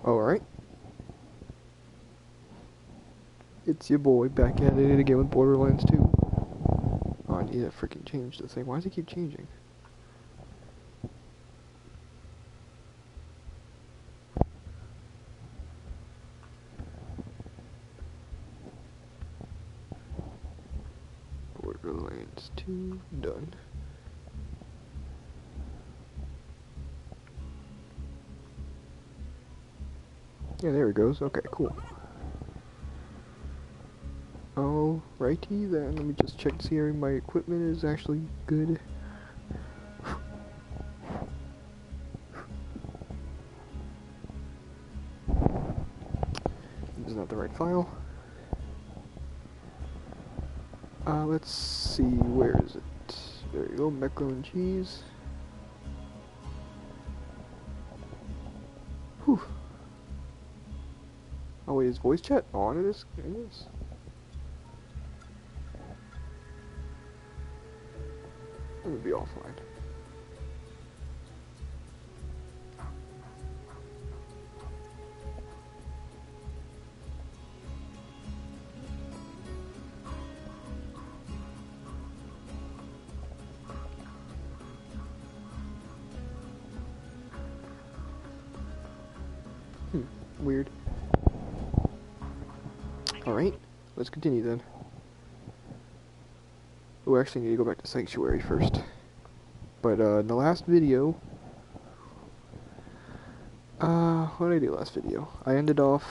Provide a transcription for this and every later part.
Alright. It's your boy back at it again with Borderlands 2. Oh, I need to freaking change this thing. Why does it keep changing? Borderlands 2 done. Yeah, there it goes. Okay, cool. Alrighty then, let me just check to see if my equipment is actually good. This is not the right file. Let's see, where is it? There you go, macaroni and cheese. Whew. Oh wait, is voice chat on in this? It is. Let me be offline. Weird. Alright, let's continue then. We actually need to go back to Sanctuary first. But, in the last video... what did I do last video? I ended off...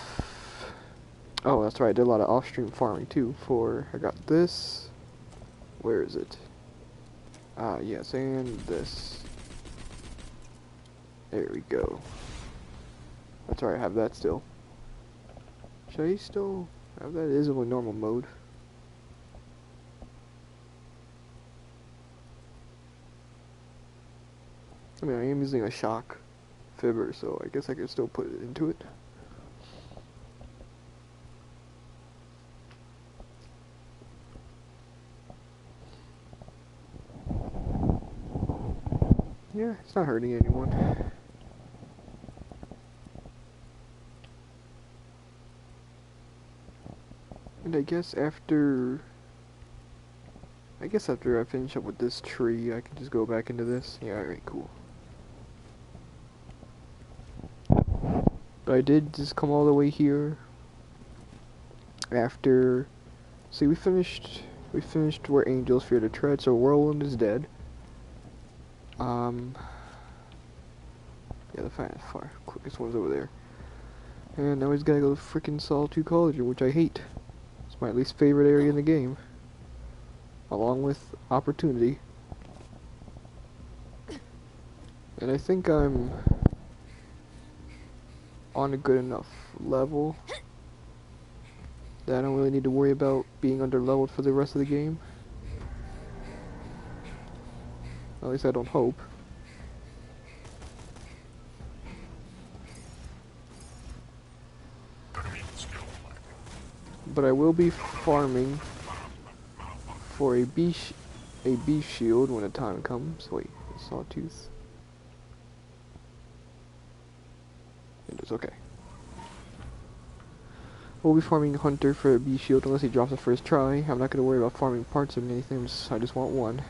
Oh, that's right, I did a lot of off-stream farming too for... I got this... Where is it? Yes, and this. There we go. That's right, I have that still. Should I still have that? It is only normal mode. I mean, I am using a shock fibber, so I guess I could still put it into it. Yeah, it's not hurting anyone. And I guess after I finish up with this tree, I can just go back into this. Yeah, alright, cool. But I did just come all the way here after... See, we finished where angels fear to tread, so Whirlwind is dead. Yeah, the far quickest one's over there. And now he's gotta go to frickin' Solitude College, which I hate. It's my least favorite area in the game. Along with Opportunity. And I think I'm on a good enough level that I don't really need to worry about being under-leveled for the rest of the game. At least I don't hope. But I will be farming for a beef shield when the time comes. Wait, sawtooth. It is okay. We'll be farming Hunter for a beef shield unless he drops the first try. I'm not gonna worry about farming parts of anything. I just want one.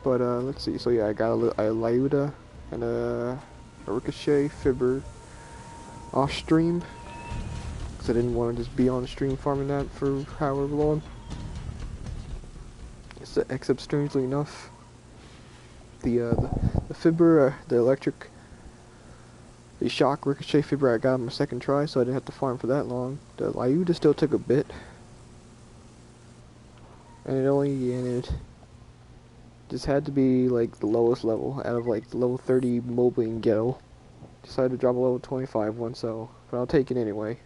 But let's see. So yeah, I got a Lyuda and a Ricochet Fibber off stream, because I didn't want to just be on stream farming that for however long. Except strangely enough, the Fibber, the shock Ricochet Fibber I got on my second try, so I didn't have to farm for that long. The Lyuda still took a bit, and it just had to be like the lowest level out of like the level 30 Moblin Ghetto. Decided to drop a level 25 one, so but I'll take it anyway.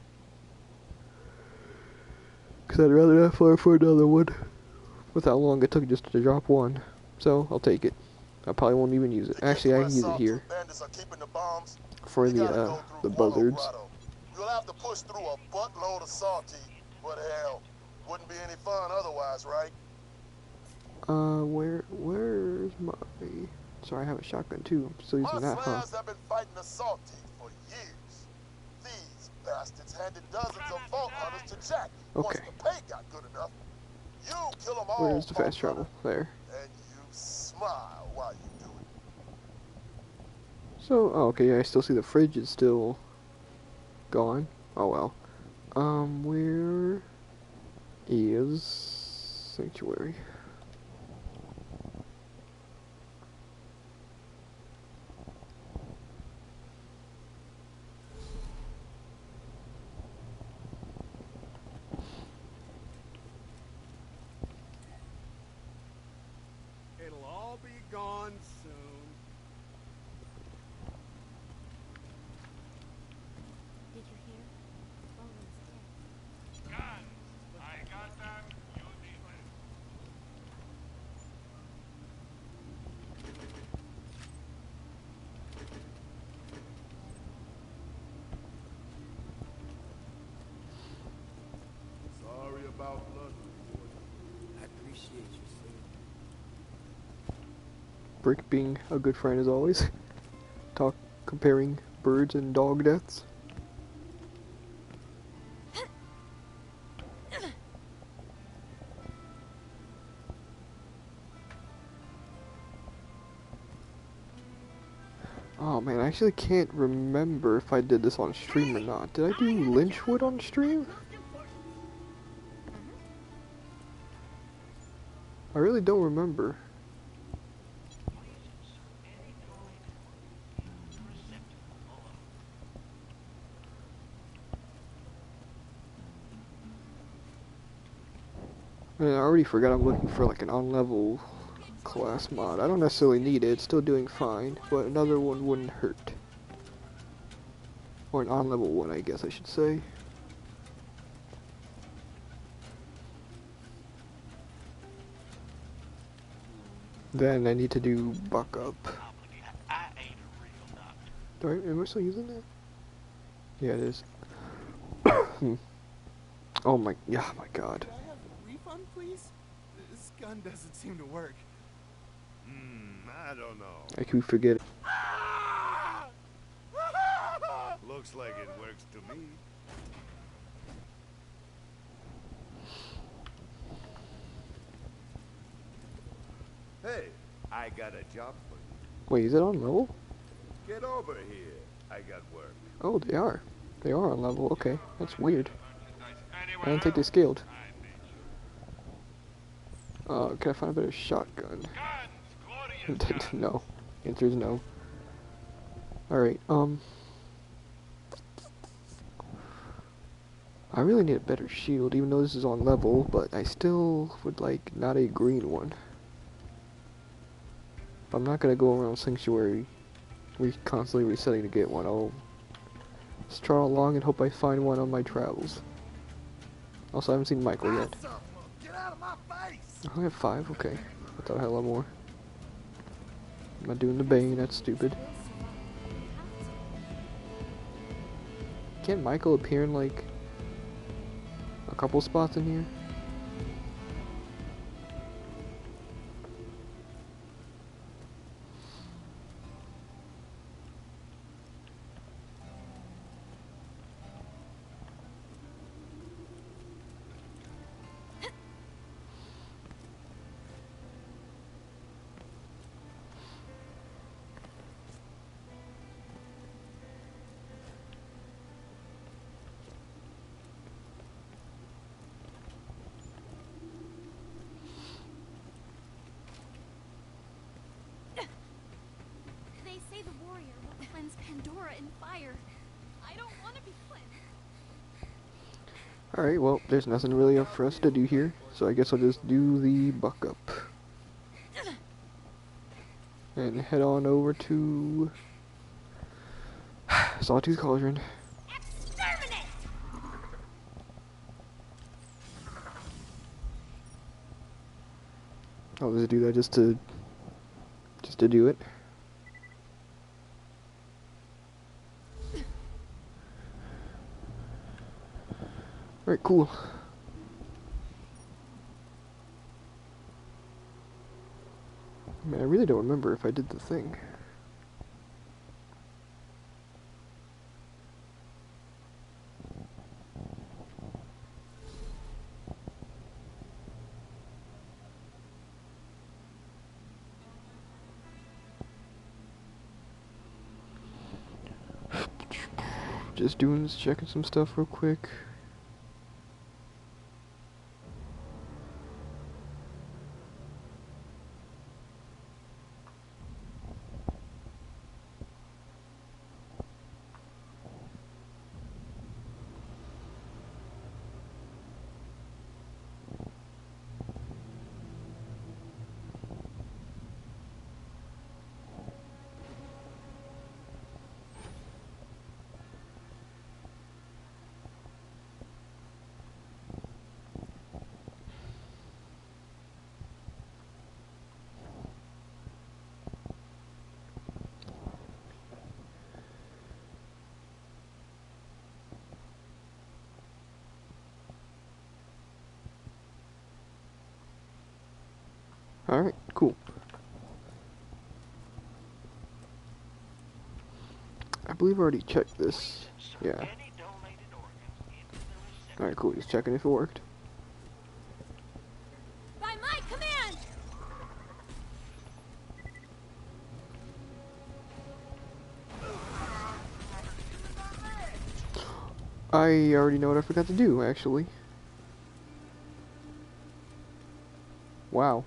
Cause I'd rather not farm for another one with how long it took just to drop one. So I'll take it. I probably won't even use it. Actually, I can use it here for the buzzards. You'll have to push through a buttload of salty, but hell, wouldn't be any fun otherwise, right? Where's my... Sorry, I have a shotgun too. I'm still using that, huh? Slayers have been fighting the Salty for years. These bastards handed dozens of Vault Hunters to Jack once Okay. the pay got good enough. You kill them all, Where's the Vault fast travel? Hunter, There. and you smile while you do it. So, oh, okay, I still see the fridge is still gone. Oh well. Where is Sanctuary? It'll all be gone soon. Did you hear? Roland's dead. Guns! I got them. You need it. Sorry about blood. I appreciate you, sir. Brick being a good friend as always. Comparing birds and dog deaths. Oh man, I actually can't remember if I did this on stream or not. Did I do Lynchwood on stream? I really don't remember. Man, I already forgot I'm looking for like an on-level class mod. I don't necessarily need it, it's still doing fine, but another one wouldn't hurt. Or an on-level one, I guess I should say. Then I need to do buck up. Am I still using that? Yeah, it is. Oh my, yeah, my god. Could I have a refund, please? This gun doesn't seem to work. I don't know. I keep forgetting. Looks like it works to me. Hey, I got a job for you. Wait, is it on level? Get over here. I got work. Oh, they are. They are on level, okay. That's weird. I don't think they scaled. Can I find a better shotgun? No. The answer is no. Alright, I really need a better shield, even though this is on level, but I still would like not a green one. If I'm not gonna go around Sanctuary constantly resetting to get one, I'll just trot along and hope I find one on my travels. Also, I haven't seen Michael yet. Get out of my face! Oh, I have 5, okay. I thought I had a lot more. I'm not doing the Bane, that's stupid. Can't Michael appear in like a couple spots in here? They say the warrior will cleanse Pandora in fire. I don't want to be cleansed. Alright, well, there's nothing really up for us to do here, so I guess I'll just do the buck up. And head on over to Sawtooth Cauldron. Exterminate! I'll just do that just to do it. Alright, cool. Man, I really don't remember if I did the thing. Just doing this, checking some stuff real quick. Alright, cool. I believe I already checked this. Yeah. Alright, cool. Just checking if it worked. By my command! I already know what I forgot to do, actually. Wow.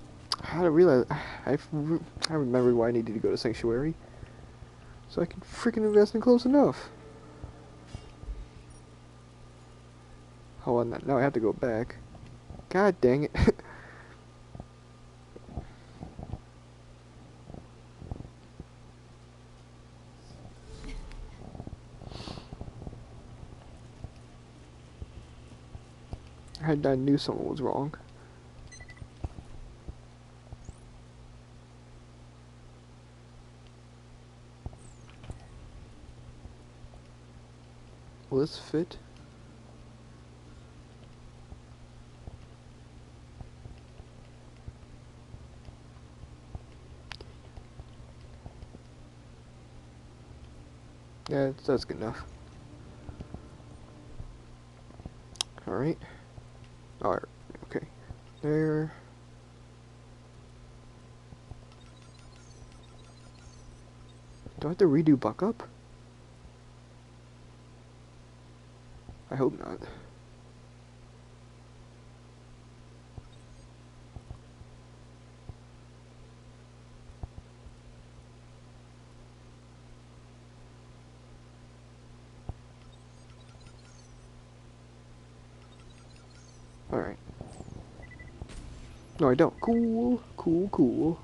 I didn't realize. I remembered why I needed to go to Sanctuary. So I can freaking invest in Close Enough. Hold on, now I have to go back. God dang it. I knew something was wrong. Will this fit? Yeah, that's good enough. Alright. Alright, okay. There. Do I have to redo Buck Up? I hope not. Alright. No, I don't. Cool, cool, cool.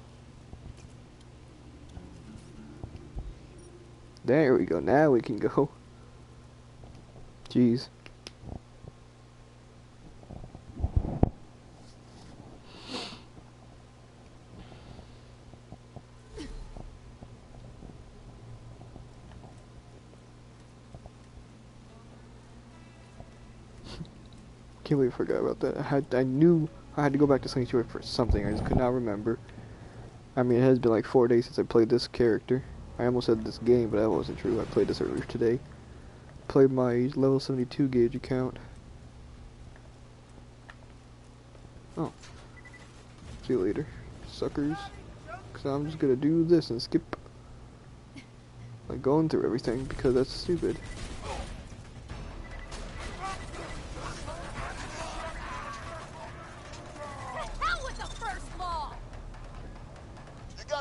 There we go. Now we can go. Jeez. Can't believe I forgot about that. I knew I had to go back to Sanctuary for something. I just could not remember. I mean, it has been like 4 days since I played this character. I almost said this game, but that wasn't true. I played this earlier today. Played my level 72 gauge account. Oh. See you later, suckers. Because I'm just gonna do this and skip. Like going through everything because that's stupid.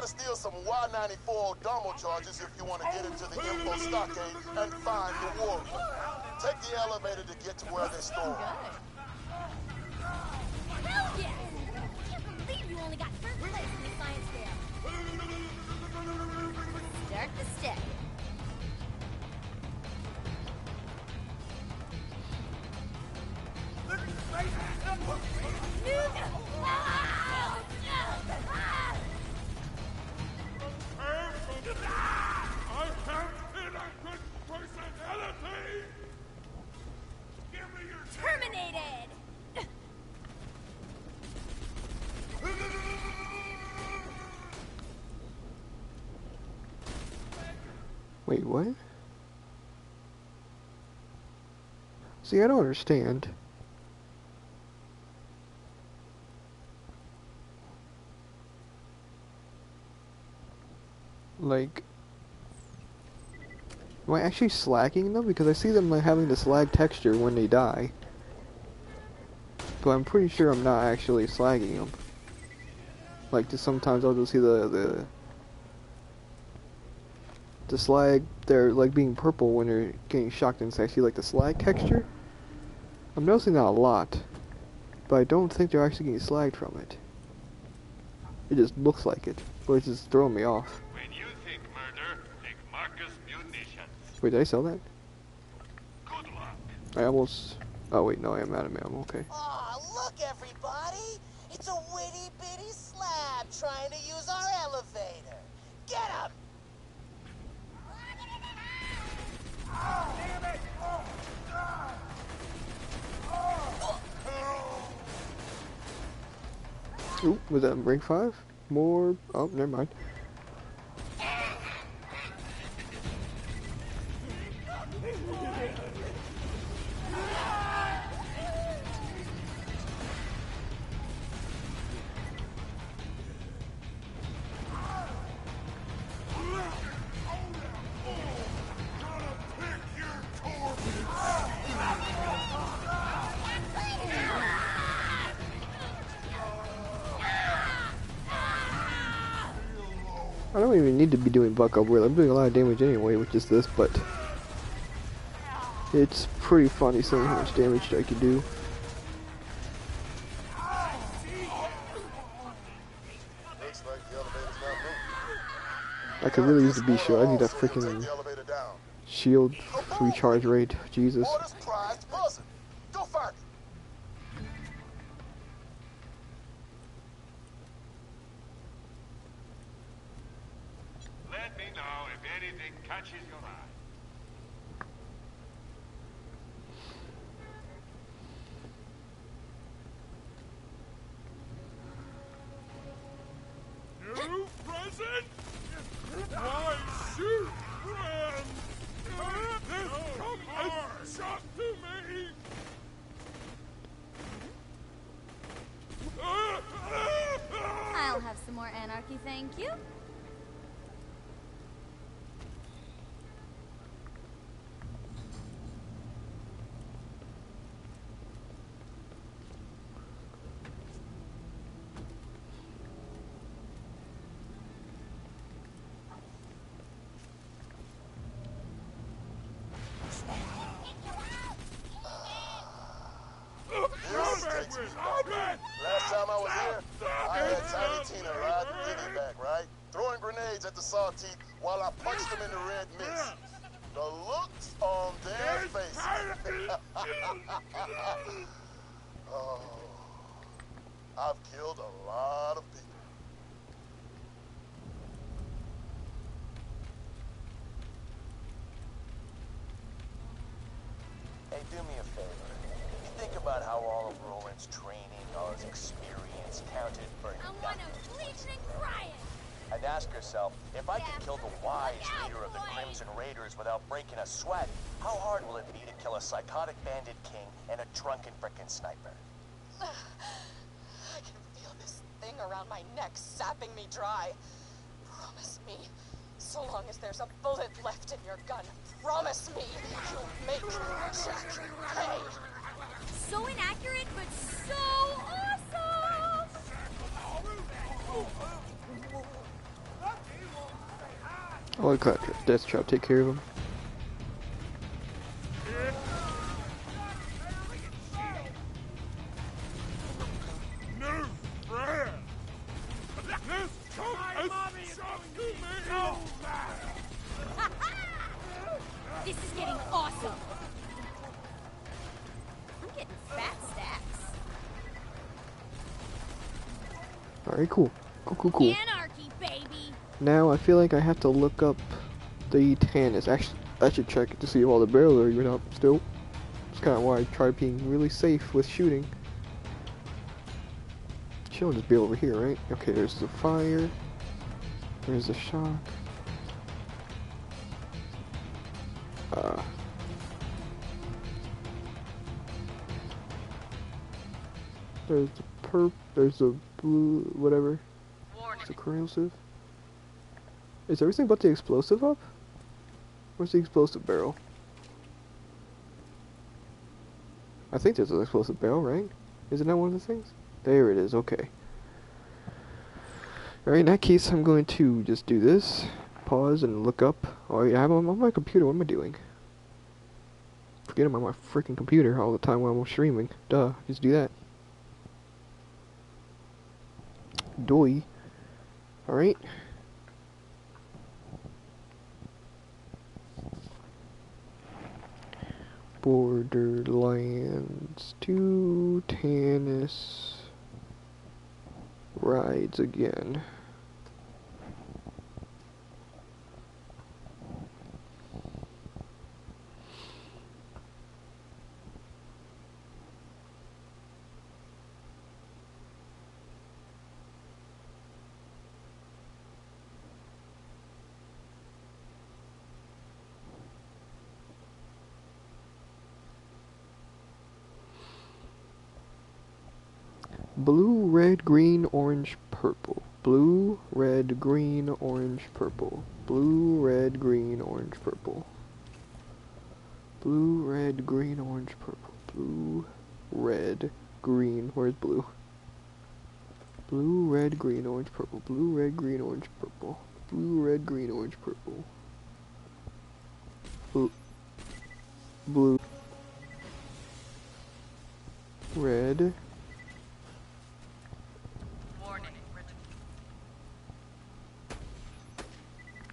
Steal some Y-94 Domo charges if you want to get into the info stockade and find the warrior. Take the elevator to get to where they're stored. Hell yes! I can't believe you only got third place in the science fair. Start the step. Terminated! Wait, what? See, I don't understand. Like, am I actually slagging them? Because I see them like having this lag texture when they die. But I'm pretty sure I'm not actually slagging them. Like, just sometimes I'll just see the slag, they're like being purple when they're getting shocked, and it's actually like the slag texture. I'm noticing that a lot, but I don't think they're actually getting slagged from it. It just looks like it, but it's just throwing me off. When you think murder, think Marcus Munitions. Wait, did I sell that? Good luck. I almost... Oh wait, no, I am out of ammo, okay. Aw, look everybody! It's a witty bitty slab trying to use our elevator. Get him! Ooh, was that rank 5? More... Oh, never mind. I don't even need to be doing buck up wheel. I'm doing a lot of damage anyway, which is this, but it's pretty funny seeing how much damage I can do. Looks like the elevator's not moving. I could really use the B shield. I need that freaking shield recharge rate. Jesus. Order's prized buzzing. Go find it. Let me know if anything catches your eye. New present? Why shoot friend? This come as shot to me! I'll have some more anarchy, thank you. Last time I was here, I had Tiny Tina ride the piggyback, right? Throwing grenades at the saw teeth while I punched them in the red mist. The looks on their faces. Oh, I've killed a lot of people. Hey, do me a favor. You think about how all of Roland's training, all his experience counted for I nothing. want to bleaching and crying. And ask yourself, if I could kill the wise leader of the Crimson Raiders without breaking a sweat, how hard will it be to kill a psychotic bandit king and a drunken frickin' sniper? I can feel this thing around my neck sapping me dry. Promise me, so long as there's a bullet left in your gun, promise me you'll make Jack pay. So inaccurate, but so awesome! I'll let Death Trap take care of him. New friend! This come as shot to me! This is getting awesome! I'm getting fat stacks. Alright, cool. Cool. Anarchy, baby! Now I feel like I have to look up the Tannis. Actually, I should check it to see if all the barrels are even up still. That's kind of why I try being really safe with shooting. She'll just be over here, right? Okay, there's the fire. There's the shock. There's the there's the blue, whatever. It's the corrosive. Is everything but the explosive up? Where's the explosive barrel? I think there's an explosive barrel, right? Isn't that one of the things? There it is, okay. Alright, in that case, I'm going to just do this. Pause and look up. Oh yeah, I'm on my computer, what am I doing? Forget I'm on my freaking computer all the time while I'm streaming. Duh, just do that. Doy. Alright. Borderlands 2 tennis rides again. Blue, red, green, orange, purple. Blue, red, green, orange, purple. Blue, red, green, orange, purple. Blue, red, green, orange, purple. Blue, red, green. Where's blue? Blue, red, green, orange, purple. Blue, red, green, orange, purple. Blue, red, green, orange, purple. Blue, red.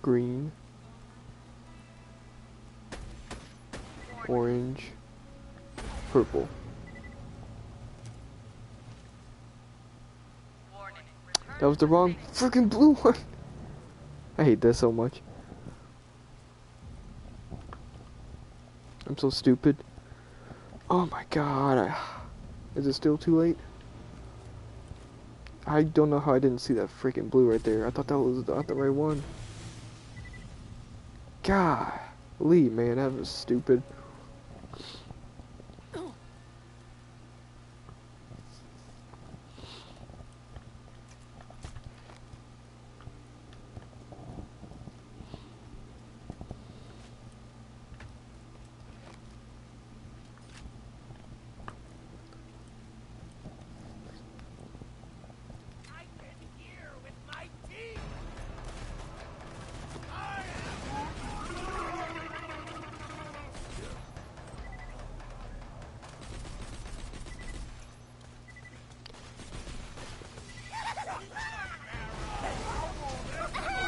Green, orange, purple. That was the wrong freaking blue one. I hate that so much. I'm so stupid. Oh my god. Is it still too late? I don't know how I didn't see that freaking blue right there. I thought that was the right one. Golly, man, that was stupid.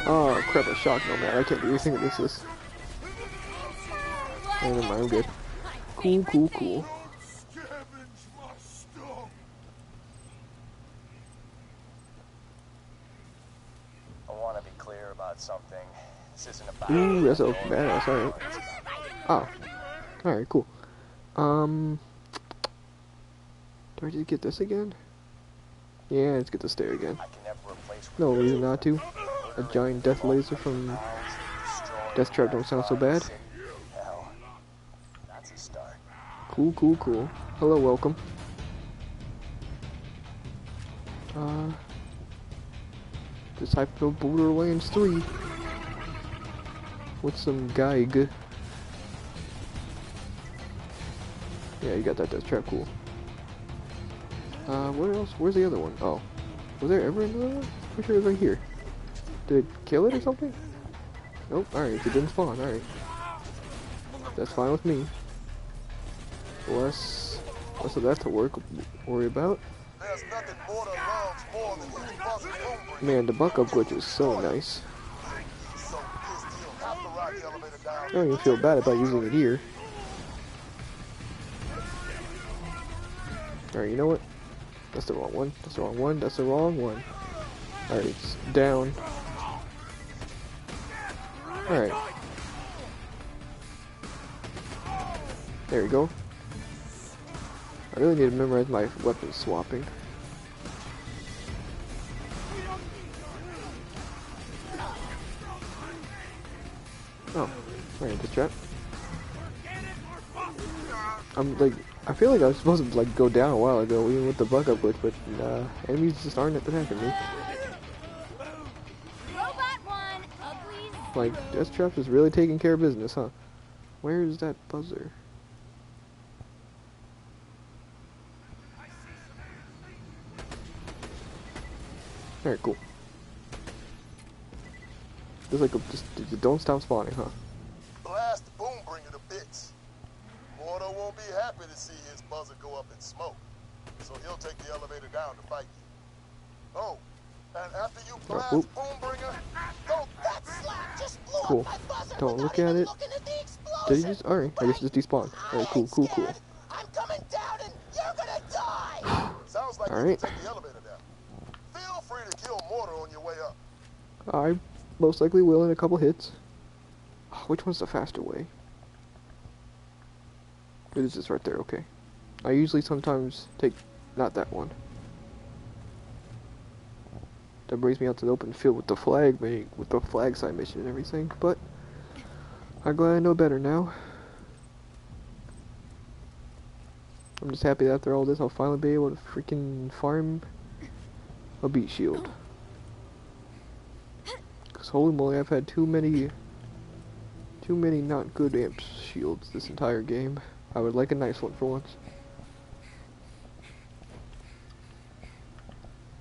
Oh crap, a shock, no man, I can't do anything against this. Oh, never mind, I'm good. Cool, cool, cool. I want to be clear about something. This isn't about... Ooh, that's so badass, alright. Oh. Alright, cool. Do I just get this again? Yeah, let's get this there again. No reason not to. A giant death laser from Death Trap don't sound so bad. Cool, cool, cool. Hello, welcome. Just hyped up Borderlands 3 with some Geig. Yeah, you got that Death Trap, cool. What else? Where's the other one? Oh. Was there ever another one? Pretty sure it was right here. Did it kill it or something? Nope, alright, it didn't spawn, alright. That's fine with me. Less of that to worry about. There's nothing Borderlands more than his bus boom. Man, the buck up glitch is so nice. So pissed he'll have to ride the elevator down. I don't even feel bad about using it here. Alright, you know what? That's the wrong one. That's the wrong one. That's the wrong one. Alright, it's down. Alright. There we go. I really need to memorize my weapon swapping. Oh, alright, the trap. I'm like, I feel like I was supposed to like go down a while ago, even with the bug up glitch, but enemies just aren't attacking me. Robot one, ugly. Like, Death Trap is really taking care of business, huh? Where is that buzzer? Alright, cool. There's like just don't stop spawning, huh? Blast the Boombringer to bits. Mordo won't be happy to see his buzzer go up in smoke, so he'll take the elevator down to fight you. Oh, and after you blast Boombringer, don't that slap just blew Cool. up my buzzer Don't look without at even it. looking at the explosion. Did he just? Alright, I guess just despawned. Alright, cool, cool, cool. I'm coming down and you're gonna die. Sounds like you Alright. can take the elevator down. Feel free to kill Mortar on your way up. I most likely will in a couple hits. Which one's the faster way? It is just right there, okay. I usually sometimes take not that one. That brings me out to the open field with the flag side mission and everything, but I'm glad I know better now. I'm just happy that after all this I'll finally be able to freaking farm a beat shield. Cause holy moly, I've had too many not good amp shields this entire game. I would like a nice one for once.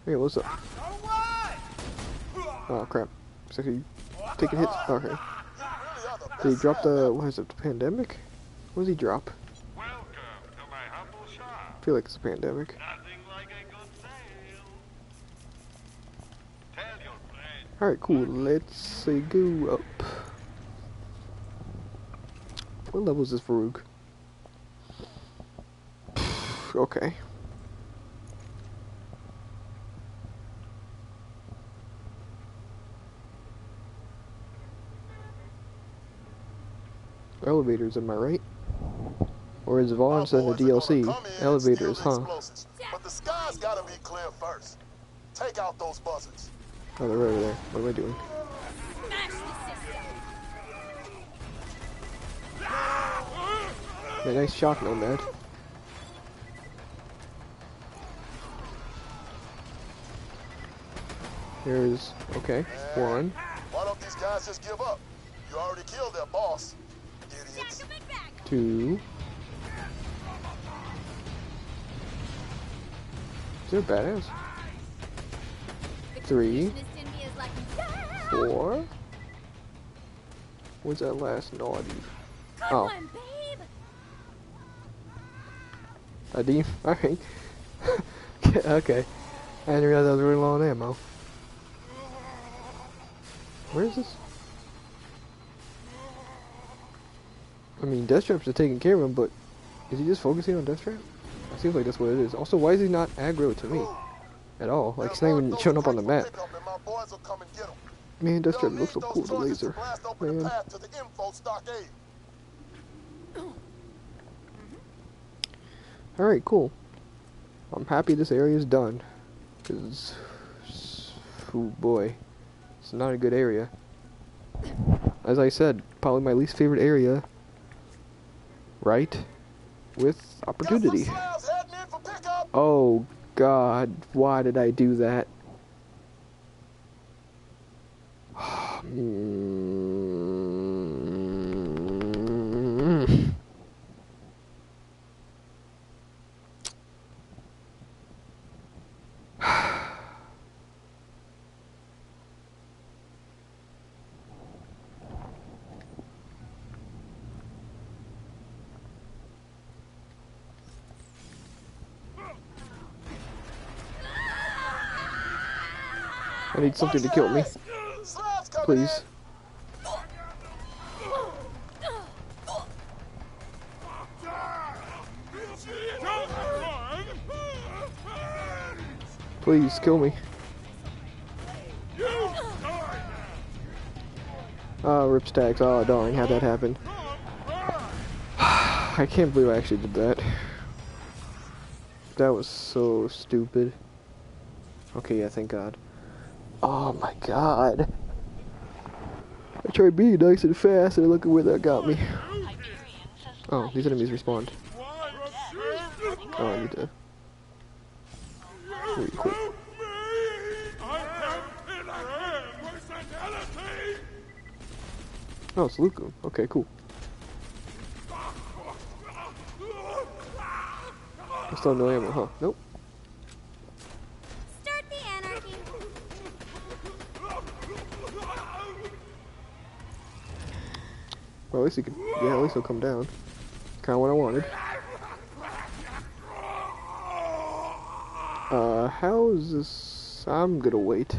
Hey, what's up? Oh crap. Looks like he taking hits. Okay. Did he drop the, what is it, the pandemic? What does he drop? Welcome to my humble shop. I feel like it's a pandemic. Nothing like a good sale. Tell your friends. Alright, cool. Let's say go up. What level is this Farouk? Okay. Elevators, am I right? Or is Vaughn said in the DLC? Elevators, huh? But the sky's gotta be clear first. Take out those buzzards. Oh, they're right over there. What am I doing? Smash the system. Yeah, nice shot, Nomad. Here's, okay, one. Why don't these guys just give up? You already killed their boss. Idiots. Two. Is there a badass? Three. Four. Where's that last naughty? Oh. Come on, babe. I didn't. Alright. Okay. I didn't realize I was really low on ammo. Where is this? I mean, Death Traps are taking care of him, but is he just focusing on Death Trap? It seems like that's what it is. Also, why is he not aggro to me? At all. Like, he's not even showing up on the map. Man, Death Trap looks so cool with the laser. Man. Alright, cool. I'm happy this area is done. Because, oh boy, it's not a good area. As I said, probably my least favorite area. Right? With opportunity. Oh God, why did I do that? I need something to kill me. Please. Please, kill me. Oh, rip stacks. Oh, darn, how'd that happen? I can't believe I actually did that. That was so stupid. Okay, yeah, thank God. Oh my God. I tried being nice and fast and look at where that got me. Oh, these enemies respawned. Oh, I need to re-equip. Oh, it's Luku. Okay, cool. I still have no ammo, huh? Nope. Start the anarchy. Well, at least he can. Yeah, at least he'll come down. Kind of what I wanted. How is this? I'm gonna wait.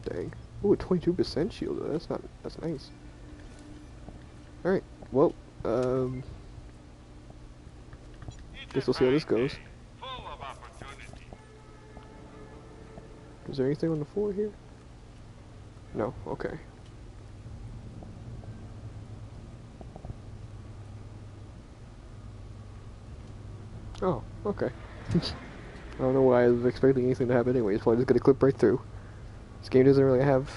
Dang. Ooh, a 22% shield. That's not. That's nice. All right. Well, guess we'll see how this goes. Full of opportunity. Is there anything on the floor here? No. Okay. Oh, okay. I don't know why I was expecting anything to happen anyway. It's probably just gonna clip right through. This game doesn't really have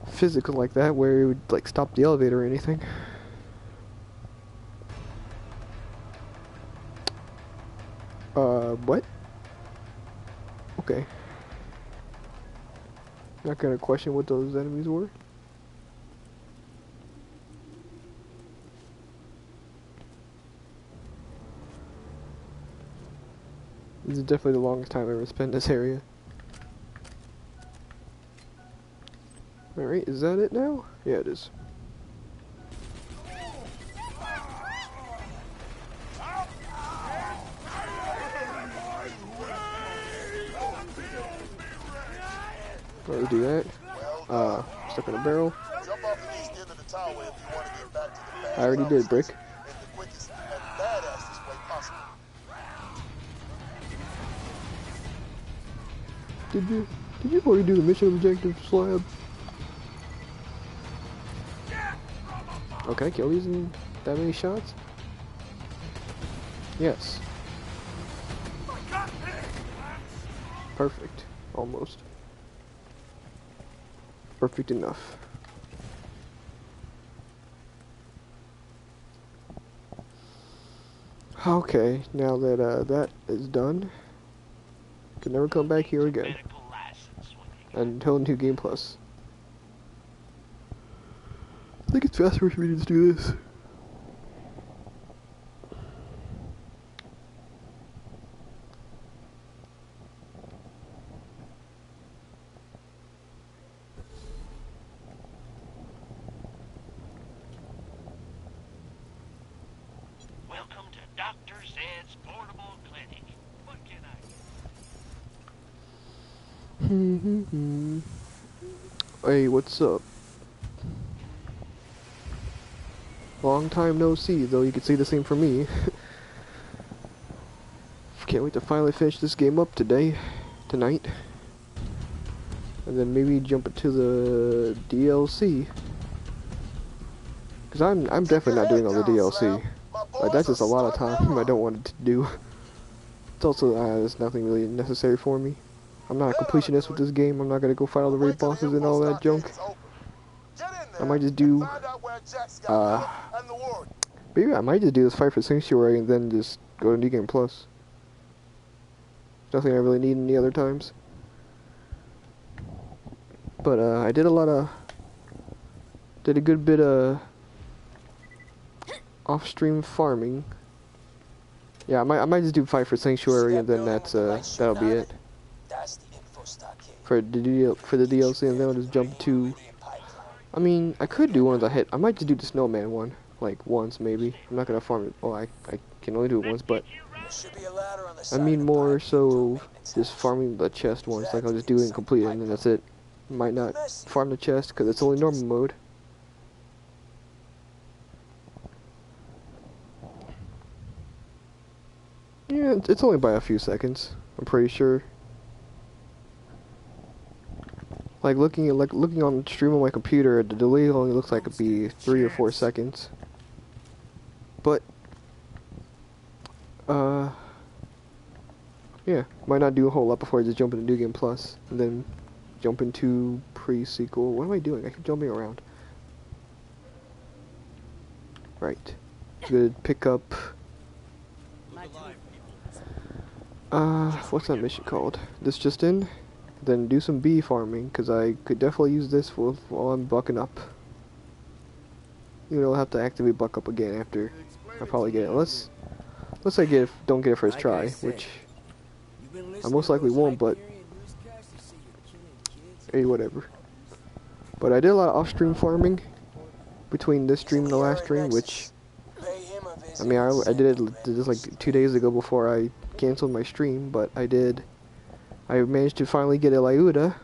physics like that where it would like stop the elevator or anything. What? Okay. Not gonna question what those enemies were. This is definitely the longest time I've ever spent in this area. Alright, is that it now? Yeah, it is. Alright, do that. Stuck in a barrel. Jump off the east end of the tower if you want to get back to the I already did, Brick. in the quickest and badassest way possible. Did you already do the mission objective, Slab? Oh, can I kill these in that many shots? Yes. Perfect. Almost. Perfect enough. Okay, now that that is done, can never come back here again until New Game Plus. I think it's faster for me to just do this. Welcome to Dr. Zed's Portable Clinic. What can I do? Hey, what's up? Long time no see, though you can say the same for me. Can't wait to finally finish this game up tonight. And then maybe jump into the DLC. Cause I'm definitely not doing all the DLC. Like that's just a lot of time I don't want to do. It's also there's nothing really necessary for me. I'm not a completionist with this game. I'm not gonna go fight all the raid bosses and all that junk. I might just do maybe I might just do this fight for Sanctuary and then just go to New Game Plus. Nothing I really need any other times. But I did a good bit of off-stream farming. Yeah, I might just do fight for Sanctuary and then that'll be it. For the DLC, and then I'll just jump to. I mean, I could do one of the hit. I might just do the Snowman one, like once maybe. I'm not gonna farm it. Well, I can only do it once, but I mean more so just farming the chest once. Like I'll just do it and complete it, and then that's it. Might not farm the chest because it's only normal mode. Yeah, it's only by a few seconds. I'm pretty sure. Like looking on the stream on my computer, the delay only looks like it'd be 3 or 4 seconds. But yeah, might not do a whole lot before I just jump into New Game Plus, and then jump into pre-sequel. What am I doing? I keep jumping around. Right. Good pick up. What's that mission called? This just in? Then do some bee farming, because I could definitely use this while I'm bucking up. You know, I'll have to actively buck up again after I probably get it. Unless I don't get it first try, which I most likely won't, but hey, whatever. But I did a lot of off-stream farming between this stream and the last stream, which, I mean, I did this like 2 days ago before I canceled my stream, but I managed to finally get a Lyuda,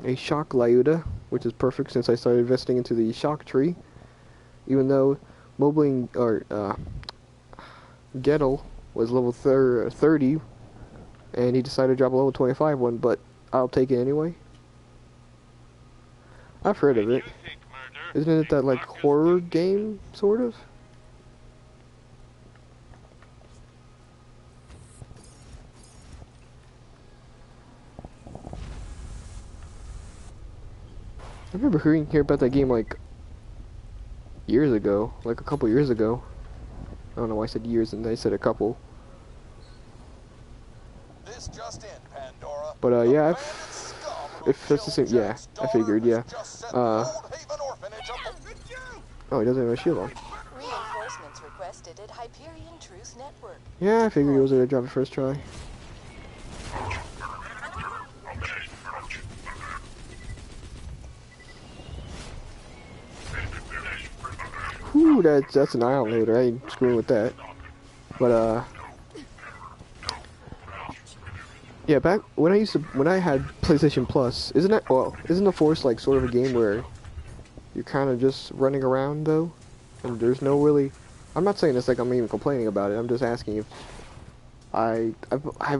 a shock Lyuda, which is perfect since I started investing into the shock tree. Even though Mobling, or Gettle was level 30, and he decided to drop a level 25 one, but I'll take it anyway. I've heard of it. Isn't it that, like, horror game, sort of? I remember hearing about that game, like, years ago. Like, a couple years ago. I don't know why I said years and I said a couple. This just in, Pandora. But, yeah, The bandit scum who if that's the same, killed yeah, Jack's I figured, daughter yeah. has just set the Old Haven orphanage up. Oh, he doesn't have a shield on. Reinforcements requested at Hyperion Truth Network. Yeah, I figured he was gonna drop it first try. Whew, that's an ion loader. I ain't screwing with that. But yeah, back when I had PlayStation Plus, isn't the Force like sort of a game where you're kind of just running around though, and there's no really. I'm not saying this like I'm even complaining about it. I'm just asking if I've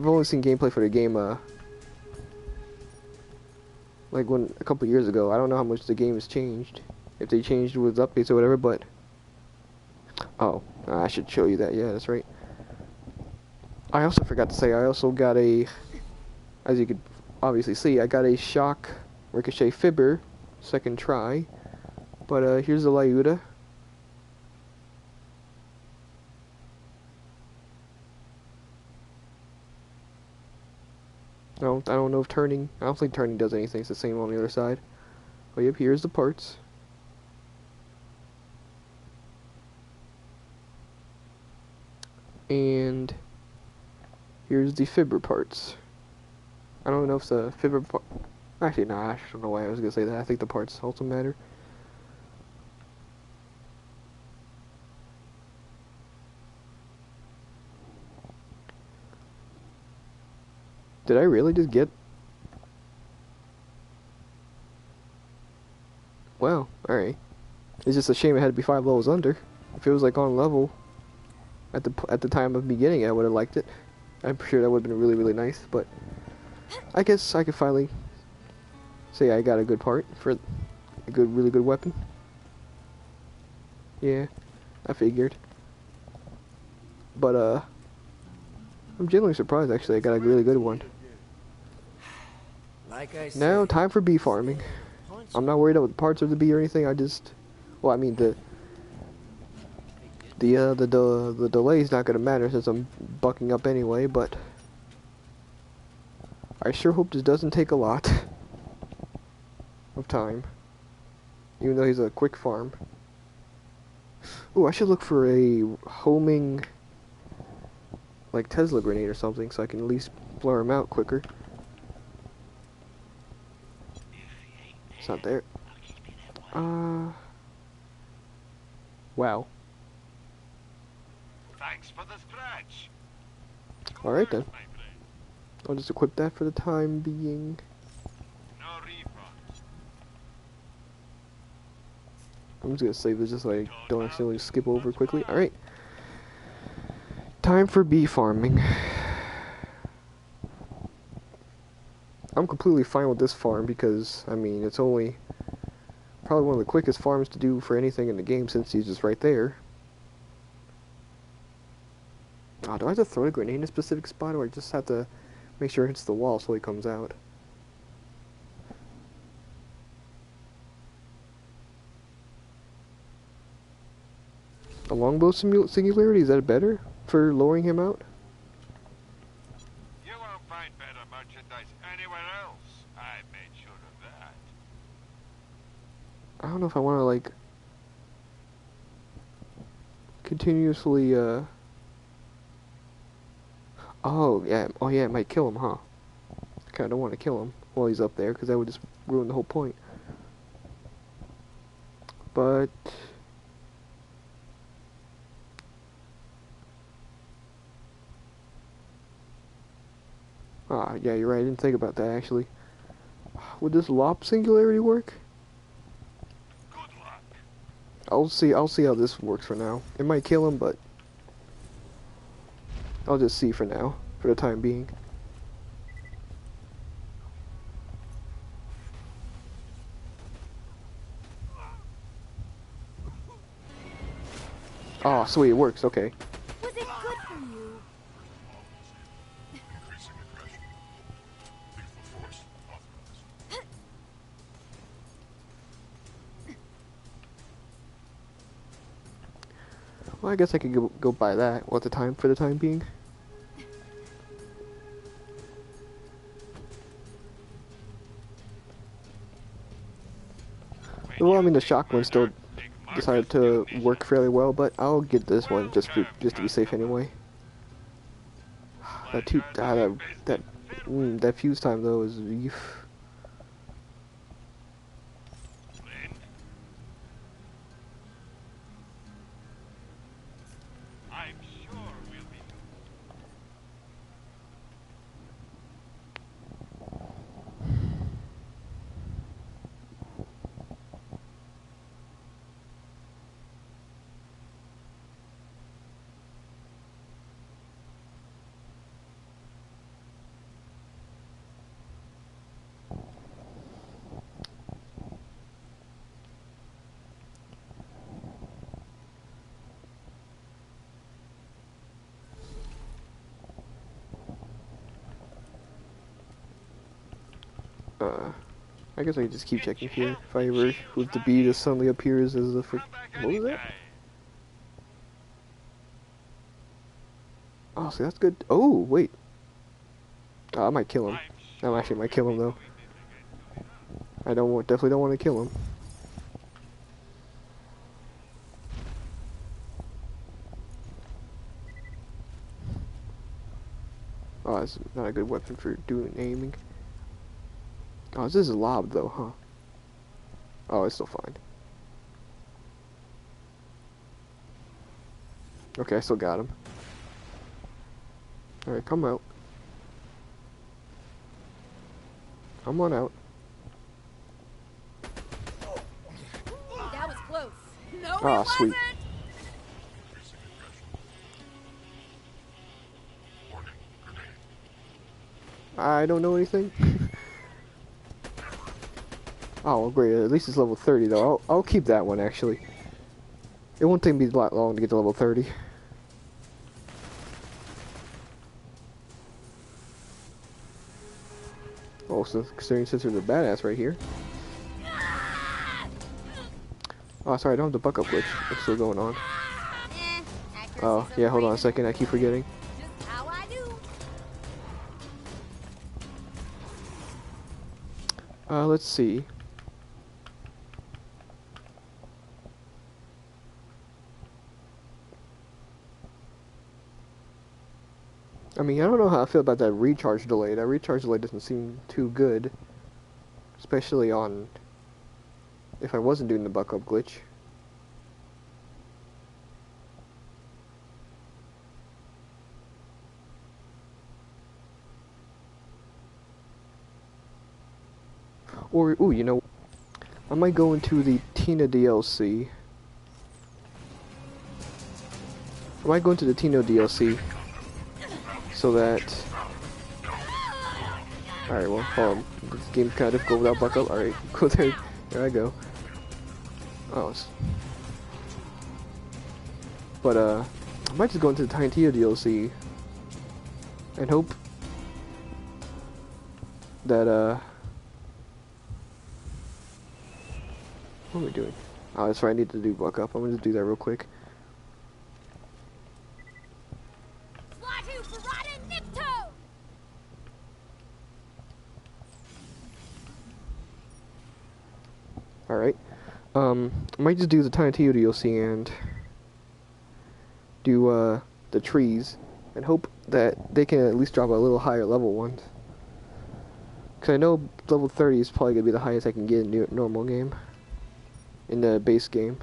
only seen gameplay for the game like a couple years ago. I don't know how much the game has changed, if they changed with updates or whatever. But oh, I should show you that. Yeah, that's right. I also forgot to say I also got a, as you could obviously see, I got a shock ricochet fibber second try. But here's the Lyuda. I don't know if turning. I don't think turning does anything. It's the same on the other side. But yep, here's the parts. And here's the fibber parts. I don't know if the fibber part. Actually, no, I don't know why I was gonna say that. I think the parts also matter. Did I really just get? Wow, alright. It's just a shame it had to be 5 levels under. If it was like on level at the time of beginning, I would have liked it. I'm sure that would have been really, really nice, but I guess I could finally say I got a good part for a really good weapon. Yeah, I figured. But I'm genuinely surprised actually I got a really good one. Like I said, Now, time for bee farming. I'm not worried about the parts of the bee or anything. I just, well, I mean the delay's not gonna matter since I'm bucking up anyway. But I sure hope this doesn't take a lot of time, even though he's a quick farm. Ooh, I should look for a homing, like Tesla grenade or something, so I can at least blur him out quicker. It's not there. Wow. Thanks for the scratch. Alright then. I'll just equip that for the time being. No refunds. I'm just gonna save this just so I don't accidentally skip over quickly. Alright. Time for bee farming. I'm completely fine with this farm because, I mean, it's only probably one of the quickest farms to do for anything in the game since he's just right there. Oh, do I have to throw a grenade in a specific spot or I just have to make sure it hits the wall so he comes out? longbow singularity, is that better for lowering him out? You won't find better merchandise anywhere else. I made sure of that. I don't know if I want to, like, continuously, oh, yeah, it might kill him, huh? I kinda don't want to kill him while he's up there, because that would just ruin the whole point. But... ah, yeah, you're right, I didn't think about that, actually. Would this lop singularity work? Good luck. I'll see how this works for now. It might kill him, but... I'll just see for now, for the time being. Oh, sweet, it works, okay. Was it good for you? Increasing aggression. Lethal force authorized. Well, I guess I could go buy that for the time being. Well, I mean, the shotgun still decided to work fairly well, but I'll get this one just to be safe anyway. That fuse time though is eef. I'm sure we'll be. I guess I can just keep checking here. If I ever was the bee that suddenly appears as the Come back what was that? anytime. Oh, see, that's good. Oh, wait. I might kill him. I'm I actually might kill him though. we didn't get Definitely don't want to kill him. Oh, it's not a good weapon for doing aiming. Oh, this is lobbed though, huh? Oh, it's still fine. Okay, I still got him. Alright, come out. Come on out. That was close. No, Ah, it sweet. wasn't. Increasing aggression. Warning, grenade. I don't know anything. Oh, well, great. At least it's level 30 though. I'll keep that one actually. It won't take me a lot long to get to level 30. Oh, so considering Sister's a badass right here. Oh, sorry, I don't have the buck up glitch. It's still going on. Oh, yeah, hold on a second. I keep forgetting. Just how I do. Let's see. I mean, I don't know how I feel about that recharge delay. That recharge delay doesn't seem too good. Especially on... if I wasn't doing the buck up glitch. Or, ooh, you know, I might go into the Tina DLC. I might go into the Tina DLC. So that... Alright, well, hold on. This game's kind of difficult without buck up. Alright, cool, there I go. Oh, but, I might just go into the Tiny Tina DLC. And hope that, what am I doing? Oh, that's right, I need to do buck up. I'm gonna just do that real quick. 2 Parada Nipto! Alright. I might just do the Tiny Tio DLC and do the trees and hope that they can at least drop a little higher level ones. Because I know level 30 is probably going to be the highest I can get in the normal game. In the base game.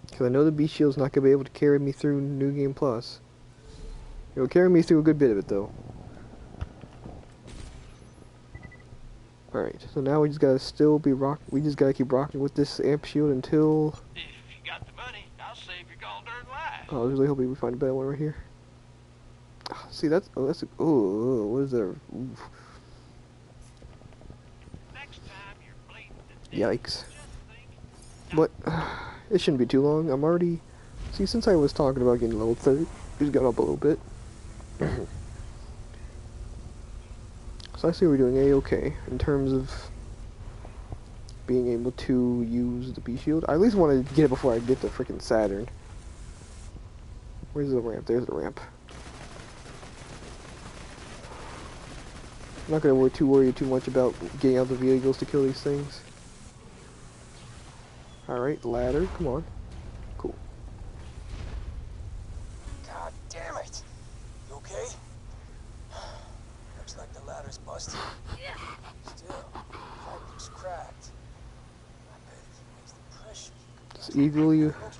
Because I know the Beast Shield's not going to be able to carry me through New Game Plus. It'll carry me through a good bit of it though. Alright, so now we just gotta we just gotta keep rocking with this amp shield until... If you got the money, I'll save your gall darn life. Oh, I was really hoping we find a better one right here. See, that's, what is there? Oof. Next time you're bleeding to death, Yikes. just think, But, it shouldn't be too long. I'm already... See, since I was talking about getting level 30, just got up a little bit. So I see we're doing A-okay in terms of being able to use the B-Shield. I at least want to get it before I get to freaking Saturn. Where's the ramp? There's the ramp. I'm not going to worry too much about getting out the vehicles to kill these things. Alright, ladder, come on. Cool. God damn it! You okay? Looks like the ladder's busted. Still, pipe looks cracked. I bet if you raise the pressure,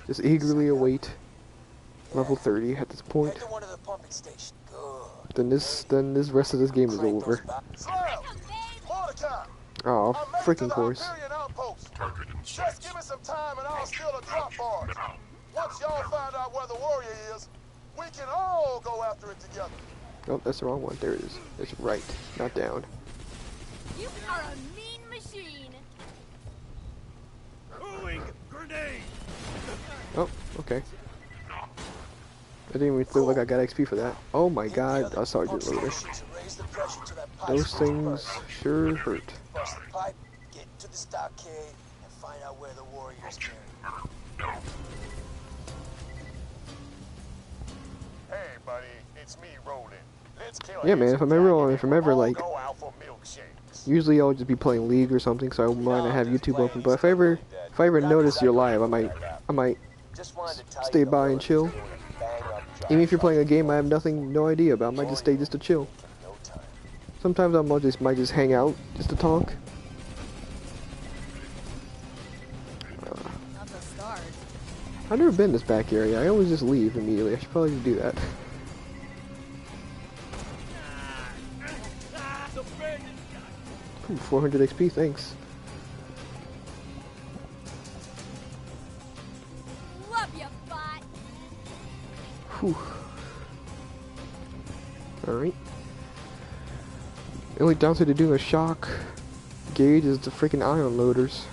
Just eagerly await level 30 at this point. head to one of the pumping stations. Good. Then this rest of this game is Crank those over. back- Slam! Mordecai! Oh, I made it to freaking the course. Hyperion outpost. Just give me some time and I'll steal a drop bars. Once y'all find out where the warrior is, we can all go after it together. Oh, that's the wrong one. There it is. It's right, not down. You are a mean machine! Throwing grenade! Oh, okay. I didn't even feel like I got XP for that. Oh my god, a sergeant loader. stations and raise the pressure to that pipe Those switch things first. sure hurt. Bust the pipe, get to the stockade, and find out where the warrior's buried. Hey, buddy, it's me, Roland. Let's kill Yeah, man, if I'm ever like, go out for milkshakes. usually I'll just be playing League or something, so I might not have YouTube open. But if I ever notice you're live, I might Just wanted to tell stay you the by and boys chill. are doing a bang-up job Even if you're playing a game I have no idea about, I might just stay just to chill. in no time. Sometimes I might just hang out just to talk. Not the start. I've never been in this back area. I always just leave immediately. I should probably just do that. Ooh, 400 XP, thanks. Love you, bot! Whew. Alright. The only downside to doing a shock gauge is the freaking ion loaders.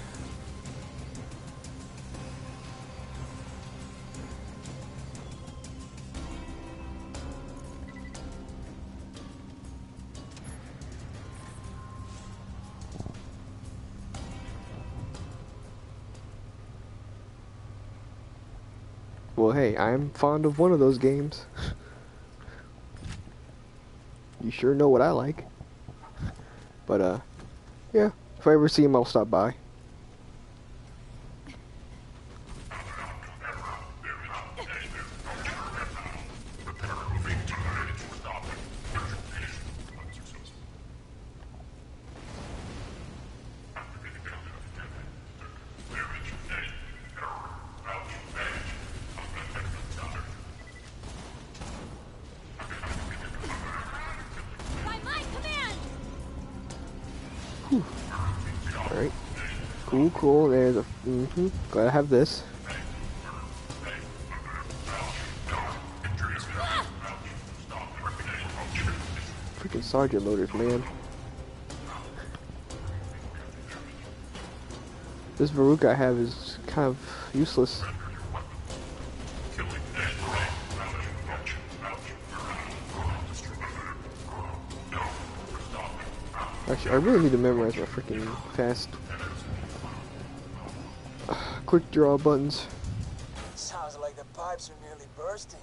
Well, hey, I'm fond of one of those games. You sure know what I like. But, yeah, if I ever see him, I'll stop by. By my command! Alright. Cool, cool. There's a... Glad I have this. Freaking sergeant loaders, man. This Varuk I have is kind of useless. Actually, I really need to memorize my freaking fast quick draw buttons. pipes are nearly bursting.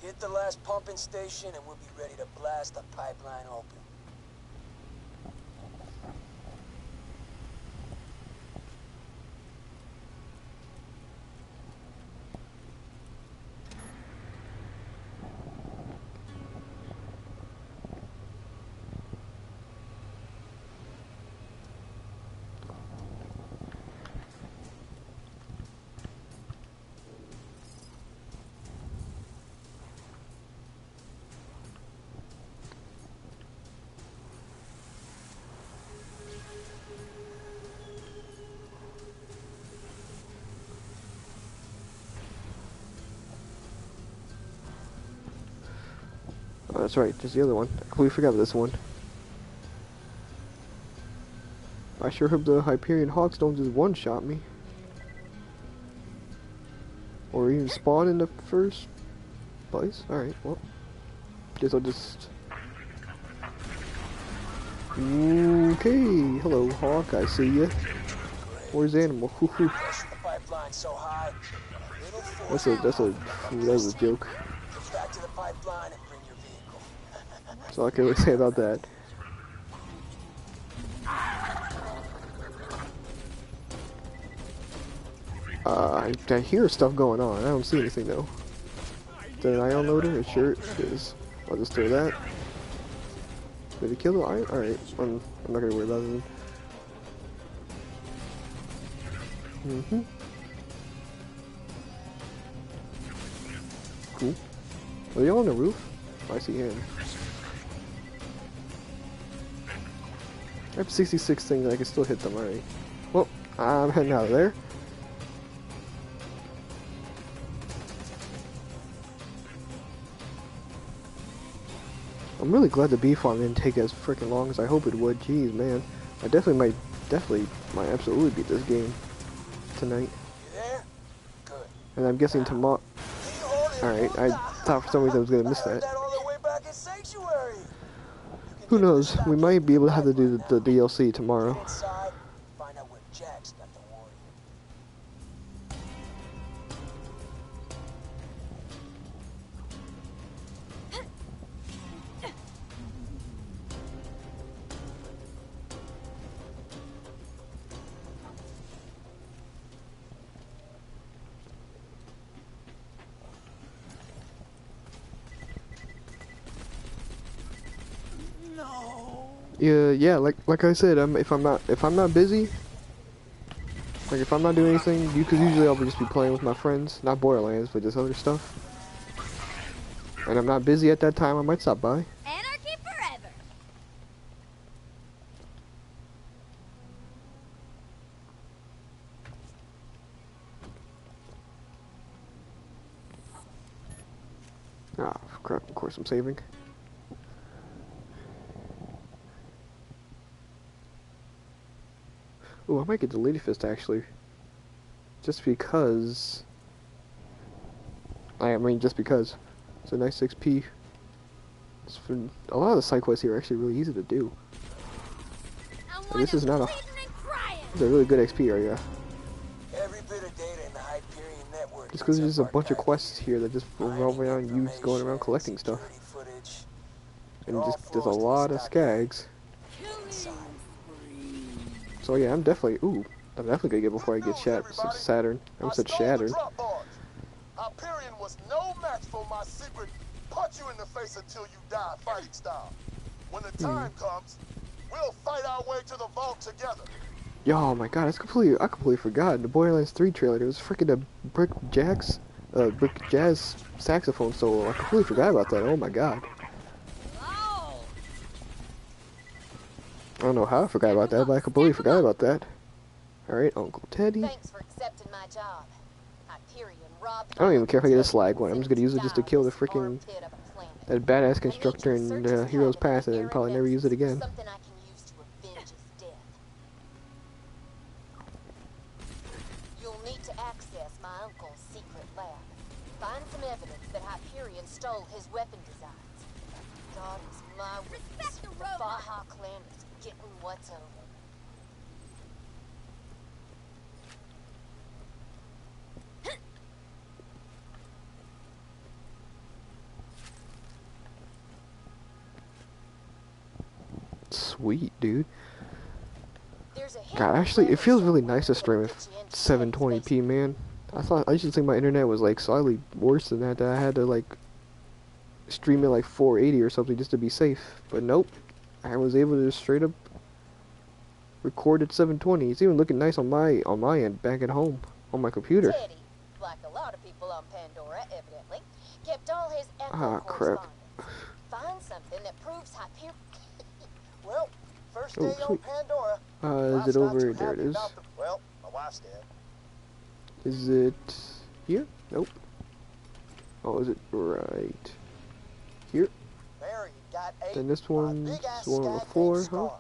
Hit the last pumping station and we'll be ready to blast the pipeline open. Oh, that's right, there's the other one. I completely forgot about this one. I sure hope the Hyperion Hawks don't just one-shot me. Or even spawn in the first place. Alright, well. Guess I'll just... Okay, hello Hawk, I see ya. Where's the animal? Hoo hoo. That was a joke. Back to the pipeline and bring your vehicle. That's all I can really say about that. I hear stuff going on. I don't see anything though. Is that an ion loader? It sure is. I'll just throw that. Did it kill the iron? Alright, I'm not gonna worry about it. Cool. Are they all on the roof? Oh, I see him. I have 66 things, I can still hit them, alright. Well, I'm heading out of there. I'm really glad the bee farm didn't take as freaking long as I hope it would. Jeez, man. I definitely might absolutely beat this game tonight. You there? Good. And I'm guessing tomorrow. Alright, I thought for some reason I was gonna miss that. Who knows? We might be able to have to do the DLC tomorrow. Find out where Jack's got the warrior. Yeah, like I said, if I'm not busy, like if I'm not doing anything, because usually I'll just be playing with my friends, not Borderlands, but just other stuff. And I'm not busy at that time, I might stop by. Anarchy forever. Ah, crap! Of course I'm saving. Oh, I might get the Lady Fist actually. Just because. I mean, just because. It's a nice XP. It's for, a lot of the side quests here are actually really easy to do. And this is not a. It's a really good XP area. Every bit of data in the Hyperion network. Just because there's just a bunch of quests here that just revolve around you going around collecting stuff. And just there's a lot of skags. So yeah, I'm definitely gonna get before I get Saturn. I almost said Shattered. Hyperion was no match for my secret punch you in the face until you die fighting style. When the time comes, we'll fight our way to the vault together. Yo, oh my god, I completely forgot. The Borderlands 3 trailer, there was freaking a Brick Jazz saxophone solo. I completely forgot about that. Oh my god. I don't know how I forgot about that, but I completely forgot about that. Alright, Uncle Teddy. Thanks for accepting my job. Hyperion robbed. I don't even care if I get a slag one. I'm just gonna use it just to kill the freaking that badass constructor in Heroes Pass and then probably never use it again. Something I can use to avenge his death. You'll need to access my uncle's secret lab. Find some evidence that Hyperion stole his weapon designs. God is my witness. The Baja clan is getting what's over. sweet, dude. There's a God, actually, it feels really nice to stream at 720p, man. I used to think my internet was like slightly worse than that. That I had to like stream it like 480 or something just to be safe. But nope, I was able to just straight up record at 720. It's even looking nice on my end back at home on my computer. Teddy, like a lot of people on Pandora, evidently, kept all his echo Ah, crap. correspondence. Find something that proves Hyperion. Well, first Oh, day on sweet. Pandora. Is it over? There it is. Well, my wife's dead. Is it here? Nope. Oh, is it right here? Mary got eight. Then this one's big-ass the one on the skag floor, named huh? Scar.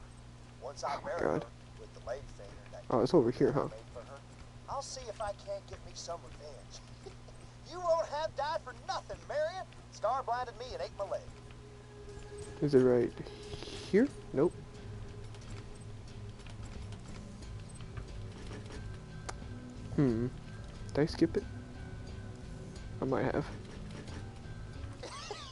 Once I Oh my marry God. her with the leg finger that Oh, it's over here, huh? made for her, I'll see if I can't get me some revenge. You won't have died for nothing, Marion. Scar blinded me and ate my leg. Is it right here? Nope. Did I skip it? I might have.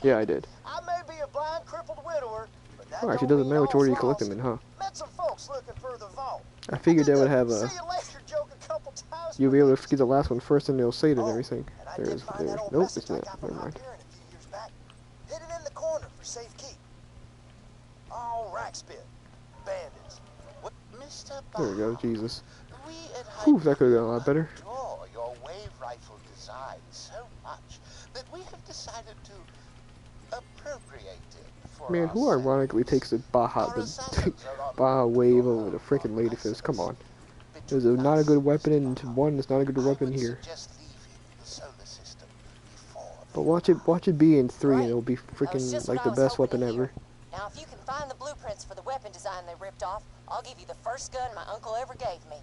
Yeah, I did. I may be a blind, crippled widower, but that Oh, actually, don't doesn't mean matter which all's order you collect lost. them in, huh? Met some folks looking for the vault. I figured did they would the have see a. you later joke a couple times. You'll be able to get the last one first, and they'll say it and Oh, everything. and I There it did is. find There. that old Nope, message it's I not. got from Never mind. Hyperion a few years back. Hid it in the corner for safekeep. All rack spit. Bandits. What, Mr. There we go. Baha, Jesus. we at Whew, that could have gone a lot Hyperion better. adore your wave rifle design so much that we have decided to appropriate it for Man, who ourselves. ironically takes the Baja, Our the assassins are on Baja the wave prowl over the freaking on ladyfish? Come on. Between There's not a us good weapon, and and Baha, one that's not a good I weapon would here. suggest leaving the solar system before But they watch it be in 3, and Right. it'll be That was freaking just like what the I was best hoping weapon to hear. ever. Now, if you can find the blueprints for the weapon design they ripped off, I'll give you the first gun my uncle ever gave me.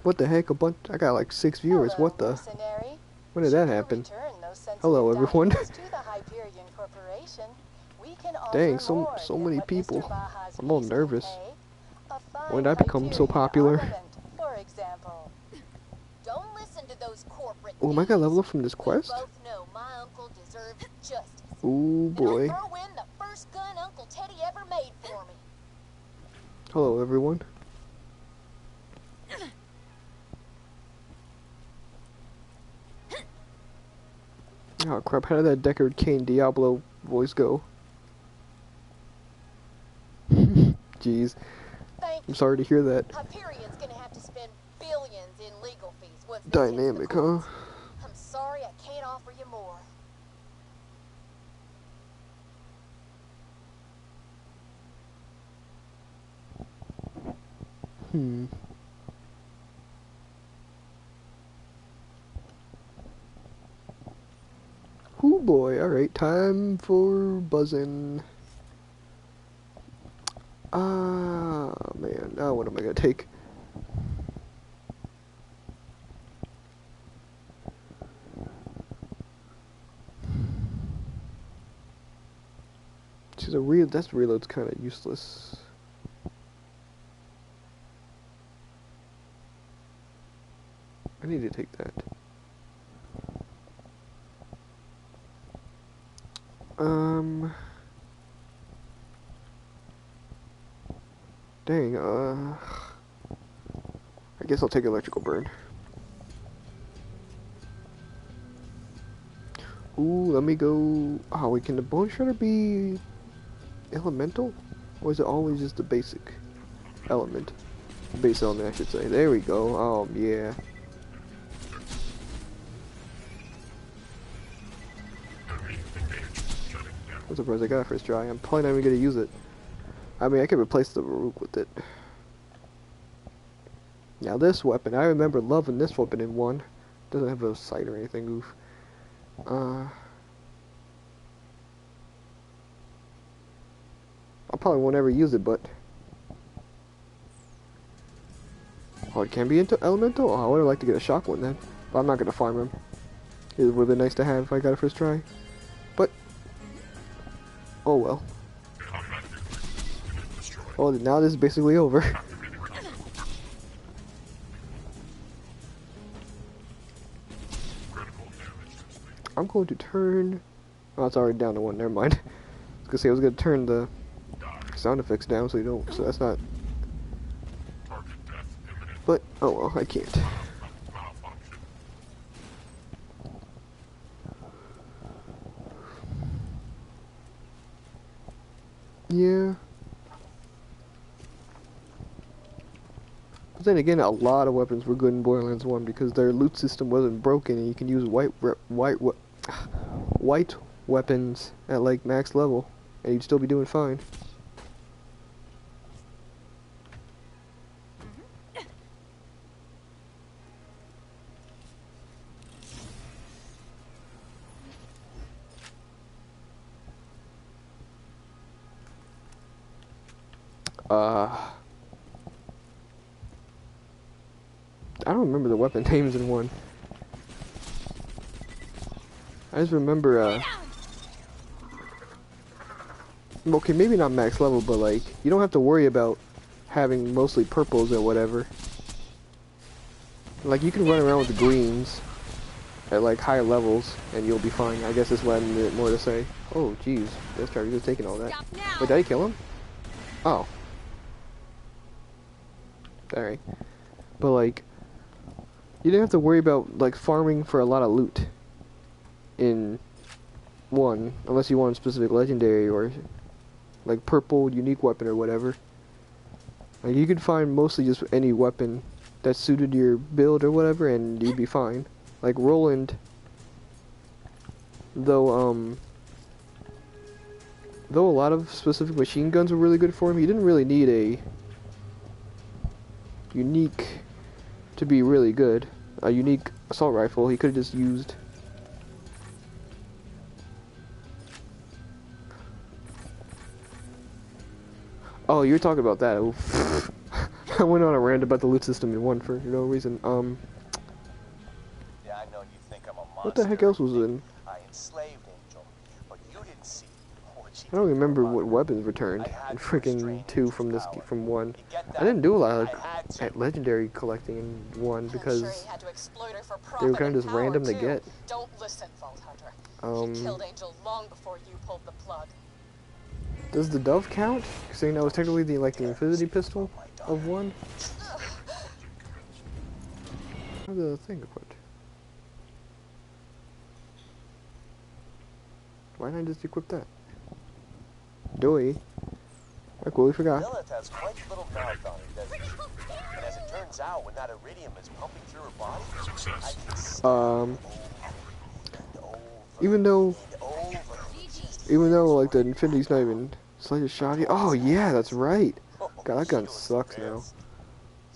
What the heck? I got like 6 viewers. Hello, What the? mercenary. When did that Should you happen? return those sensitive Hello, everyone. documents to the Hyperion Corporation, we can Dang, offer so more so than many what Mr. people. Baja's I'm all piece can nervous. pay. A fine When did I become so Hyperion popular? armament, for example. Don't listen to those corporate Oh, am I gonna level up from this We quest? both know my uncle deserves justice. Oh boy. And I'll throw in the first gun Uncle Teddy ever made for me. Hello, everyone. Oh crap! How did that Deckard Cain Diablo voice go? Jeez, Thank I'm you. sorry to hear that. Hyperion's gonna have to spend billions in legal fees once this hits the Dynamic, huh? courts. I'm sorry I can't offer you more. Oh boy! All right, time for buzzing. Ah man, now what am I gonna take? See, that reload's kind of useless. I need to take that. Dang, I guess I'll take electrical burn. Ooh, let me go. Oh, wait, can the bone shredder be elemental? Or is it always just the basic element? Base element, I should say. There we go. Oh, yeah. I'm surprised I got it first try. I'm probably not even gonna use it. I mean, I could replace the Baruch with it. Now this weapon, I remember loving this weapon in 1. Doesn't have a sight or anything, oof. I probably won't ever use it, but... Oh, it can be into elemental? Oh, I would like to get a shock one then. But I'm not gonna farm him. It would be nice to have if I got it first try. But... oh well. Oh, now this is basically over. I'm going to turn... Oh, it's already down to 1, never mind. I was gonna say I was gonna turn the sound effects down so you don't... So that's not... But, oh well, I can't. Yeah. But then again, a lot of weapons were good in Borderlands 1 because their loot system wasn't broken and you can use white weapons at like max level and you'd still be doing fine. I don't remember the weapon names in 1. I just remember, okay, maybe not max level, but like, you don't have to worry about having mostly purples or whatever. Like, you can run around with the greens at like higher levels, and you'll be fine. I guess that's what I needed more to say. Oh, jeez, this Charlie just taking all that. Wait, did I kill him? Oh. Sorry. But like, you didn't have to worry about like farming for a lot of loot in 1, unless you want a specific legendary or like purple unique weapon or whatever. Like, you could find mostly just any weapon that suited your build or whatever, and you'd be fine. Like Roland, though a lot of specific machine guns were really good for him, he didn't really need a unique to be really good. A unique assault rifle, he could have just used... Oh, you're talking about that. I went on a rant about the loot system in 1 for no reason. Yeah, I know you think I'm a monster. What the heck else was in? I enslaved Angel, but you didn't see what she I don't did remember to her what mother. weapons returned in freaking 2 from this from 1. I didn't do a lot of at legendary collecting in 1 because I'm sure he had to exploit her for they were profit kind of and just random to power, get. too. Don't listen, Vault Hunter. He killed Angel long before you pulled the plug. Does the dove count? Saying that was technically the like the infinity pistol of 1. How the thing equipped? Why didn't I just equip that? Doy. I completely forgot. Lilith has quite a little mouth on her, doesn't she? And as it turns out, when that iridium is pumping through her body, I can see even though like the infinity's not even slightest shoddy. Oh yeah, that's right. God, that gun sucks now.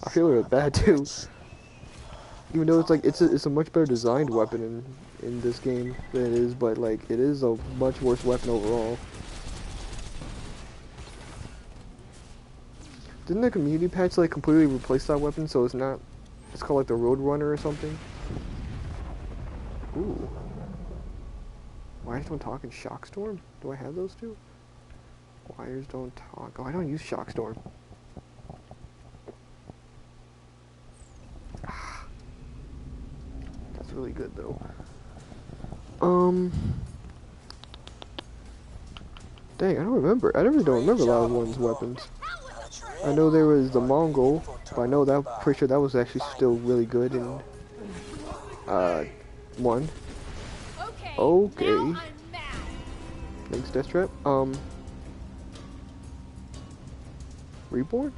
I feel really bad too. Even though it's like it's a much better designed weapon in this game than it is, but like it is a much worse weapon overall. Didn't the community patch like completely replace that weapon, so it's not? It's called like the Road Runner or something. Ooh. Wires don't talk and Shockstorm? Do I have those two? Wires don't talk. Oh, I don't use Shockstorm. That's really good though. Dang, I don't remember. I really don't remember a lot of one's weapons. I know there was the Mongol, but I know that pretty sure that was actually still really good in 1. Okay. Thanks, Death Trap. Reborn?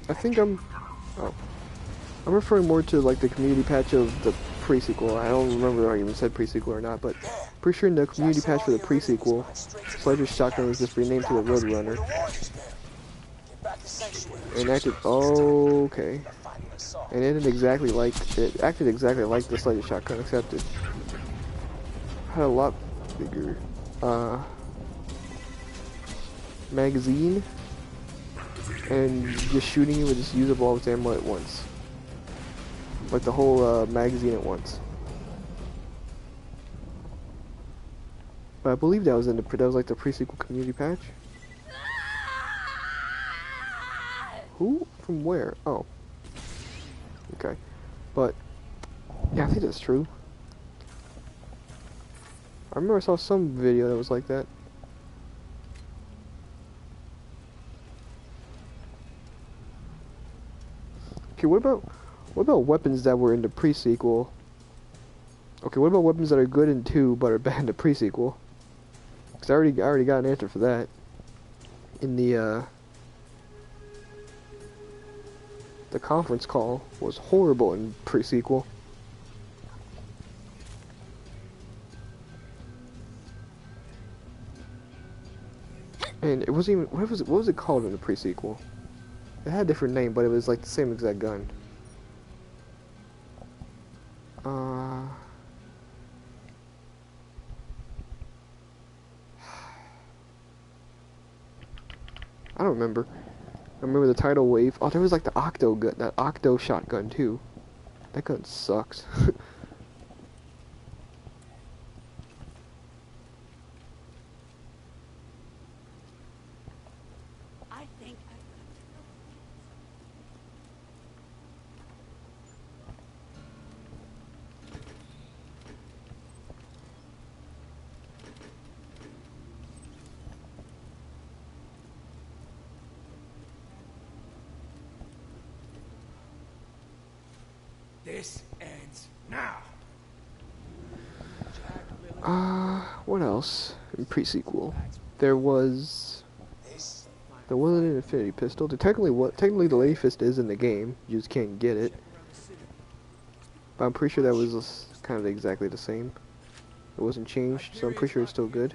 I think I'm referring more to like the community patch of the pre-sequel. I don't remember if I even said pre-sequel or not, but pretty sure in the community patch for the pre-sequel, Sledge's shotgun was just renamed to the Road Runner. And acted okay. And it acted exactly like the Sledge's shotgun, except it had a lot bigger magazine. And just shooting it would just use up all its ammo at once. Like the whole magazine at once. But I believe that was like the pre-sequel community patch. Who? From where? Oh. Okay. But, yeah, I think that's true. I remember I saw some video that was like that. Okay, what about weapons that were in the pre-sequel? Okay, what about weapons that are good in 2 but are bad in the pre-sequel? Because I already got an answer for that. In the conference call was horrible in pre-sequel. And it wasn't even, what was it called in the pre-sequel? It had a different name, but it was like the same exact gun. I don't remember. I remember the tidal wave. Oh, there was like the octo gun, that octo shotgun too. That gun sucks. I think This ends now. What else in pre-sequel? There wasn't an Infinity Pistol. Technically the Lady Fist is in the game. You just can't get it. But I'm pretty sure that was kind of exactly the same. It wasn't changed, so I'm pretty sure it's still good.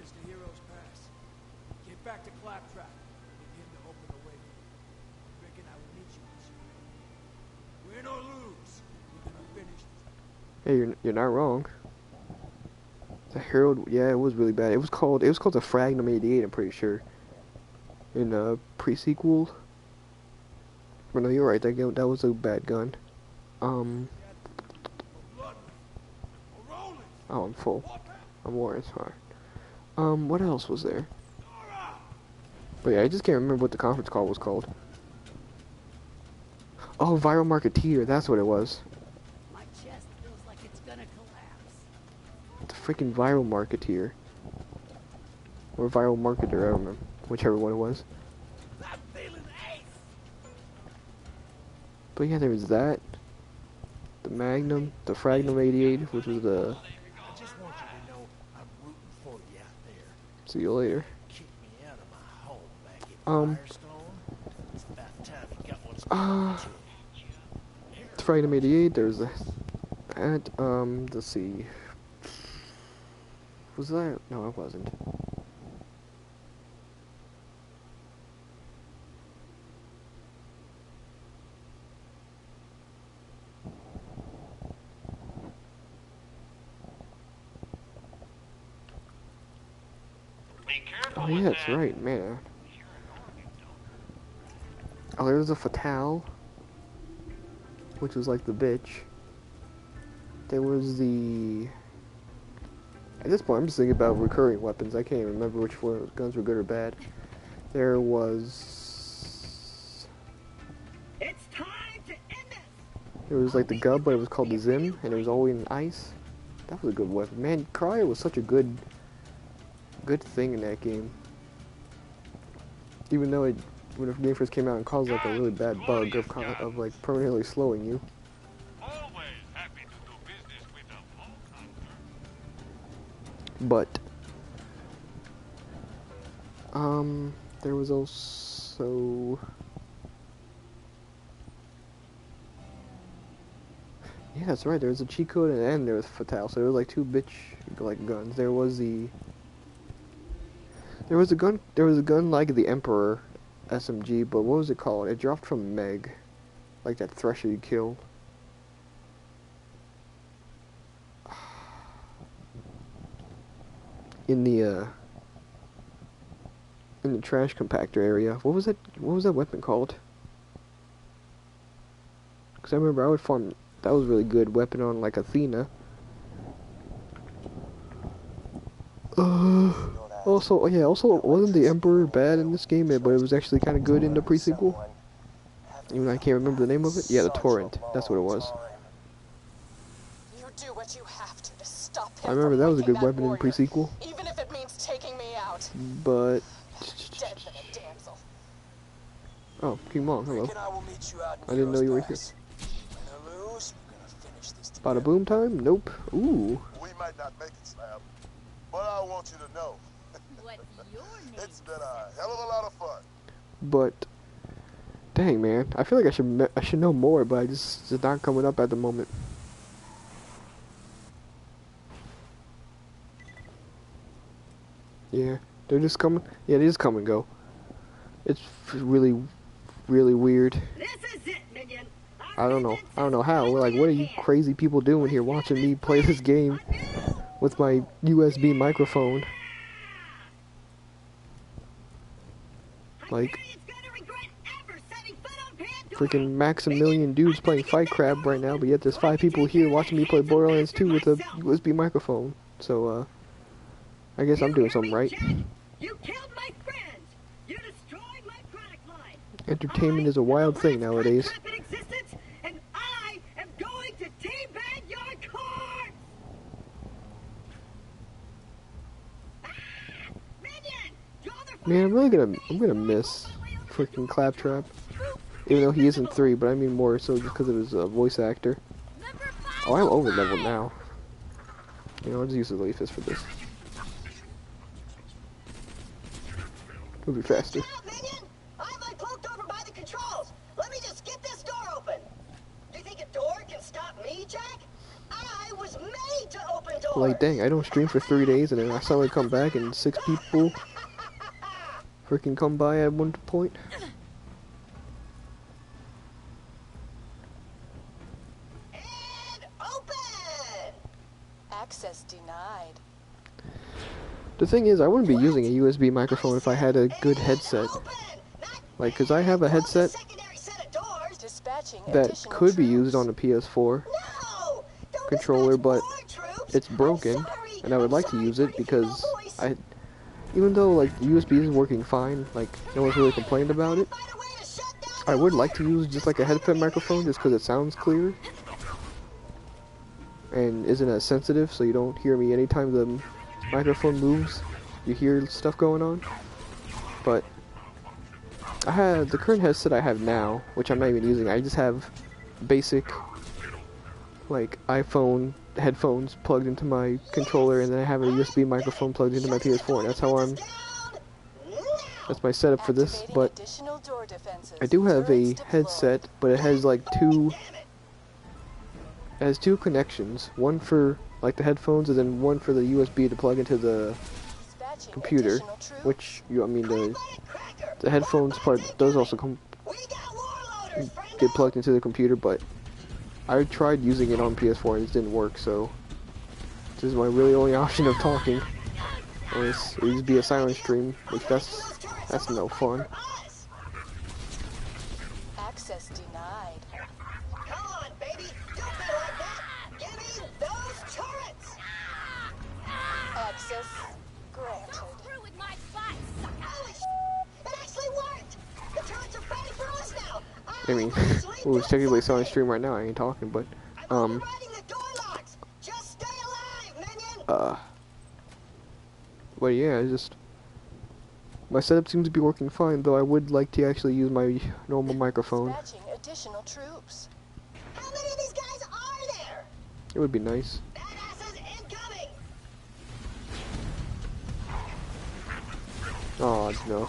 Get back to Claptrap. Need him to open the way. Reckon I will need you. Win or lose, we're gonna finish this. Hey, you're not wrong. The Herald, yeah, it was really bad. It was called the Fragnum 88. I'm pretty sure. In pre-sequel. But no, you're right. That was a bad gun. Oh, I'm full. I'm worried. Alright. What else was there? But yeah, I just can't remember what the conference call was called. Oh, Viral Marketeer. That's what it was. my chest feels like it's gonna collapse. The freaking Viral Marketeer. Or Viral Marketer, I don't remember. Whichever one it was. I'm feeling ace. But yeah, there was that. The Magnum, the Fragnum 88, which was the... I just want you to know I'm rooting for you out there. See you later. Kick me out of my home back in Firestone. It's about time you got what's coming to you. The Fragnum 88, there's that. Let's see. Was that? No, it wasn't. Oh yeah, that's right, man. Oh, there was a Fatale, which was like the bitch. There was the... At this point, I'm just thinking about recurring weapons. I can't even remember which guns were good or bad. There was... It's time to end this. There was like the Gub, but it was called the Zim, and it was all in ice. That was a good weapon. Man, Cryo was such a good thing in that game. Even though when the game first came out, it caused like a really bad bug of like permanently slowing you. Always happy to do business with a vault hunter. But there was also... Yeah, that's right. There was a cheat code and there was Fatale. So there was like two bitch like guns. There was a gun like the Emperor SMG, but what was it called? It dropped from Meg, like that Thresher you killed. In the trash compactor area. What was that weapon called? Because I remember I would farm. That was a really good weapon on like Athena. Also, wasn't the Emperor bad in this game, but it was actually kind of good in the pre-sequel? Even though I can't remember the name of it. Yeah, the Torrent. That's what it was. You do what you have to stop him I remember from that was a waking good that weapon in warrior, pre-sequel. even if it means taking me out. But Dead than a damsel. oh, King Mong, hello. Rick and I will meet you out in I didn't know you were here. Heroes Pass. Win or lose, we're gonna finish this Bada together. boom time? Nope. Ooh. We might not make it, Slab, but I want you to know What's your name? it's been a hell of a lot of fun. But dang, man, I feel like I should know more, but it's not coming up at the moment. Yeah, they're just coming. Yeah, they just come and go. It's really, really weird. This is it, minion. I don't know how. We're like, what are you crazy people doing here watching me play this game with my USB microphone? Like, freaking Maximilian dudes playing Fight Crab right now, but yet there's 5 people here watching me play Borderlands 2 with a USB microphone. So, I guess I'm doing something right. You killed my friends. You destroyed my product line. Entertainment is a wild thing nowadays. And I am going to teabag your corpse. Man, I'm gonna miss freaking Claptrap. Even though he isn't 3, but I mean more so just because of his voice actor. Oh, I'm over leveled now. You know, I'll just use the Leafus for this. It'll be faster. I'm uncloaked over by the controls. Let me just get this door open. You think a door can stop me, Jack? I was made to open doors. Like, dang, I don't stream for 3 days, and then I suddenly come back and 6 people freaking come by at one point. And open. Access denied. The thing is, I wouldn't be using a USB microphone if I had a good headset. Like, cause I have a headset that could be used on a PS4 controller, but it's broken, and I would like to use it because even though like USB is working fine, like no one's really complained about it, I would like to use just like a headset microphone just because it sounds clear and isn't as sensitive, so you don't hear me anytime the microphone moves. You hear stuff going on. But I have the current headset I have now, which I'm not even using. I just have basic like iPhone headphones plugged into my controller, and then I have a USB microphone plugged into my PS4, and that's my setup for this. But I do have a headset, but it has like two connections, one for like the headphones and then one for the USB to plug into the computer, which the headphones part does also get plugged into the computer, but I tried using it on PS4 and it didn't work, so this is my really only option of talking. Or it would just be a silent stream, which that's no fun. Access denied. Come on, baby. Don't be like that. Give me those turrets. Access granted. Through with my spot, Holy sh! It actually worked. The turrets are fighting for us now. I mean, well, it's technically a silent stream right now, I ain't talking, but Overriding the door locks. Just stay alive, minion. but yeah, my setup seems to be working fine, though I would like to actually use my normal microphone. Dispatching additional troops. How many of these guys are there? It would be nice. Badasses incoming. Oh no.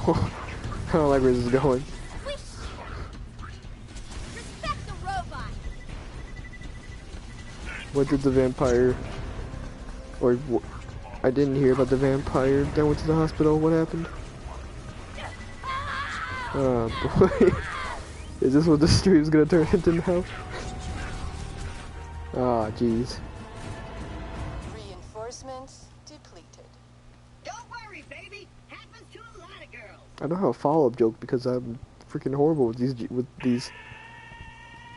I don't like where this is going. respect the robot. What did the vampire... I didn't hear about the vampire that went to the hospital. What happened? Oh boy. Is this what the stream's gonna turn into now? Ah, jeez. Reinforcements depleted. Don't worry, baby. Happens to a lot of girls. I don't have a follow-up joke because I'm freaking horrible with these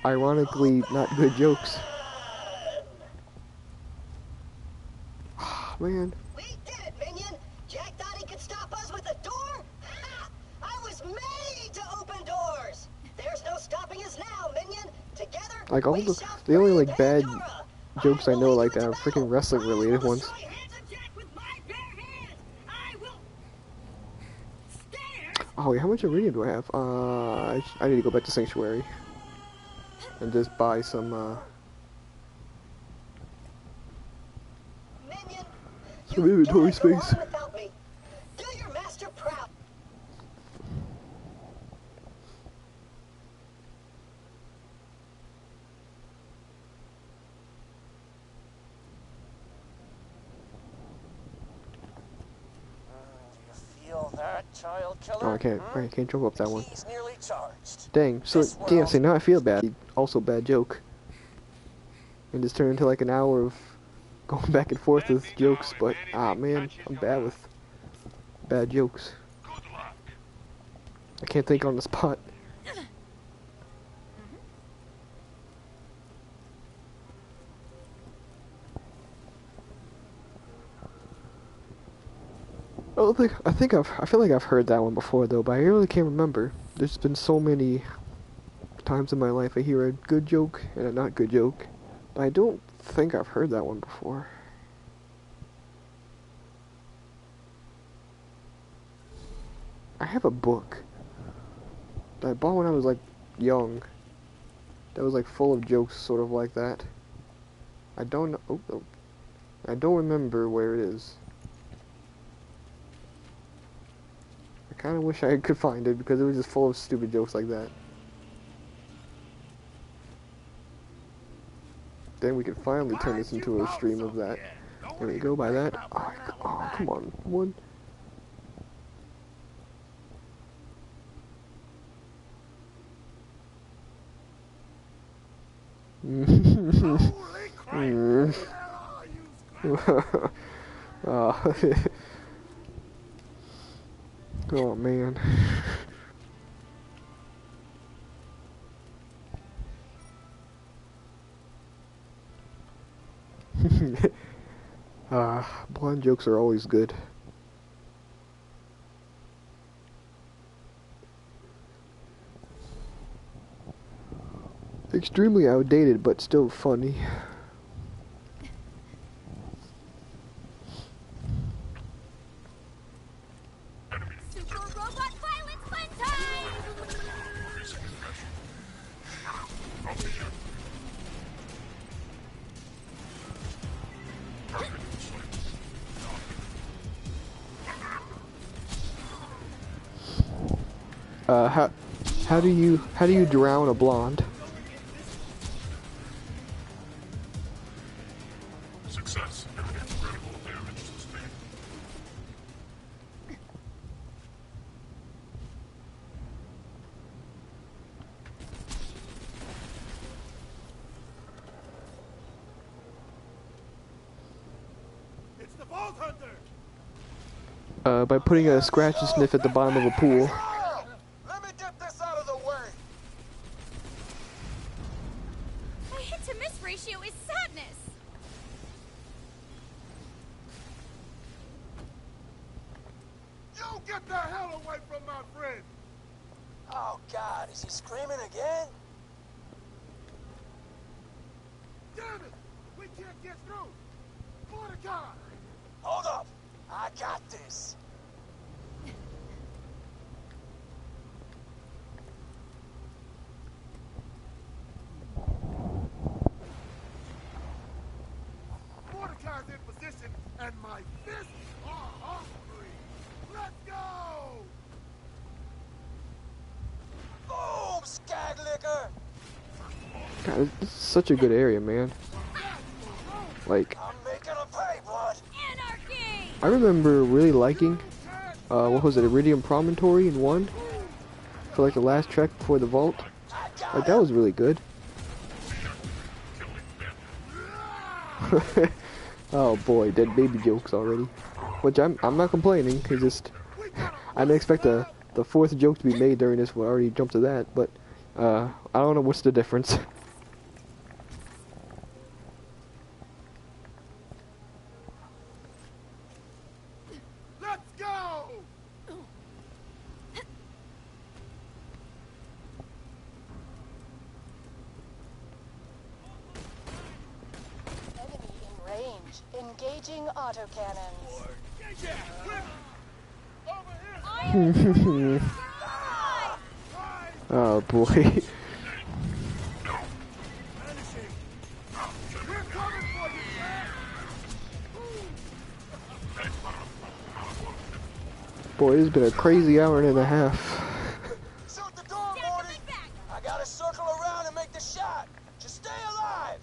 ironically not good jokes. Man. We did it, minion. Jack thought he could stop us with a door? Ha! I was made to open doors. There's no stopping Like all the only like bad jokes I know like that are freaking wrestling related ones. Oh wait, how much iridium do I have? I need to go back to Sanctuary and just buy some inventory space. Do your master proud. Child killer? Oh, I can't jump up that one. He's nearly charged. Dang, so yeah, see now I feel bad. Also bad joke. And just turned into like an hour of going back and forth with jokes, but man, I'm bad with bad jokes. I can't think on the spot. I feel like I've heard that one before though, but I really can't remember. There's been so many times in my life I hear a good joke and a not good joke, but I don't think I've heard that one before. I have a book that I bought when I was like young that was like full of jokes sort of like that. I don't know. Oh, I don't remember where it is. I kind of wish I could find it because it was just full of stupid jokes like that. Then we could finally turn this into a stream of that. There we go, by that. Oh, come on. One. Oh man. Blonde jokes are always good. Extremely outdated, but still funny. Super robot violence fun time! How do you drown a blonde? Success. Critical damage sustained. It's the Vault Hunter! By putting a scratch and sniff at the bottom of a pool. Let me get this out of the way. My hit-to-miss ratio is sadness! You get the hell away from my friend. Oh, God, is he screaming again? Damn it! We can't get through. Mordecai! Hold up. I got this. Mordecai's in position, and my fists are hungry. Let's go! Boom, skag liquor. God, this is such a good area, man. Like, I'm making a pay, blood. Anarchy! I remember really liking, what was it, Iridium Promontory in 1? For like the last track before the vault. Like, that was really good. Oh boy, dead baby jokes already. Which I'm not complaining, cause just, I didn't expect the fourth joke to be made during this one. I already jumped to that, but, I don't know what's the difference. Let's go! Engaging autocannons. Oh boy. Boy, it's been a crazy hour and a half. Shoot the door, Morty! I gotta circle around and make the shot. Just stay alive.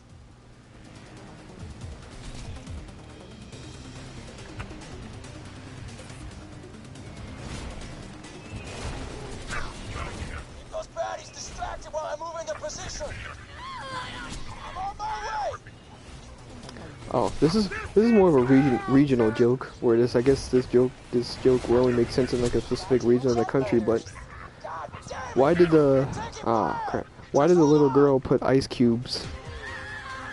Keep those baddies distracted while I move into position. I'm on my way. Oh, this is more of a regional joke, where I guess this joke will only make sense in like a specific region of the country. But why did why did the little girl put ice cubes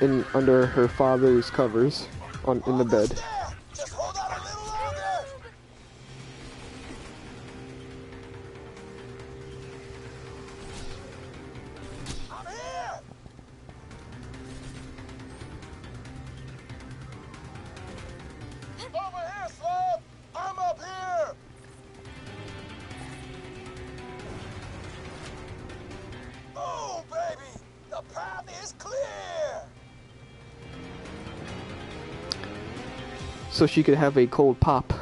in under her father's covers in the bed? Just hold out a little longer. I'm here. Over here, Slab! I'm up here! Boom, baby! The path is clear! So she could have a cold pop.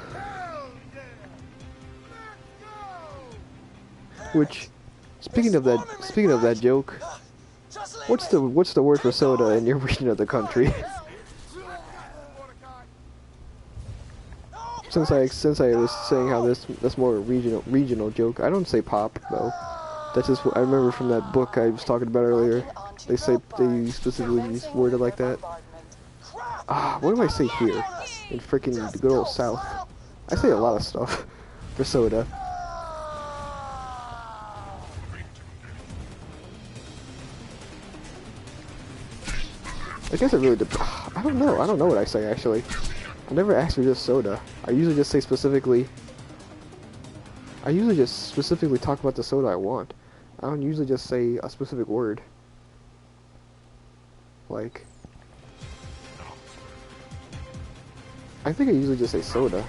Which, speaking of that joke, what's the word for soda in your region of the country? Since I was saying how that's more a regional joke, I don't say pop though. That's just what I remember from that book I was talking about earlier. They specifically word it like that. What do I say here? In freaking the good old South, I say a lot of stuff for soda. I guess it really I don't know. I don't know what I say actually. I never ask for just soda. I usually just say specifically. I usually just specifically talk about the soda I want. I don't usually just say a specific word. Like, I think I usually just say soda.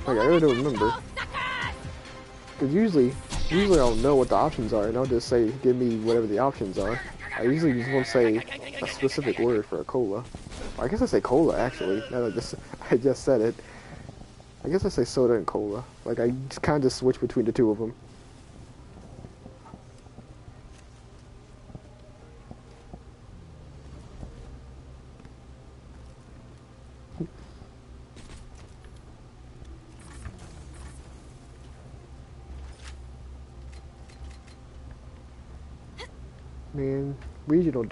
Like, I really don't remember. Cause usually I'll know what the options are, and I'll just say, give me whatever the options are. I usually just won't say a specific word for a cola. I guess I say cola actually. Now that I just said it. I guess I say soda and cola. Like I just kind of switch between the two of them. Man, regional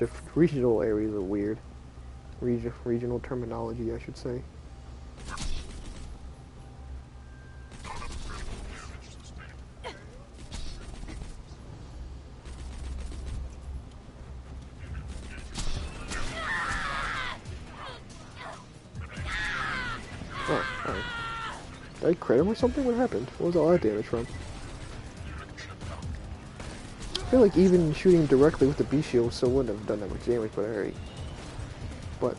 areas are weird. Regional terminology, I should say. Oh, alright. Did I crit him or something? What happened? What was all that damage from? I feel like even shooting directly with the B shield still wouldn't have done that much damage, but alright. But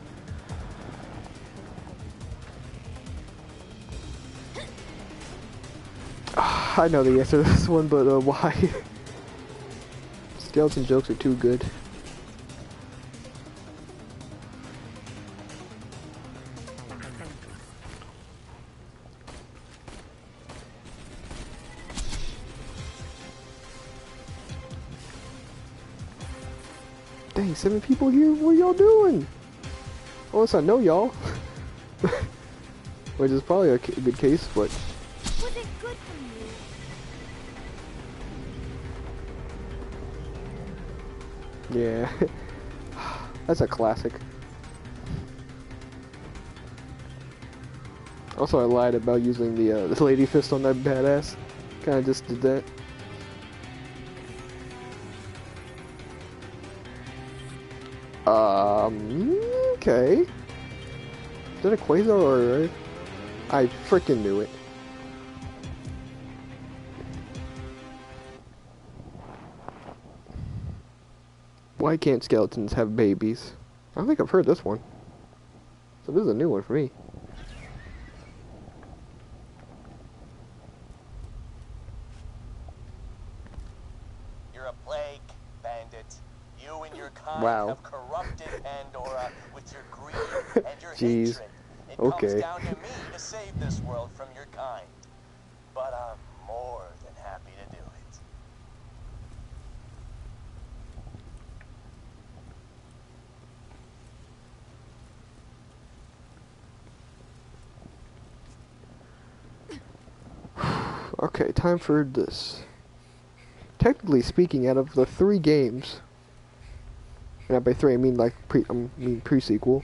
I know the answer to this one, but why? Skeleton jokes are too good. Dang, 7 people here? What are y'all doing? Unless I know y'all. Which is probably a good case, but... Was it good for you? Yeah. That's a classic. Also, I lied about using the lady fist on that badass. Kinda just did that. Okay. Is that a quasar or I freaking knew it. Why can't skeletons have babies? I don't think I've heard this one. So this is a new one for me. You're a plague, bandit. You and your kind Wow. have corrupted Pandora with your greed and your Jeez. hatred. It Okay. comes down to me to save this world from your kind. But I'm more than happy to do it. Okay, time for this. Technically speaking, out of the 3 games, and by 3 I mean like pre-sequel,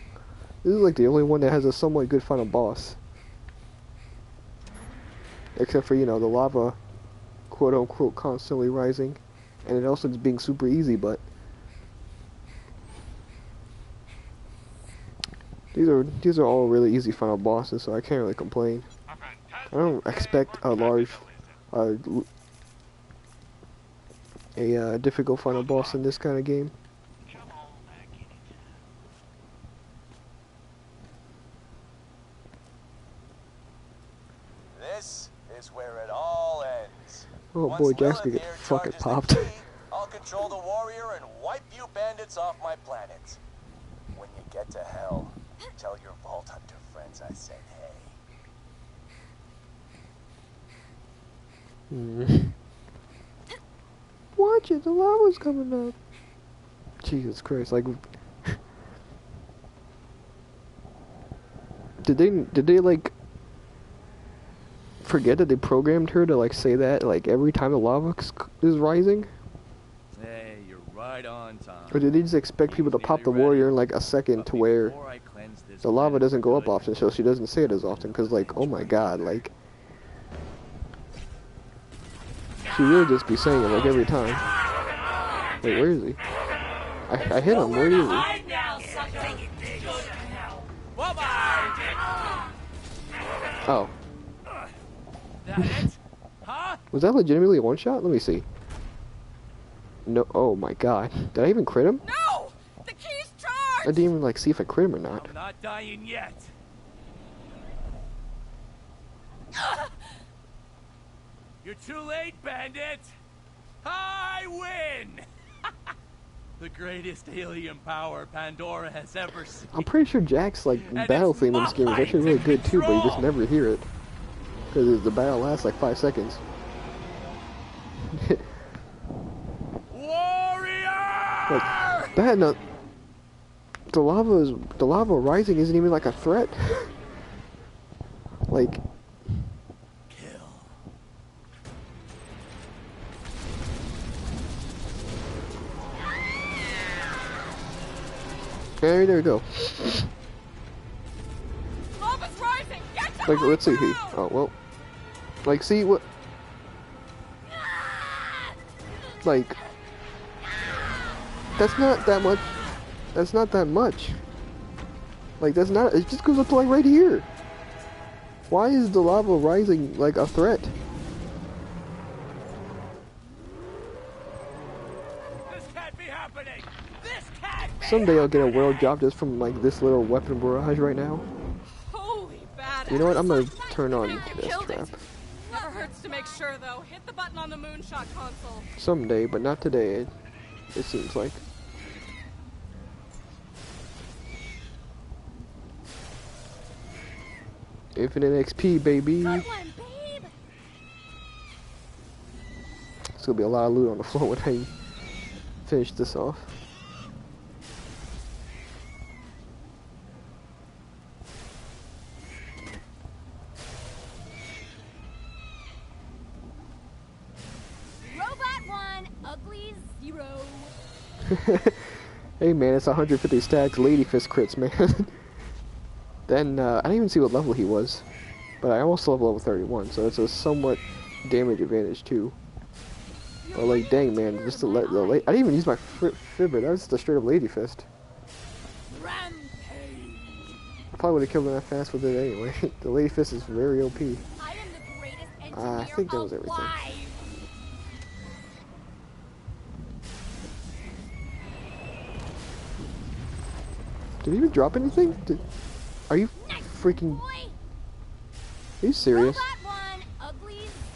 this is like the only one that has a somewhat good final boss. Except for, you know, the lava, quote unquote, constantly rising, and it also just being super easy, but these are all really easy final bosses, so I can't really complain. I don't expect a large, difficult final boss in this kind of game. This is where it all ends. Oh Once boy, Jack's Lilith gonna get here fucking charges the popped. key, I'll control the warrior and wipe you bandits off my planet. When you get to hell, tell your Vault Hunter friends I said hey. Watch it, the lava's coming up. Jesus Christ, like, did they like forget that they programmed her to like say that like every time the lava is rising? Hey, you're right on time. Or did they just expect people to pop the warrior in like a second to where the lava doesn't go up often, so she doesn't say it as often? Cause like, oh my god, like, she really just be saying it like every time. Wait, where is he? I hit him. Where is he? Oh. Was that legitimately a one shot? Let me see. No. Oh my god. Did I even crit him? No! The key's charged! I didn't even like see if I crit him or not. I'm not dying yet. You're too late, bandit. I win. The greatest alien power Pandora has ever seen. I'm pretty sure Jack's like And battle it's theme in this game is actually really good too, but you just control. never hear it because the battle lasts like 5 seconds. Warrior! Like that. No, the lava rising isn't even like a threat. Like. There we go. Lava's rising! Get to Like, high let's see. ground! Oh well. Like, see what? Like, that's not that much. That's not that much. Like, that's not. It just goes up to like right here. Why is the lava rising like a threat? This can't be happening. This can't be Someday I'll get a world job just from like this little weapon barrage right now. Holy badass. You know what? I'm gonna turn on You this killed trap. it. Never hurts to make sure, though. Hit the button on the moonshot console. Someday, but not today. It seems like. Infinite XP, baby. Good one, babe. It's gonna be a lot of loot on the floor when I finish this off. Robot 1, ugly 0. Hey man, it's 150 stacks, lady fist crits, man. Then, I didn't even see what level he was. But I almost level level 31, so it's a somewhat damage advantage too. But like, dang man, just to let the I didn't even use my fibber, that was just a straight up lady fist. Rampage. I probably would have killed him that fast with it anyway. The lady fist is very OP. I am the greatest engineer I think that was everything. alive. Did he even drop anything? Are you freaking... Are you serious?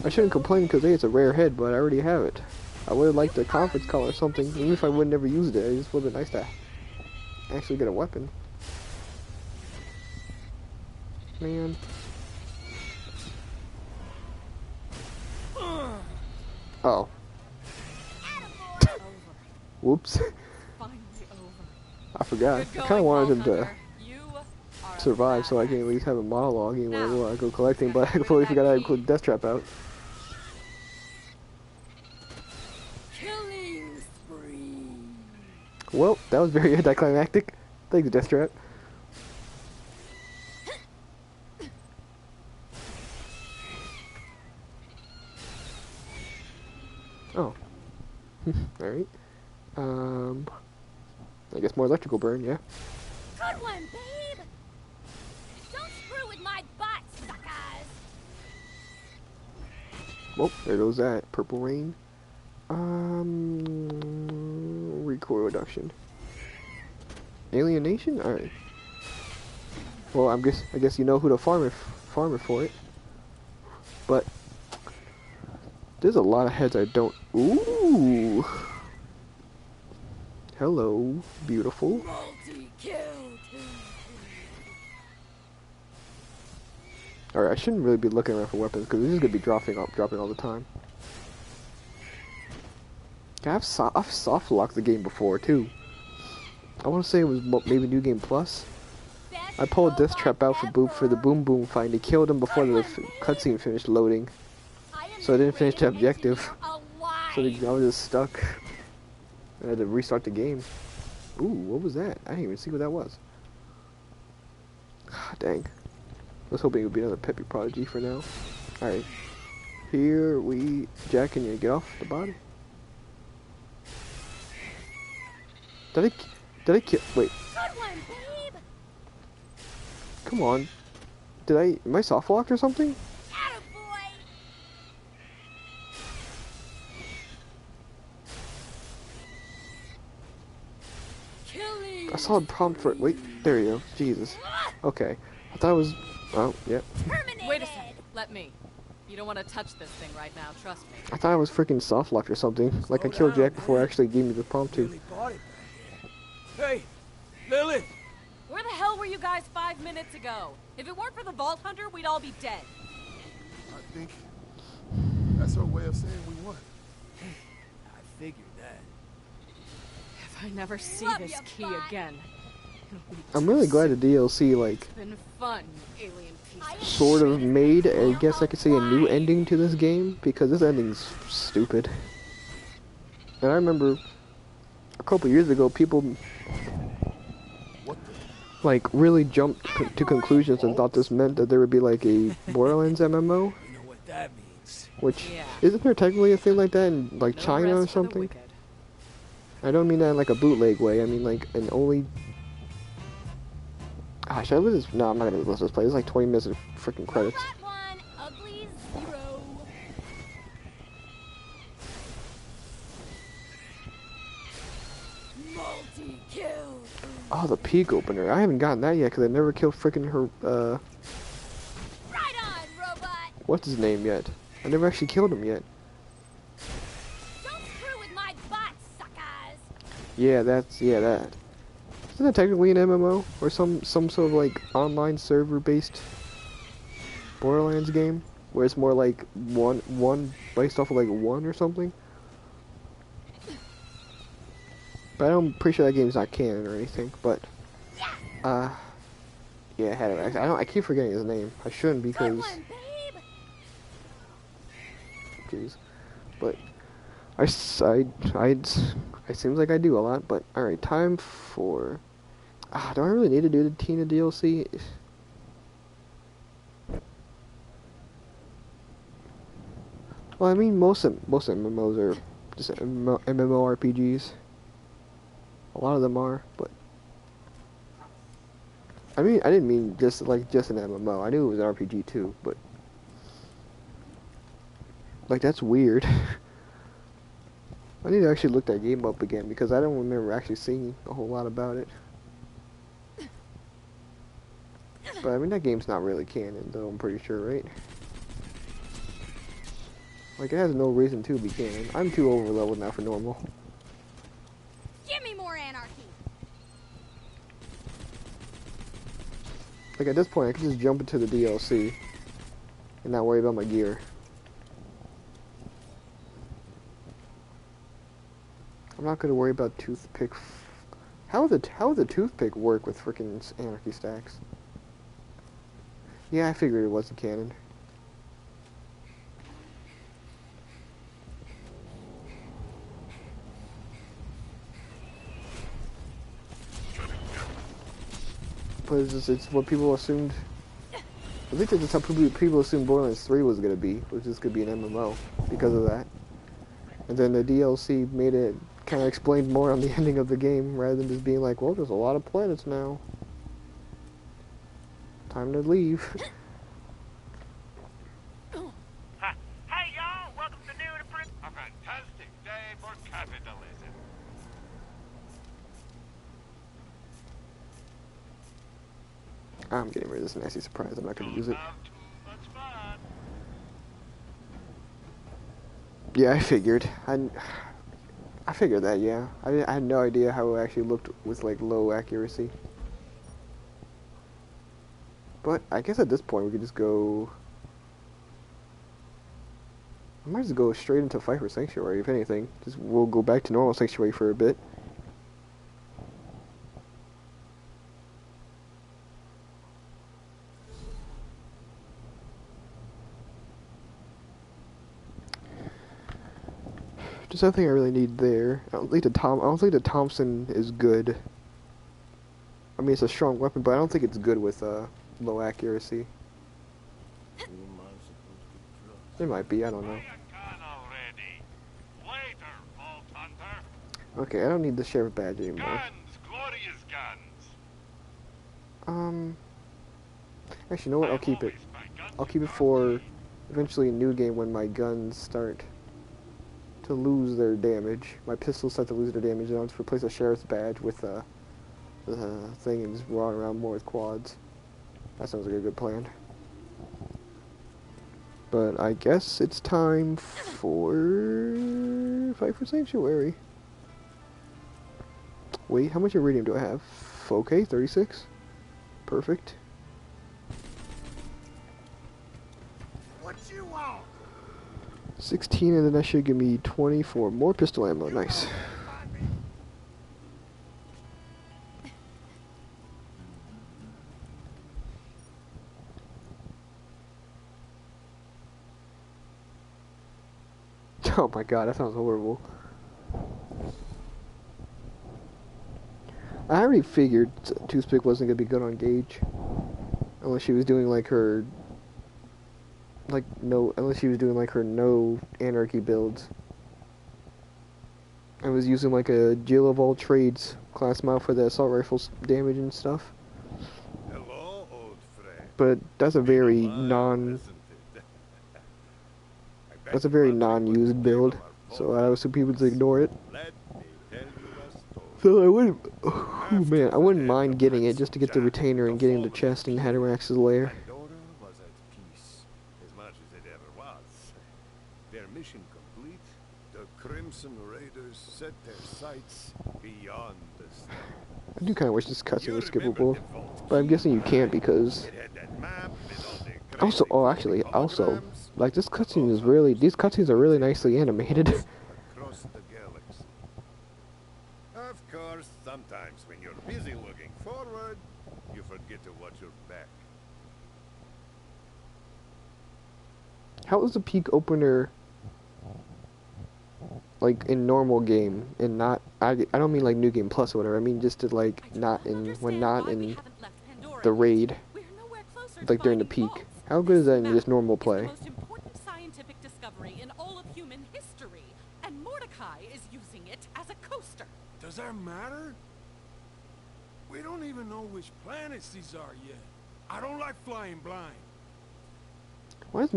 I shouldn't complain because hey, it's a rare head, but I already have it. I would have liked a conference call or something, even if I would never used it. It just would have been nice to actually get a weapon. Man. Oh. Whoops. I forgot. I kind of wanted him to survive so I can at least have a monologue when I go collecting, but I completely forgot I had to include Death Trap out. Well, that was very anticlimactic. Thanks, Death Trap. Oh. Alright. I guess more electrical burn, yeah. Good one, babe! Don't screw with my butt, suckers! Well, there goes that. Purple rain. Recoil reduction. Alienation? Alright. Well, I guess you know who to farmer for it. But there's a lot of heads I don't. Ooh. Hello, beautiful. Alright, I shouldn't really be looking around for weapons because this is gonna be dropping all the time. I've soft locked the game before too. I want to say it was maybe New Game Plus. I pulled Death Trap out for the Boom Boom fight. He killed him before the cutscene finished loading, so I didn't finish the objective. So I was just stuck. I had to restart the game. Ooh, what was that? I didn't even see what that was. Dang. I was hoping it would be another Peppy Prodigy for now. Alright. Here we... Jack, can you get off the body? Did I kill... Wait. Good one, babe! Come on. Am I soft locked or something? Attaboy! I saw a prompt for it. Wait, there you go. Jesus. Okay. I thought it was... Oh, yep. Wait a second. Let me. You don't want to touch this thing right now, trust me. I thought I was freaking soft locked or something. Like I killed Jack before it actually gave me the prompt to. Hey, Lilith! Where the hell were you guys 5 minutes ago? If it weren't for the Vault Hunter, we'd all be dead. I think that's her way of saying we won. I figured that. If I never see this key again, I'm really glad the DLC like it's been fun, alien piece. Sort of made, I guess I could say, a new ending to this game because this ending's stupid. And I remember a couple years ago, people like really jumped to conclusions and thought this meant that there would be like a Borderlands MMO. You know what that means. Which isn't there technically a thing like that in like China or something? I don't mean that in like a bootleg way. I mean like an only. Gosh, I was no, I'm not gonna listen to this play. It's like 20 minutes of freaking credits. Oh, the peak opener. I haven't gotten that yet because I never killed freaking her, Right on, robot! what's his name yet? I never actually killed him yet. Don't screw with my butt, suckers! Yeah, that. Isn't that technically an MMO? Or some sort of like online server-based Borderlands game? Where it's more like one based off of like one or something? But I'm pretty sure that game's not canon or anything, but yeah, I had it. I keep forgetting his name. I shouldn't because jeez. But it seems like I do a lot, but alright, time for do I really need to do the Tina DLC? Well, I mean most MMOs are just MMORPGs. A lot of them are, but I mean, I didn't mean just an MMO. I knew it was an RPG too, but like that's weird. I need to actually look that game up again because I don't remember actually seeing a whole lot about it. But I mean, that game's not really canon, though, I'm pretty sure, right? Like, it has no reason to be canon. I'm too over-leveled now for normal. Give me more anarchy. Like, at this point, I can just jump into the DLC and not worry about my gear. I'm not gonna worry about toothpick. How would the toothpick work with frickin' anarchy stacks? Yeah, I figured it wasn't canon. But it's what people assumed. I think that's just how people assumed Borderlands 3 was gonna be, which is gonna be an MMO because of that. And then the DLC made it kind of explained more on the ending of the game rather than just being like, well, there's a lot of planets now. Time to leave. Hey, y'all! Welcome to New to Print. A fantastic day for capitalism. I'm getting rid of this nasty surprise. I'm not going to use it. Yeah, I figured. I figured that, yeah. I had no idea how it actually looked with, like, low accuracy. But I guess at this point we could just go... I might just go straight into fight for Sanctuary, if anything. We'll go back to normal Sanctuary for a bit. Just nothing I really need there. I don't think the Thompson is good. I mean, it's a strong weapon, but I don't think it's good with low accuracy. It might be, I don't know. Okay, I don't need the sheriff badge anymore. Guns, glorious guns. Actually, you know what? I'll keep it. I'll keep it for eventually a new game when my guns start to lose their damage. My pistols start to lose their damage, and I'll just replace a sheriff's badge with the thing and just run around more with quads. That sounds like a good plan. But I guess it's time for Fight for Sanctuary. Wait, how much iridium do I have? Okay, 36. Perfect. What you want? 16, and then that should give me 24 more pistol ammo. Nice. Oh my god, that sounds horrible. I already figured Toothpick wasn't gonna be good on Gage. Unless she was doing like her... unless she was doing like her no anarchy builds. I was using like a Jill of all trades class mount for the assault rifles damage and stuff. Hello, old friend. But that's a very that's a very non-used build, so I assume people just ignore it. So I wouldn't, oh man, I wouldn't mind getting it just to get the retainer and getting the chest in Hadorax's lair. Their mission complete, the Crimson Raiders set their sights beyond the star. I do kind of wish this cutscene was skippable, but I'm guessing you can't because... Also, like this cutscene is really, these cutscenes are really nicely animated. Across the galaxy. Of course, sometimes when you're busy looking forward, you forget to watch your back. How is the peak opener like in normal game and not? I don't mean like New Game Plus or whatever. I mean just to like not in the raid, like during the peak. How good is that in just normal play? The most important scientific discovery in all of human history, and Mordecai is using it as a coaster. Does that matter? We don't even know which planets these are yet. I don't like flying blind. Why is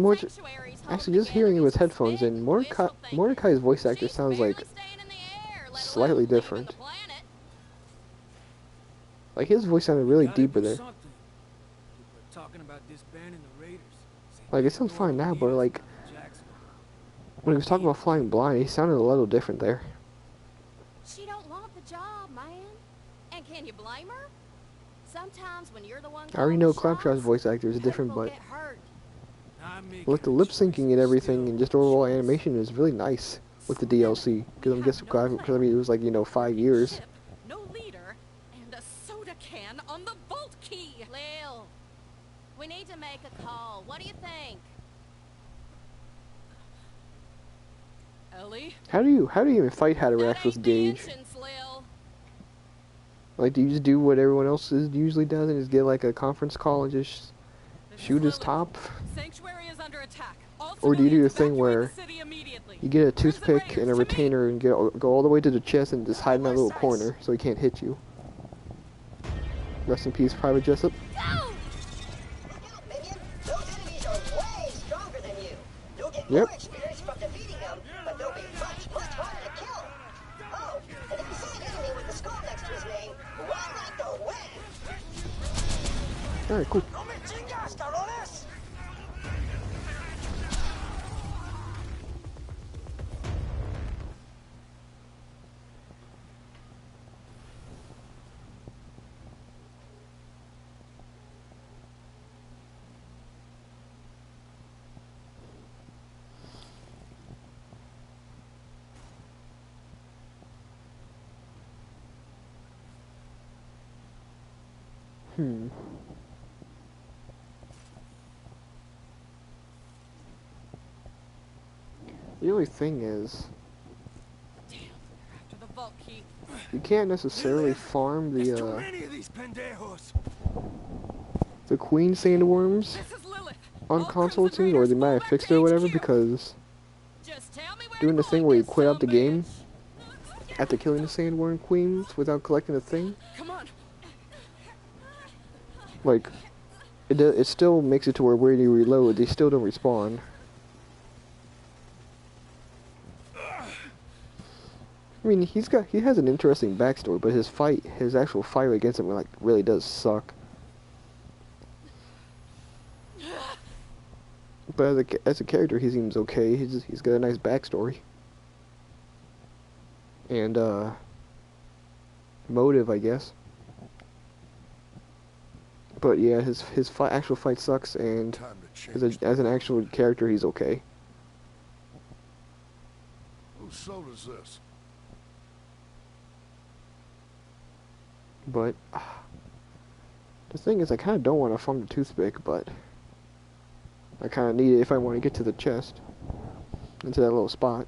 actually just hearing it with headphones in? Mordecai's voice actor sounds like slightly different. Like his voice sounded really deeper there. talking about disbanding the Raiders. Like, it sounds fine now, but like, when he was talking about flying blind, he sounded a little different there. She don't want the job, man. And can you blame her? Sometimes when you're the one I already know Claptrap's voice actor is different, but with the lip syncing and everything, and just overall animation is really nice with the DLC. Because I'm guessing, because I mean, it was like, you know, 5 years. No leader, and a soda can on the vault key. Lil, we need to make a call. What do you think? Ellie? How do you even fight Hatterax with Gage? Like, do you just do what everyone else usually does and just get like a conference call and just shoot his top? Sanctuary is under attack. Or do you do the thing where you get a toothpick and a retainer and go all the way to the chest and just hide in that little corner so he can't hit you? Rest in peace, Private Jessup. Yep. Alright, cool. The only thing is, you can't necessarily farm the queen sandworms on console team, or they might have fixed it or whatever, because doing the thing where you quit out the game after killing the sandworm queens without collecting the thing, like, it still makes it to where you reload, they still don't respawn. I mean, he has an interesting backstory, but his actual fight against him, like, really does suck. But as a character, he seems okay. He's got a nice backstory and motive, I guess. But yeah, his actual fight sucks, and as an actual character, he's okay. Whose soul is this? But the thing is, I kind of don't want to farm the toothpick, but I kind of need it if I want to get to the chest, into that little spot.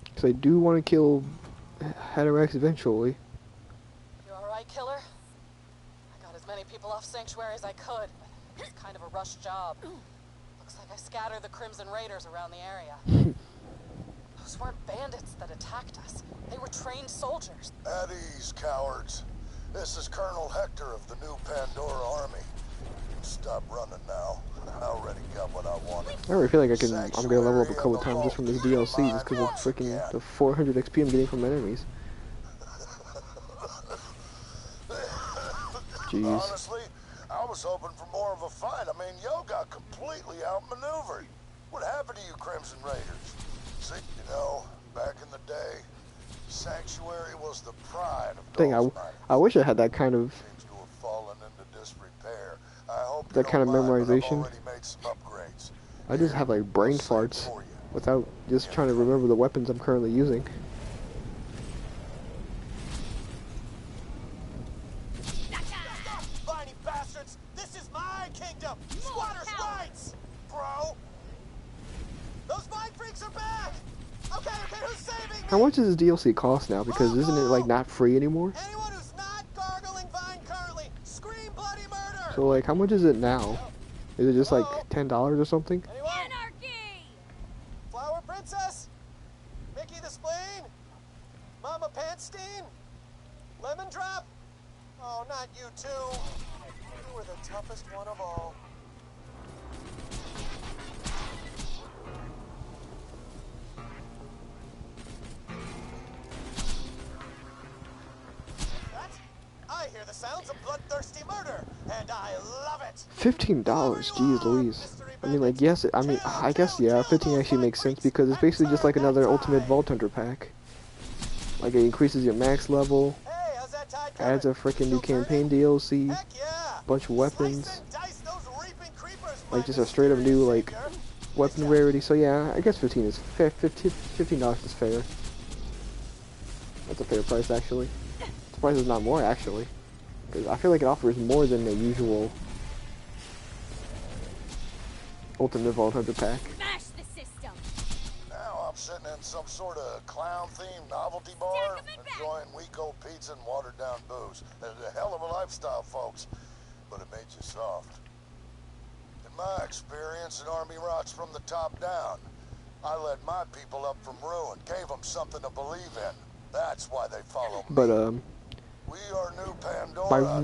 Because I do want to kill Hatterax eventually. You alright, killer? I got as many people off Sanctuary as I could, but it's kind of a rush job. Looks like I scattered the Crimson Raiders around the area. Those weren't bandits that attacked us. They were trained soldiers. At ease, cowards. This is Colonel Hector of the new Pandora Army. You can stop running now. I already got what I wanted. I already feel like I'm gonna level up a couple times just from this DLC, just because of freaking the 400 XP I'm getting from enemies. Jeez. Honestly, I was hoping for more of a fight. I mean, yo got completely outmaneuvered. What happened to you, Crimson Raiders? See, you know, back in the day, Sanctuary was the pride of I wish I had that kind of memorization. I just have like brain farts without just trying to remember the weapons I'm currently using. Whiny bastards! This is my kingdom! Squatters' rights! Bro! Those vine freaks are back! Okay, who's saving me? How much does this DLC cost now? Because isn't it like not free anymore? Anyone who's not gargling vine curly, scream bloody murder! So like, how much is it now? Is it just like $10 or something? Anarchy! Flower Princess? Mickey the Spleen? Mama Pantstein? Lemon Drop? Oh, not you two. You were the toughest one of all. I hear the sounds of bloodthirsty murder, and I love it. $15, jeez Louise. I mean, like, yes, I mean, I guess, yeah, 15 actually makes sense because it's basically just like another Ultimate Vault Hunter pack. Like, it increases your max level, adds a freaking new campaign DLC, bunch of weapons, like just a straight up new, like, weapon rarity. So yeah, I guess 15 is fair. $15 is fair. That's a fair price, actually. This price is not more, actually. Because I feel like it offers more than the usual Ultimate Vault Hunter pack. Smash the system. Now I'm sitting in some sort of clown-themed novelty bar, enjoying weak-old pizza and watered-down booze. It's a hell of a lifestyle, folks, but it made you soft. In my experience, an army rots from the top down. I led my people up from ruin, gave them something to believe in. That's why they follow me. But We are new Pandora.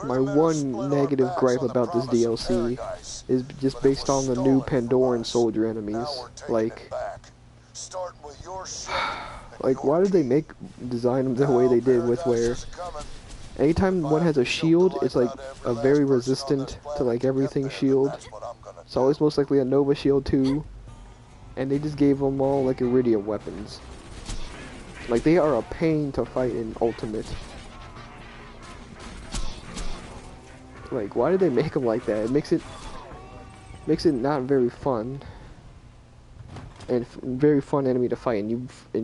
my one negative gripe about this DLC is just based on the new Pandoran soldier enemies. Like, why did they design them the way they did, with where anytime one has a shield, it's like a very resistant to like everything shield. It's always most likely a Nova shield too, and they just gave them all like Iridium weapons. Like, they are a pain to fight in Ultimate. Like, why did they make them like that? It makes it not very fun, and very fun enemy to fight. And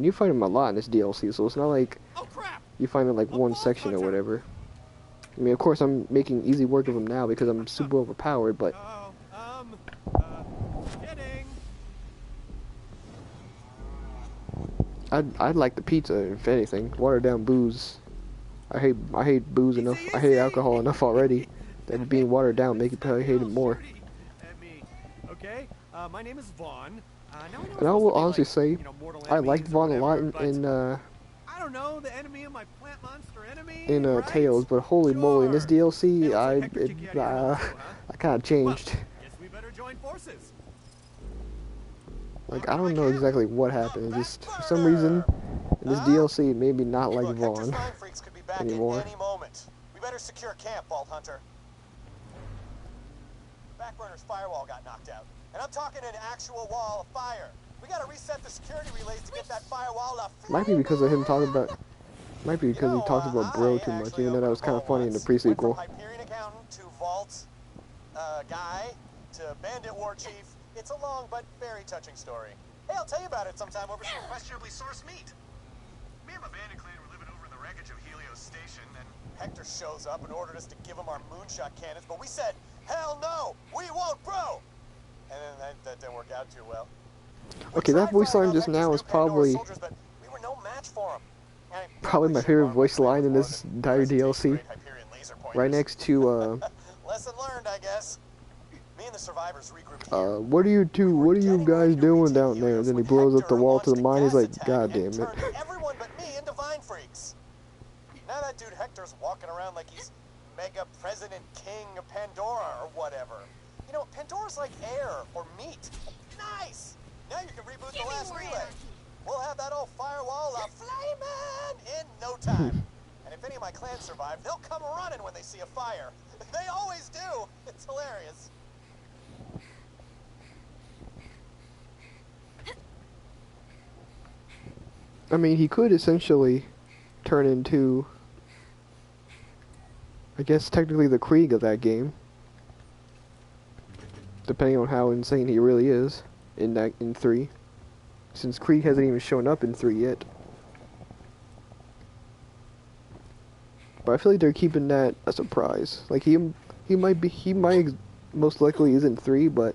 you fight them a lot in this DLC, so it's not like you find them like one section or whatever. I mean, of course, I'm making easy work of them now because I'm super overpowered, but. I'd like the pizza, if anything. Watered down booze. I hate booze enough. I hate alcohol enough already. That being watered down make you probably hate it more. Okay, my name is Vaughn. And I will honestly say, I liked Vaughn a lot in I don't know, the enemy of my plant monster enemy. In Tales, but holy moly, in this DLC, I kind of changed. Guess we better join forces. Like, I don't know exactly what happened. It just, for some reason, in this DLC, it made me not like Vaughn anymore. Any moment. We better secure camp, Vault Hunter. Backburner's firewall got knocked out, and I'm talking an actual wall of fire. We gotta reset the security relays to get that firewall up. Might be because of him talking about. Might be because he talks about bro too much, even though that was kind of funny in the pre-sequel. Hyperion accountant to Vault guy to Bandit War Chief. It's a long but very touching story. Hey, I'll tell you about it sometime over some questionably sourced meat. Me and my bandit clan were living over in the wreckage of Helios Station, and Hector shows up and ordered us to give him our moonshot cannons, but we said, hell no, we won't, bro! And then that didn't work out too well. Okay, that voice line just now is probably my favorite voice line in this entire DLC. Right next to Lesson learned, I guess. Me and the survivors regrouped. what are you guys doing down there? And then he blows up the wall to the mine. He's like, God damn it. Everyone but me into Vine Freaks. Now that dude Hector's walking around like he's Mega President King of Pandora or whatever. You know, Pandora's like air or meat. Nice! Now you can reboot the last relay. We'll have that old firewall a-flamin' in no time. And if any of my clan survive, they'll come running when they see a fire. They always do. It's hilarious. I mean, he could essentially turn into, I guess, technically the Krieg of that game, depending on how insane he really is in 3, since Krieg hasn't even shown up in 3 yet. But I feel like they're keeping that a surprise. Like he might most likely is in 3, but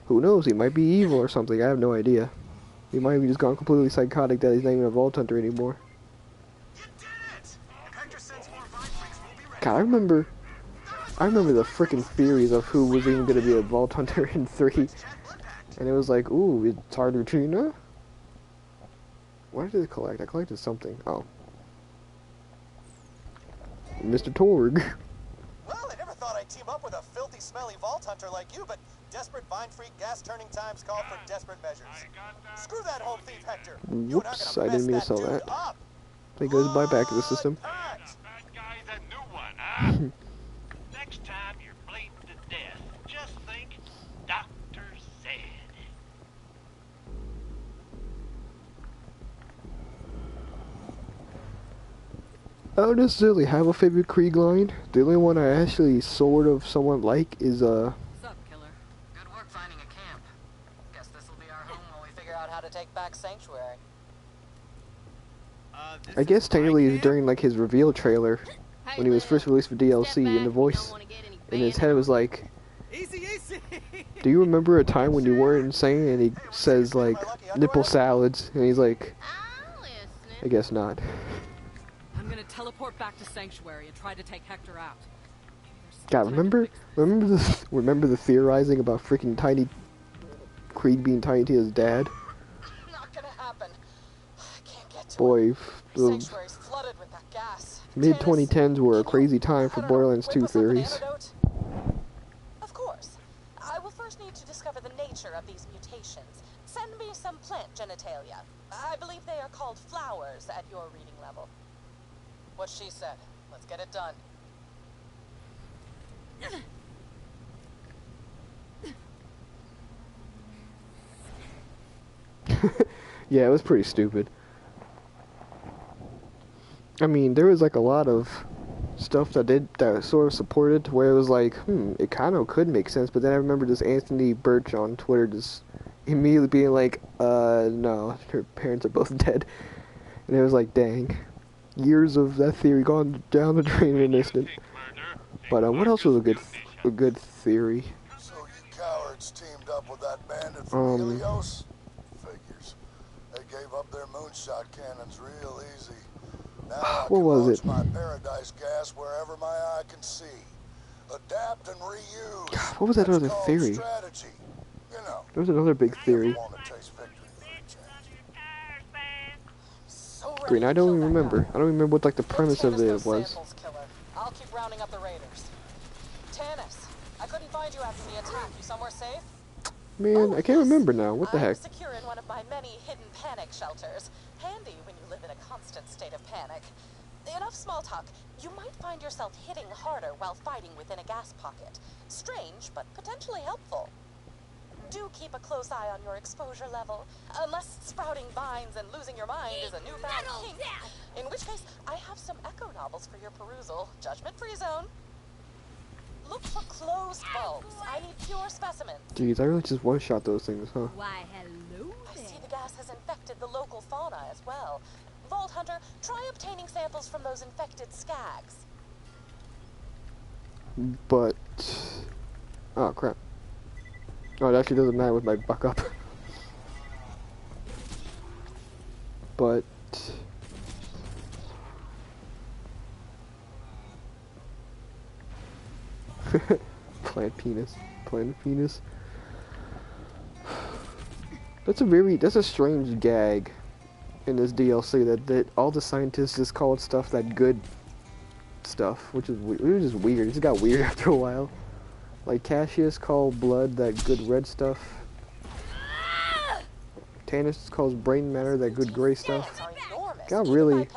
who knows? He might be evil or something. I have no idea. He might have just gone completely psychotic that he's not even a Vault Hunter anymore. God, I remember the freaking theories of who was even going to be a Vault Hunter in 3. And it was like, ooh, it's Ardrina? What did I collect? I collected something. Oh. Mr. Torg. Well, I never thought I'd team up with a filthy, smelly Vault Hunter like you, but desperate Vine Freak gas turning times call for desperate measures. Screw that home thief, Hector. Whoops, I didn't mean to sell that. It goes buy back to the system. Next time you're bleeding to death, just think, doctor said. I don't necessarily have a favorite Krieg line. The only one I actually sort of somewhat like is Sup, killer? Good work finding a camp. Guess this'll be our home while we figure out how to take back Sanctuary. I guess technically it's during like his reveal trailer when he was first released for DLC, and the voice in his head was like, "Do you remember a time when you weren't insane?" And he says like, "Nipple salads," and he's like, "I guess not." I'm gonna teleport back to Sanctuary and try to take Hector out. God, remember the theorizing about freaking Tiny Krieg being Tiny Tina's dad? Not gonna happen. I can't get to Boy, it. the Sanctuary's flooded with that gas. mid 2010s were a crazy time for Borderlands 2 theories. Of course. I will first need to discover the nature of these mutations. Send me some plant genitalia. I believe they are called flowers at your reading level. What she said. Let's get it done. Yeah, it was pretty stupid. I mean, there was like a lot of stuff that sort of supported where it was like, it kind of could make sense, but then I remember this Anthony Birch on Twitter just immediately being like, no, her parents are both dead. And it was like, dang. Years of that theory gone down the drain in an instant. But what else was a good theory? So you cowards teamed up with that bandit from Helios? Figures. They gave up their moonshot cannons real easy. Now What was it? my paradise gas wherever my eye can see. Adapt and reuse. God, what was that other theory? Strategy. You know. There was another big theory. Green, I don't even remember. I don't remember what like the premise of it was. I'll keep rounding up the raiders. Tannis, I couldn't find you after the attack. You somewhere safe? Man, I can't remember now. What the heck? I'm secure in one of my many hidden panic shelters. Handy when you live in a constant state of panic. Enough small talk. You might find yourself hitting harder while fighting within a gas pocket. Strange, but potentially helpful. Do keep a close eye on your exposure level. Unless sprouting vines and losing your mind is a newfound kink. In which case, I have some echo novels for your perusal. Judgment-free zone. Look for closed bulbs. I need pure specimens. Jeez, I really just one-shot those things, huh? Why, hello I see the gas has infected the local fauna as well. Vault Hunter, try obtaining samples from those infected skags. But... oh, crap. Oh, it actually doesn't matter with my buck up. But... plant penis. Plant penis. That's a strange gag in this DLC that all the scientists just called stuff that good stuff, which is it was just weird. It just got weird after a while. Like Cassius called blood that good red stuff. Tannis calls brain matter that good gray stuff. It got really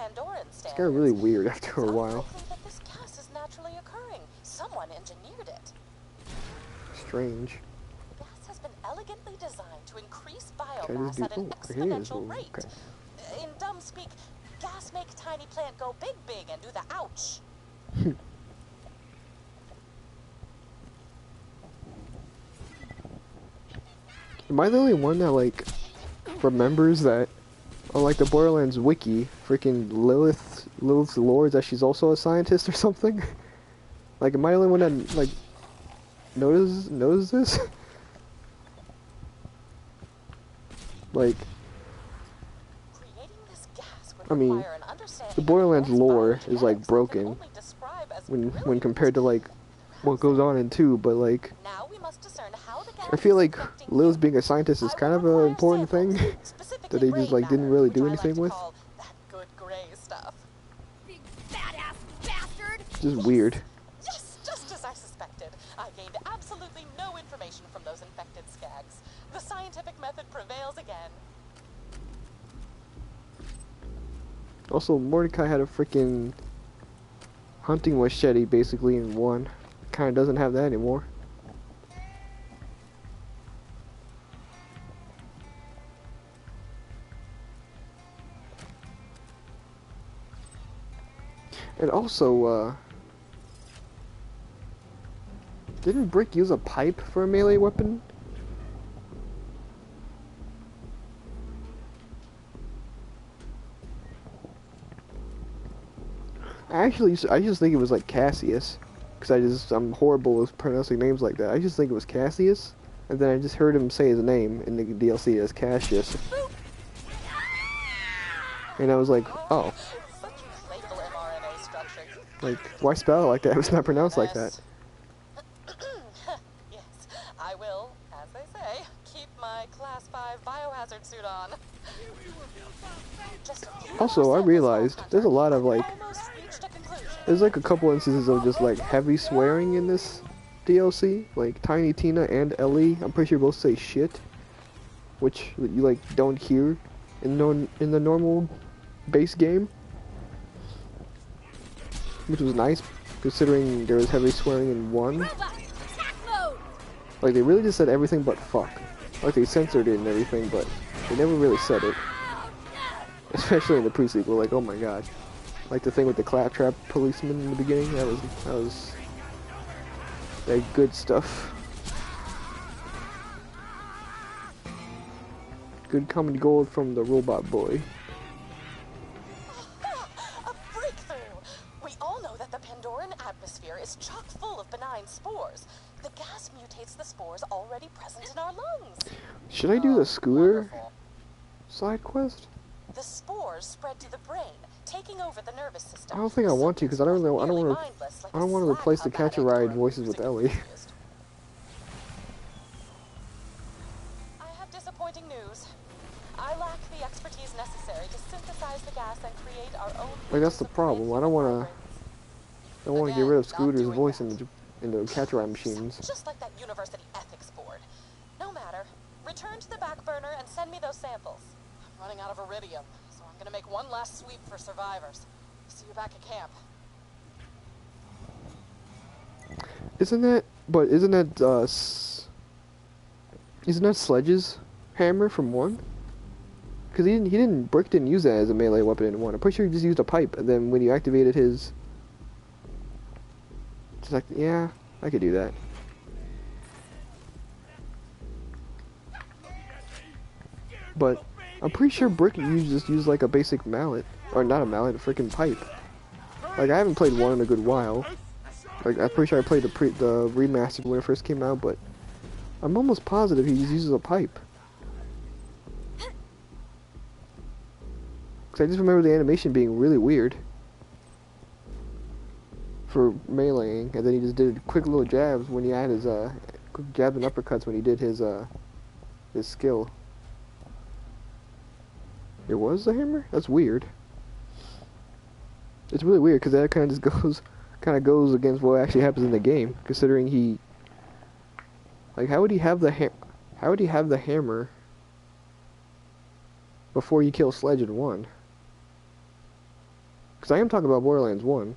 weird after a while. This gas is naturally occurring. Someone engineered it. Strange. The gas has been elegantly designed to increase Can I just biomass do- at an oh, here it is. exponential Oh, rate. okay. In dumb speak, gas make tiny plant go big and do the ouch. Am I the only one that like remembers that on like the Borderlands wiki, freaking Lilith's lore is that she's also a scientist or something? Like, am I the only one that like knows this? Like, I mean, the Borderlands lore is like broken when compared to like what goes on in 2, but like I feel like Lilith being a scientist is kind of an important thing that they just like didn't really do anything with. Big badass bastard! Just weird. Yes, just as I suspected. I gained absolutely no information from those infected skags. The scientific method prevails again. Also, Mordecai had a freaking hunting machete basically in one. Kind of doesn't have that anymore. And also, didn't Brick use a pipe for a melee weapon? I just think it was like Cassius, because I'm horrible with pronouncing names like that. I just think it was Cassius, and then I just heard him say his name in the DLC as Cassius, and I was like, oh, like why spell it like that? It's not pronounced like that. Yes, I will, as they say, keep my Class 5 biohazard suit on. Also, I realized there's a lot of like, there's like a couple instances of just like heavy swearing in this DLC. Like Tiny Tina and Ellie, I'm pretty sure both say shit, which you like don't hear in the normal base game, which was nice considering there was heavy swearing in one. Like they really just said everything but fuck. Like they censored it and everything, but they never really said it. Especially in the pre-sequel, like, oh my god. Like the thing with the claptrap policeman in the beginning, that was that good stuff. Good comedy gold from the robot boy. A breakthrough! We all know that the Pandoran atmosphere is chock full of benign spores. The gas mutates the spores already present in our lungs. Should I do the scooter side quest? The spores spread to the brain, taking over the nervous system. I don't think I want to, because I don't want to replace the Catch a Ride voices with Ellie. I have disappointing news. I lack the expertise necessary to synthesize the gas and create our own. Like that's the problem. I don't want to get rid of Scooter's voice in the Catch a Ride machines. Just like that university ethics board. No matter. Return to the back burner and send me those samples. I'm running out of iridium, so I'm gonna make one last sweep for survivors. See you back at camp. Isn't that Sledge's hammer from 1? Because Brick didn't use that as a melee weapon in 1. I'm pretty sure he just used a pipe, and then when you activated his, it's like, yeah, I could do that. But I'm pretty sure Brick just used like a basic mallet, or not a mallet, a freaking pipe. Like I haven't played 1 in a good while. Like I'm pretty sure I played the remastered when it first came out, but I'm almost positive he just uses a pipe. Cause I just remember the animation being really weird for meleeing, and then he just did quick little jabs when he had his quick jabs and uppercuts when he did his skill. It was the hammer? That's weird. It's really weird because that kind of just goes against what actually happens in the game. Considering he, like, how would he have the hammer before you kill Sledge in 1? Because I am talking about Borderlands 1.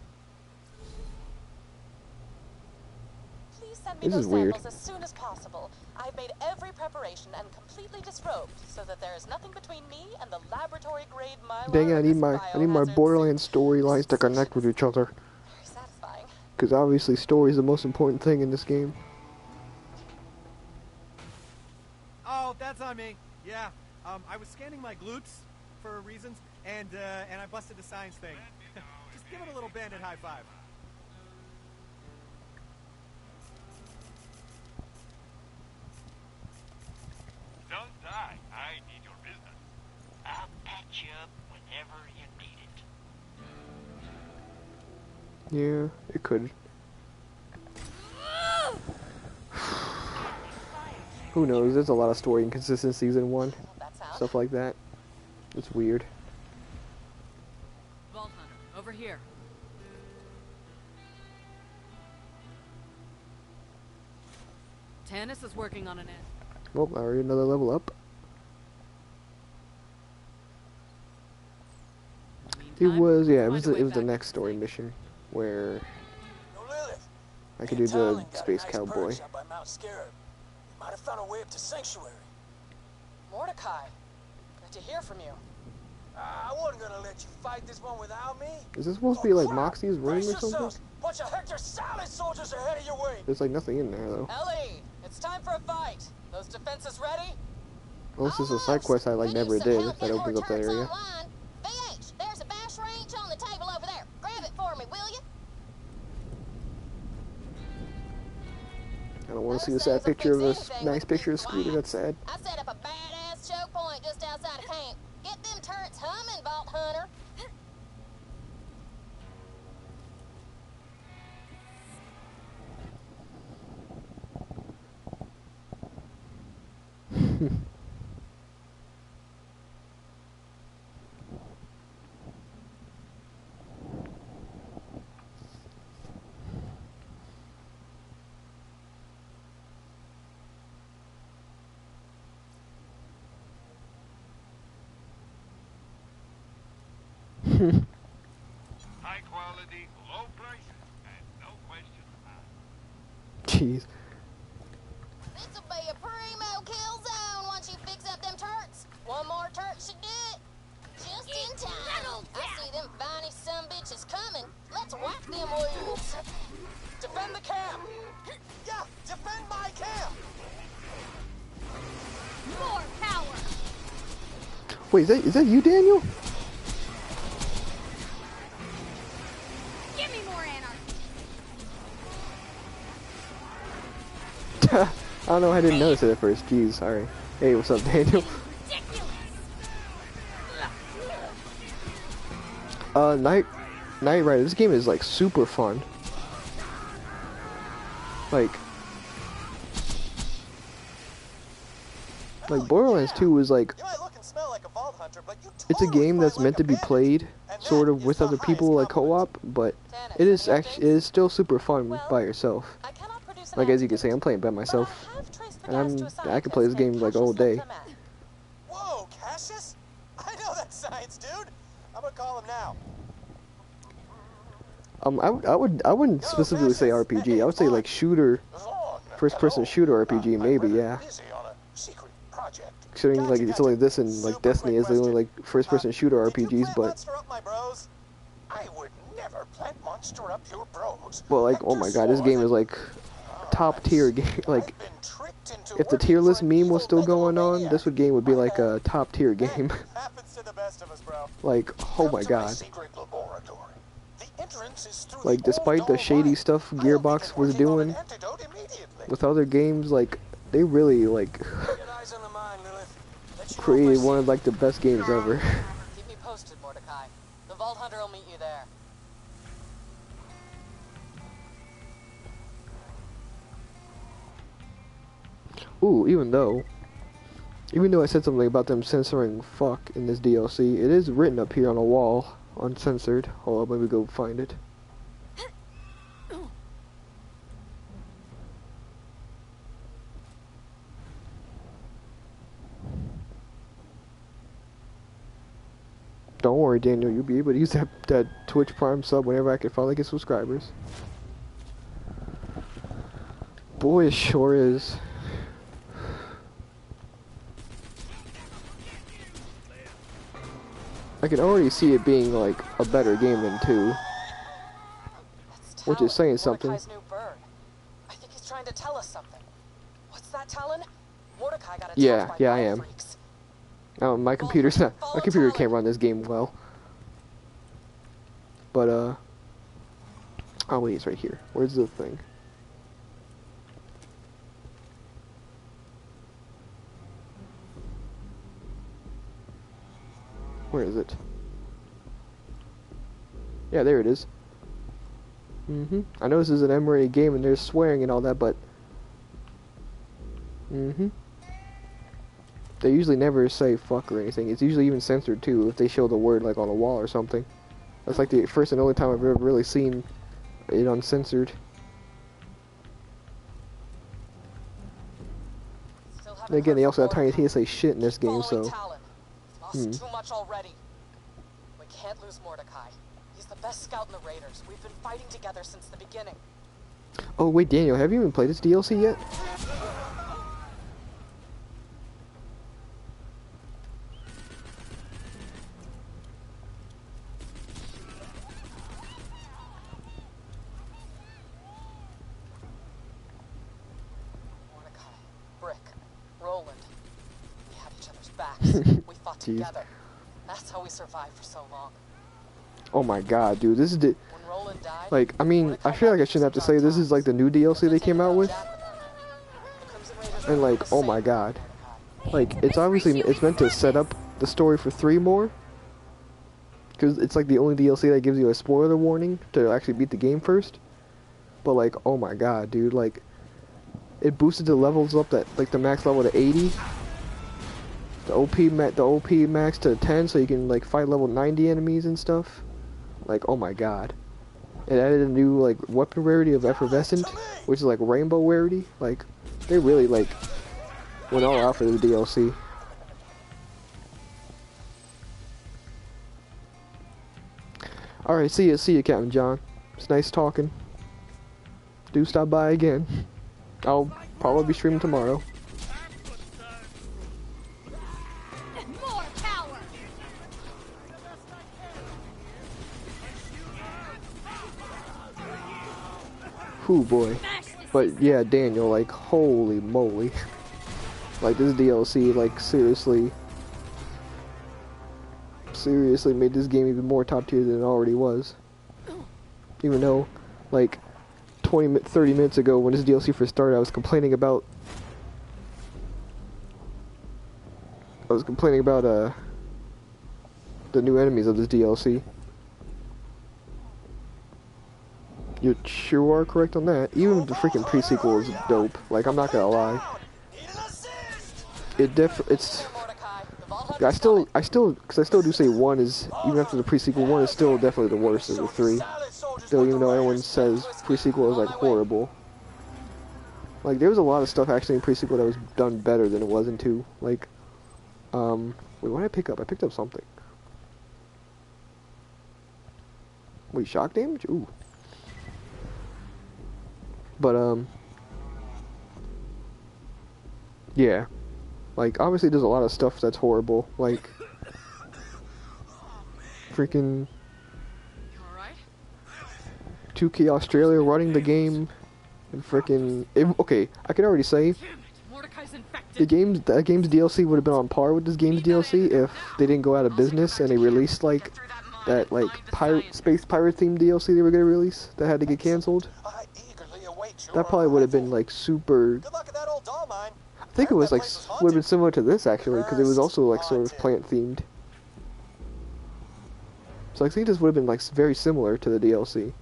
Please send me those samples as soon as possible. I've made every preparation and completely disrobed so that there is nothing between me and the laboratory-grade mylar. Dang it, I need my Borderlands storylines to connect with each other. Very satisfying. Because obviously story is the most important thing in this game. Oh, that's on me. Yeah, I was scanning my glutes for reasons, and I busted the science thing. Just give it a little bandit high five. Don't die. I need your business. I'll patch you up whenever you need it. Yeah, it could. Who knows? There's a lot of story inconsistencies in 1. Stuff like that. It's weird. Vault Hunter, over here. Tannis is working on an end. Well, already another level up. It was the next story mission. where No, Lilith. I could do the Talon got a space nice cowboy. perch up by Mount Scarab. We might have found a way up to Sanctuary. Mordecai, good to hear from you. I wasn't gonna let you fight this one without me. Is this supposed to be like Moxie's room Brace or something? yourselves. Bunch of Hector Salad soldiers are headed your way. There's like nothing in there though. Ellie, it's time for a fight. Those defenses ready? Unless it's a side quest I like never did that opens up that area. VH, there's a bash range on the table over there. Grab it for me, will you? I don't want to see the sad picture of a nice picture of Scooter. That's sad. I set up a badass choke point just outside of camp. Get them turrets humming, Vault Hunter. High quality, low prices, and no questions asked. Jeez. This'll be a primo kill zone once you fix up them turrets. One more turret should do it. Just in time. I see them viney sumbitches coming. Let's whack them wheels. Defend the camp! Yeah, defend my camp! More power! Wait, is that you, Daniel? Give me more anarchy! I don't know. I didn't notice it at first. Jeez, sorry. Hey, what's up, Daniel? Night Rider. This game is like super fun. Like Borderlands 2 was like, it's a game that's meant to be played sort of with other people, like co-op, but it is still super fun by yourself. Like as you can see, I'm playing by myself, and I can play this game like all day. Whoa, Cassius? I know that science dude. I'm gonna call him now. I wouldn't specifically say RPG. I would say like shooter, first-person shooter RPG, maybe, yeah. Considering like it's only this and like Destiny is the only like first-person shooter RPGs, but well, like oh my god, this game is like top tier game. Like if the tier list meme was still going on, this game would be like a top tier game. Like oh my god. Like despite the shady stuff Gearbox was doing with other games, like they really like created one of like the best games ever. Keep me posted, Mordecai. The Vault Hunter will meet you there. Ooh, even though I said something about them censoring fuck in this DLC, it is written up here on a wall, uncensored. Hold up, let me go find it. Don't worry, Daniel, you'll be able to use that Twitch Prime sub whenever I can finally get subscribers. Boy, it sure is. I can already see it being like a better game than 2. Which is saying something. Mordecai's new bird. I think he's trying to tell us something. What's that, Talon? Mordecai got Yeah, I am. My computer's not. My computer can't run this game well. But oh wait, it's right here. Where's the thing? Where is it? Yeah, there it is. I know this is an M-rated game and there's swearing and all that, but they usually never say fuck or anything. It's usually even censored too if they show the word like on a wall or something. That's like the first and only time I've ever really seen it uncensored. And again, they also have tiny TSA shit in this game, so. Lost too much already. We can't lose Mordecai. He's the best scout in the Raiders. We've been fighting together since the beginning. Oh wait, Daniel, have you even played this DLC yet? Mordecai, Brick, Roland. We had each other's backs. We fought together. That's how we survived for so long. Oh my god, dude, this is the... When Roland died, Like, I mean, I feel like I shouldn't have to say this is like the new DLC they came out with. And like, oh my god. Like, it's obviously, it's meant to set up the story for 3 more. Because it's like the only DLC that gives you a spoiler warning to actually beat the game first. But like, oh my god, dude, like, it boosted the levels up that, like, the max level to 80. The OP max to 10, so you can like fight level 90 enemies and stuff. Like, oh my god. It added a new like weapon rarity of effervescent, which is like rainbow rarity. Like, they really like went all out for the DLC. Alright, see you, Captain John. It's nice talking. Do stop by again. I'll probably be streaming tomorrow. More power. Whew, boy. But yeah, Daniel, like, holy moly. Like, this DLC, like, seriously made this game even more top tier than it already was. Even though, like, 30 minutes ago when this DLC first started, I was complaining about the new enemies of this DLC. You sure are correct on that. Even the freaking pre-sequel is dope. Like, I'm not gonna lie. I still do say 1 is, even after the pre-sequel, 1 is still definitely the worst of the 3. Still, even though everyone says pre-sequel is like horrible. Like, there was a lot of stuff actually in pre-sequel that was done better than it was in 2. Like, wait, what did I pick up? I picked up something. Wait, shock damage? Ooh. But, yeah. Like, obviously there's a lot of stuff that's horrible. Like, freaking 2K Australia running the game, and freaking... Okay, I can already say, that game's DLC would have been on par with this game's DLC if they didn't go out of business and they released, like, that, like, space pirate themed DLC they were going to release that had to get cancelled. That probably would have been, like, super... I think it was, like, would have been similar to this, actually, because it was also, like, sort of plant themed. So I think this would have been, like, very similar to the DLC.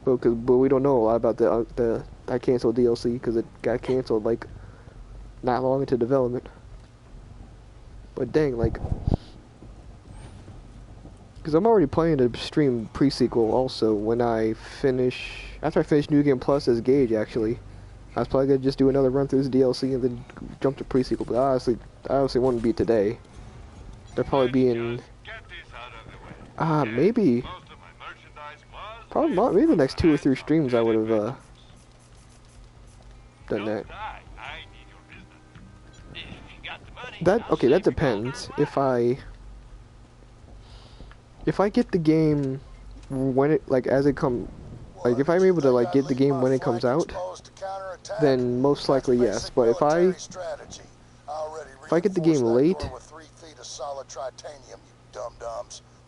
But we don't know a lot about that canceled DLC, because it got canceled, like, not long into development. But dang, like... Because I'm already planning to stream pre-sequel also when I finish... After I finish New Game Plus as Gage, actually. I was probably going to just do another run through this DLC and then jump to pre-sequel, but I honestly wouldn't be today. They'll probably be in... maybe... Probably maybe the next 2 or 3 streams I would have, done that. Okay, that depends. If I get the game when it, like, as it come... Like, if I'm able to, like, get the game when it comes out, then most likely yes. But if I get the game late,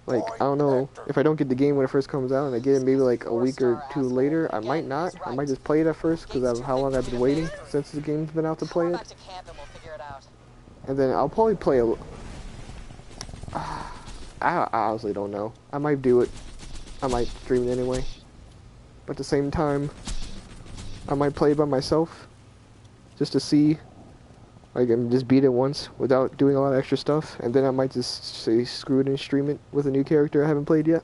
like, I don't know, if I don't get the game when it first comes out and I get it maybe like a week or 2 later, I might not. I might just play it at first because of how long I've been waiting since the game's been out to play it. And then I'll probably play I honestly don't know. I might do it. I might stream it anyway. But at the same time, I might play it by myself, just to see, like, and just beat it once without doing a lot of extra stuff, and then I might just say screw it and stream it with a new character I haven't played yet,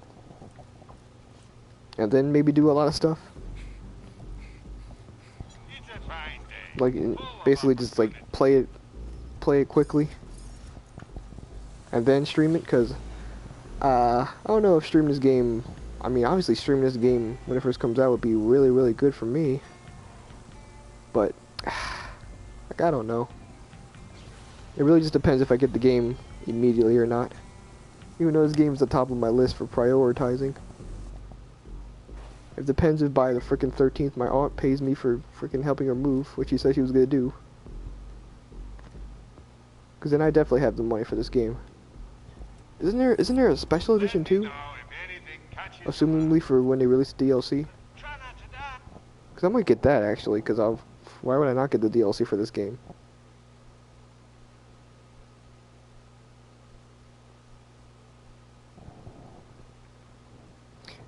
and then maybe do a lot of stuff. Like, basically just, like, play it quickly, and then stream it, because, I don't know if streaming this game I mean, obviously streaming this game when it first comes out would be really, really good for me. But, like, I don't know. It really just depends if I get the game immediately or not. Even though this game's the top of my list for prioritizing. It depends if by the frickin' 13th my aunt pays me for frickin' helping her move, which she said she was gonna do. Because then I definitely have the money for this game. Isn't there a special edition too? Assumingly for when they release DLC. Because I might get that actually, because why would I not get the DLC for this game?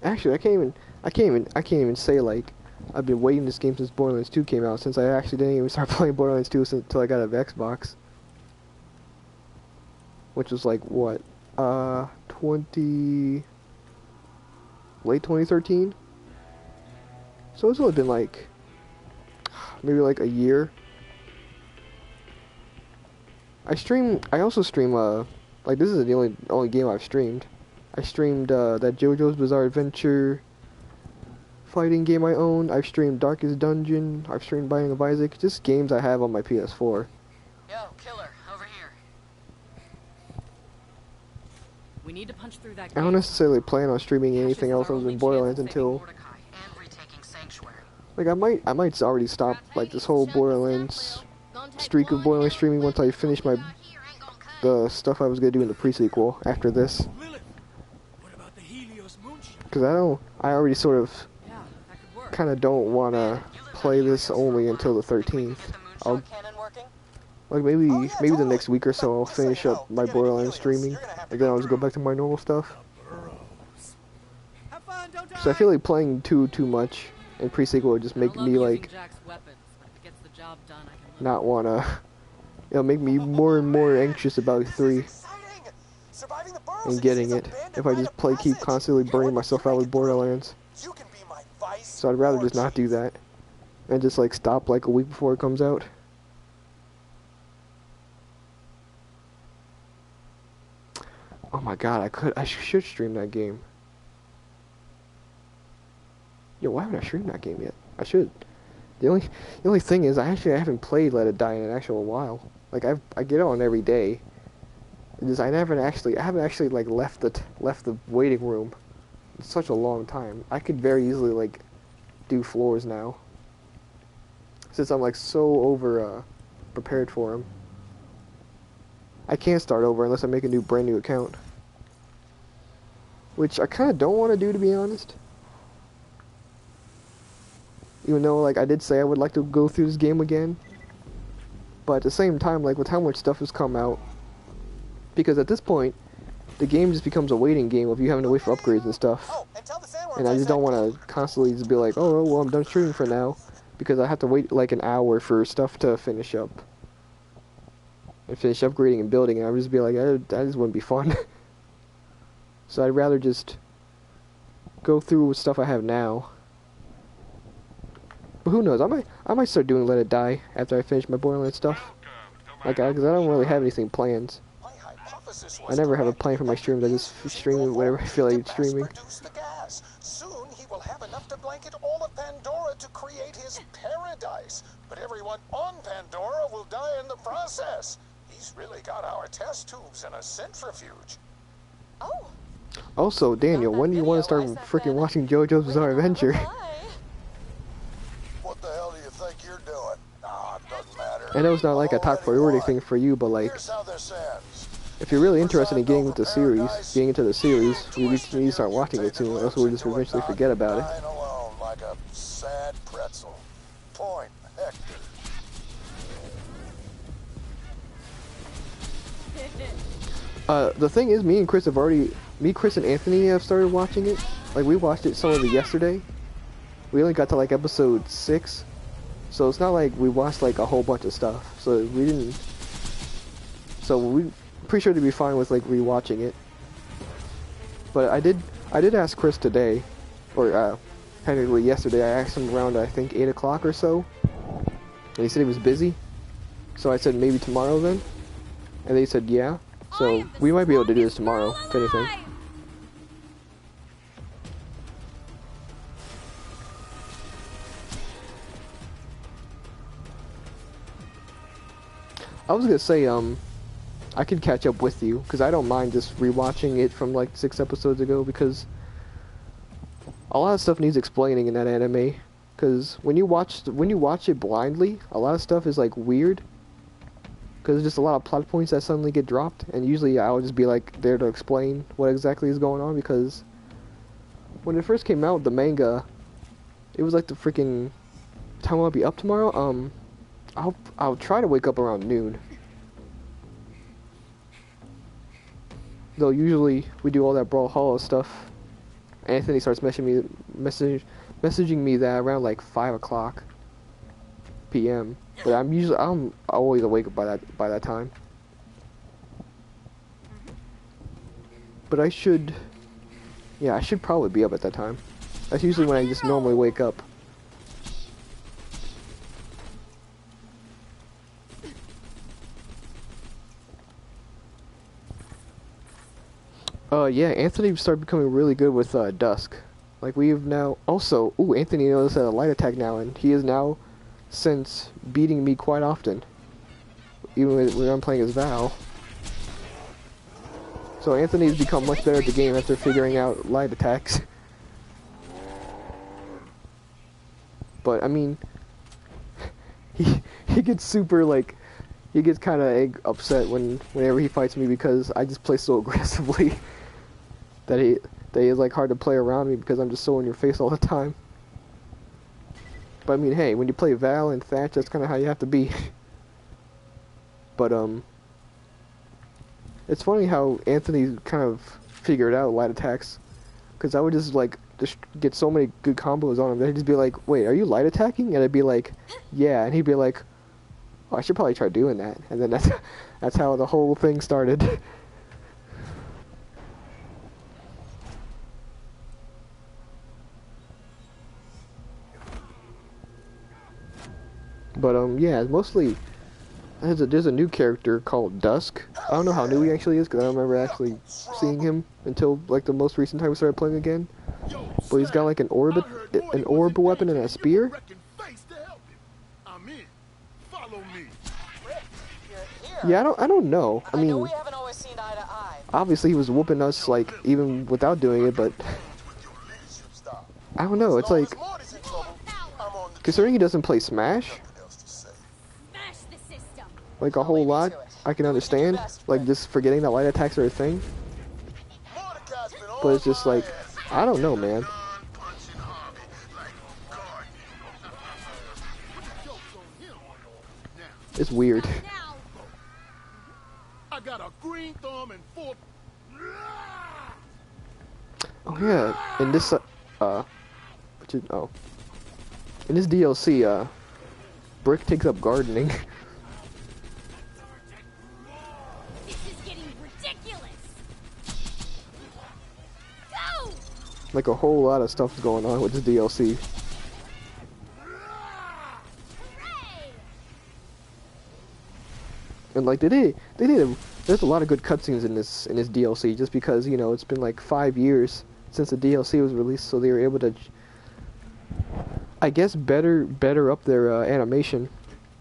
Actually, I can't even say like I've been waiting this game since Borderlands 2 came out, since I actually didn't even start playing Borderlands 2 until I got an Xbox. Which was like what? Late 2013? So it's only been like maybe like a year. I also stream like this is the only game I've streamed. I streamed that JoJo's Bizarre Adventure fighting game I own. I've streamed Darkest Dungeon. I've streamed Binding of Isaac. Just games I have on my PS4. Yo, killer, over here. We need to punch through that gate. I don't necessarily plan on streaming anything else other than Borderlands until like I might already stop like this whole Borderlands streak of Borderlands streaming once I finish the stuff I was gonna do in the pre-sequel after this. Because I already sort of kind of don't want to play this only until the 13th. Like maybe the next week or so I'll finish up my Borderlands streaming, and then I'll just go back to my normal stuff. So I feel like playing too much in pre-sequel would just make me like not wanna, it'll make me more and more anxious about 3 and getting it if I just keep constantly burning myself out with Borderlands. So I'd rather just not do that and just like stop like a week before it comes out. Oh my god, I should stream that game. Yo, why haven't I streamed that game yet? I should. The only thing is I haven't played Let It Die in an actual while. Like I get on every day. I haven't actually like left the waiting room in such a long time. I could very easily like do floors now, since I'm like so over prepared for them. I can't start over unless I make a brand new account, which I kind of don't want to do, to be honest. Even though like I did say I would like to go through this game again, but at the same time, like with how much stuff has come out. Because at this point, the game just becomes a waiting game of you having to wait for upgrades and stuff. And I just don't want to constantly just be like, oh, well, I'm done streaming for now. Because I have to wait like an hour for stuff to finish up. And finish upgrading and building, and I would just be like, that just wouldn't be fun. So I'd rather just go through with stuff I have now. But who knows, I might start doing Let It Die after I finish my Borderlands stuff. Like, because I don't really have anything planned. I never have a plan for my streams. I just stream whatever I feel like streaming. Soon he will have enough to blanket all of Pandora to create his paradise. But everyone on Pandora will die in the process. He's really got our test tubes in a centrifuge. Oh. Also, Daniel, when do you want to start freaking watching JoJo's Bizarre Adventure? What the hell do you think you're doing? Nah, it doesn't matter. I know it's not like a top priority thing for you, but like, if you're really interested in getting into the series, you need to start watching it soon, or else we'll just eventually forget about it. Alone like a sad pretzel. Point Hector. The thing is, me, Chris and Anthony have started watching it. Like, we watched it some of it yesterday. We only got to like episode 6, so it's not like we watched like a whole bunch of stuff. So we're pretty sure to be fine with like rewatching it. But I did ask Chris today, or technically yesterday. I asked him around I think 8 o'clock or so, and he said he was busy. So I said maybe tomorrow then, and they said yeah. So we might be able to do this tomorrow, if anything. I was gonna say, I could catch up with you, because I don't mind just rewatching it from like 6 episodes ago, because a lot of stuff needs explaining in that anime. Because when you watch it blindly, a lot of stuff is like weird. Because there's just a lot of plot points that suddenly get dropped, and usually I'll just be like there to explain what exactly is going on, because when it first came out, the manga, it was like the freaking time I'll be up tomorrow. I'll try to wake up around noon. Though usually we do all that Brawlhalla stuff. Anthony starts messaging me that around like 5 o'clock p.m. But I'm always awake by that time. But I should probably be up at that time. That's usually when I just normally wake up. Yeah, Anthony started becoming really good with Dusk. Like we've now also, Anthony knows how to light attack now, and he is now since beating me quite often, even when I'm playing as Val. So Anthony's become much better at the game after figuring out light attacks. But I mean, he gets super like, he gets kind of upset whenever he fights me, because I just play so aggressively that he is like hard to play around me, because I'm just so in your face all the time. But I mean, hey, when you play Val and Thatch, that's kind of how you have to be. But it's funny how Anthony kind of figured out light attacks, because I would just get so many good combos on him that he'd just be like, "Wait, are you light attacking?" And I'd be like, "Yeah," and he'd be like, "Oh, I should probably try doing that." And then that's how the whole thing started. But yeah, mostly there's a new character called Dusk. I don't know how new he actually is, because I don't remember actually seeing him until like the most recent time we started playing again. But he's got like an orb weapon and a spear. Yeah, I don't know. I mean, we haven't always seen eye to eye. Obviously he was whooping us like even without doing it, but I don't know. It's like, considering he doesn't play Smash like a whole lot, I can understand like just forgetting that light attacks are a thing. But it's just like, I don't know, man. It's weird. I got a green thumb and 4. Oh yeah, in this in this DLC, Brick takes up gardening. This is getting ridiculous. Go! Like a whole lot of stuff is going on with this DLC. And like there's a lot of good cutscenes in this DLC, just because, you know, it's been like 5 years since the DLC was released, so they were able to, I guess, better up their animation,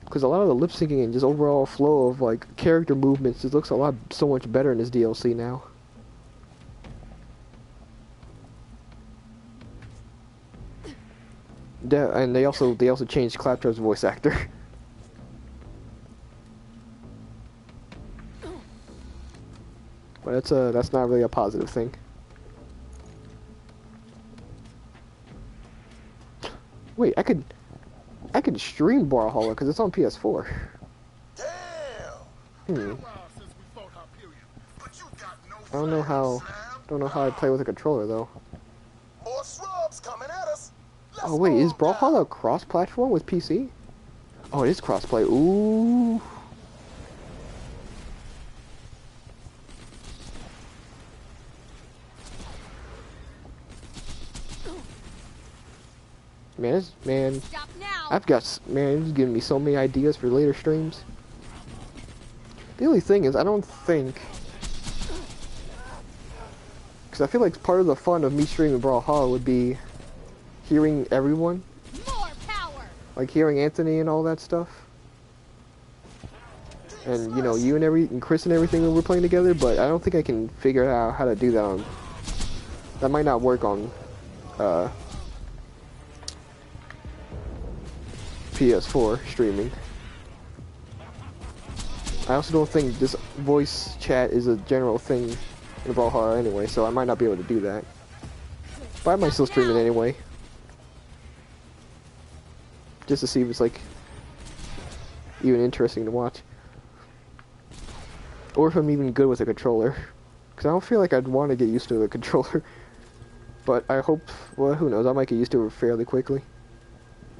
because a lot of the lip syncing and just overall flow of like character movements just looks so much better in this DLC now. And they also changed Claptrap's voice actor. But that's not really a positive thing. Wait, I could stream Brawlhalla because it's on PS4. Damn. I don't know how I play with a controller though. More shrubs coming at us. Oh wait, is Brawlhalla cross-platform with PC? Oh, it is crossplay. Ooh. Man, it's giving me so many ideas for later streams. The only thing is, I don't think, because I feel like part of the fun of me streaming Brawlhalla would be hearing everyone, like hearing Anthony and all that stuff. and you know, you and Chris and everything when we're playing together, but I don't think I can figure out how to do that on. That might not work on PS4 streaming. I also don't think this voice chat is a general thing in Brawlhalla anyway, so I might not be able to do that. But I might still stream it anyway. Just to see if it's like even interesting to watch. Or if I'm even good with a controller. Because I don't feel like I'd want to get used to the controller. But I hope, well, who knows, I might get used to it fairly quickly.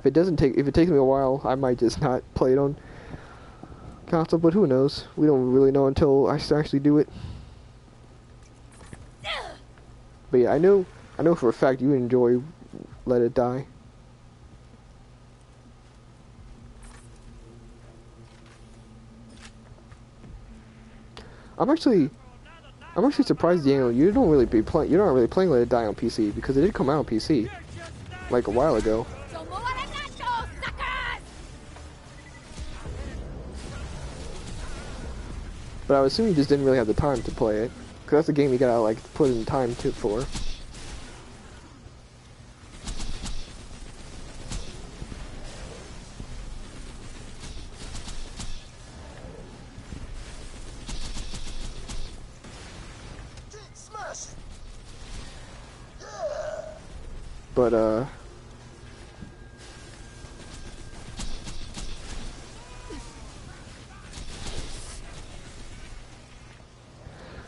If it takes me a while, I might just not play it on console, but who knows? We don't really know until I actually do it. But yeah, I know for a fact you enjoy Let It Die. I'm actually surprised, Daniel, you're not really playing Let It Die on PC, because it did come out on PC like a while ago. But I would assume you just didn't really have the time to play it, because that's a game you gotta like put in time for. But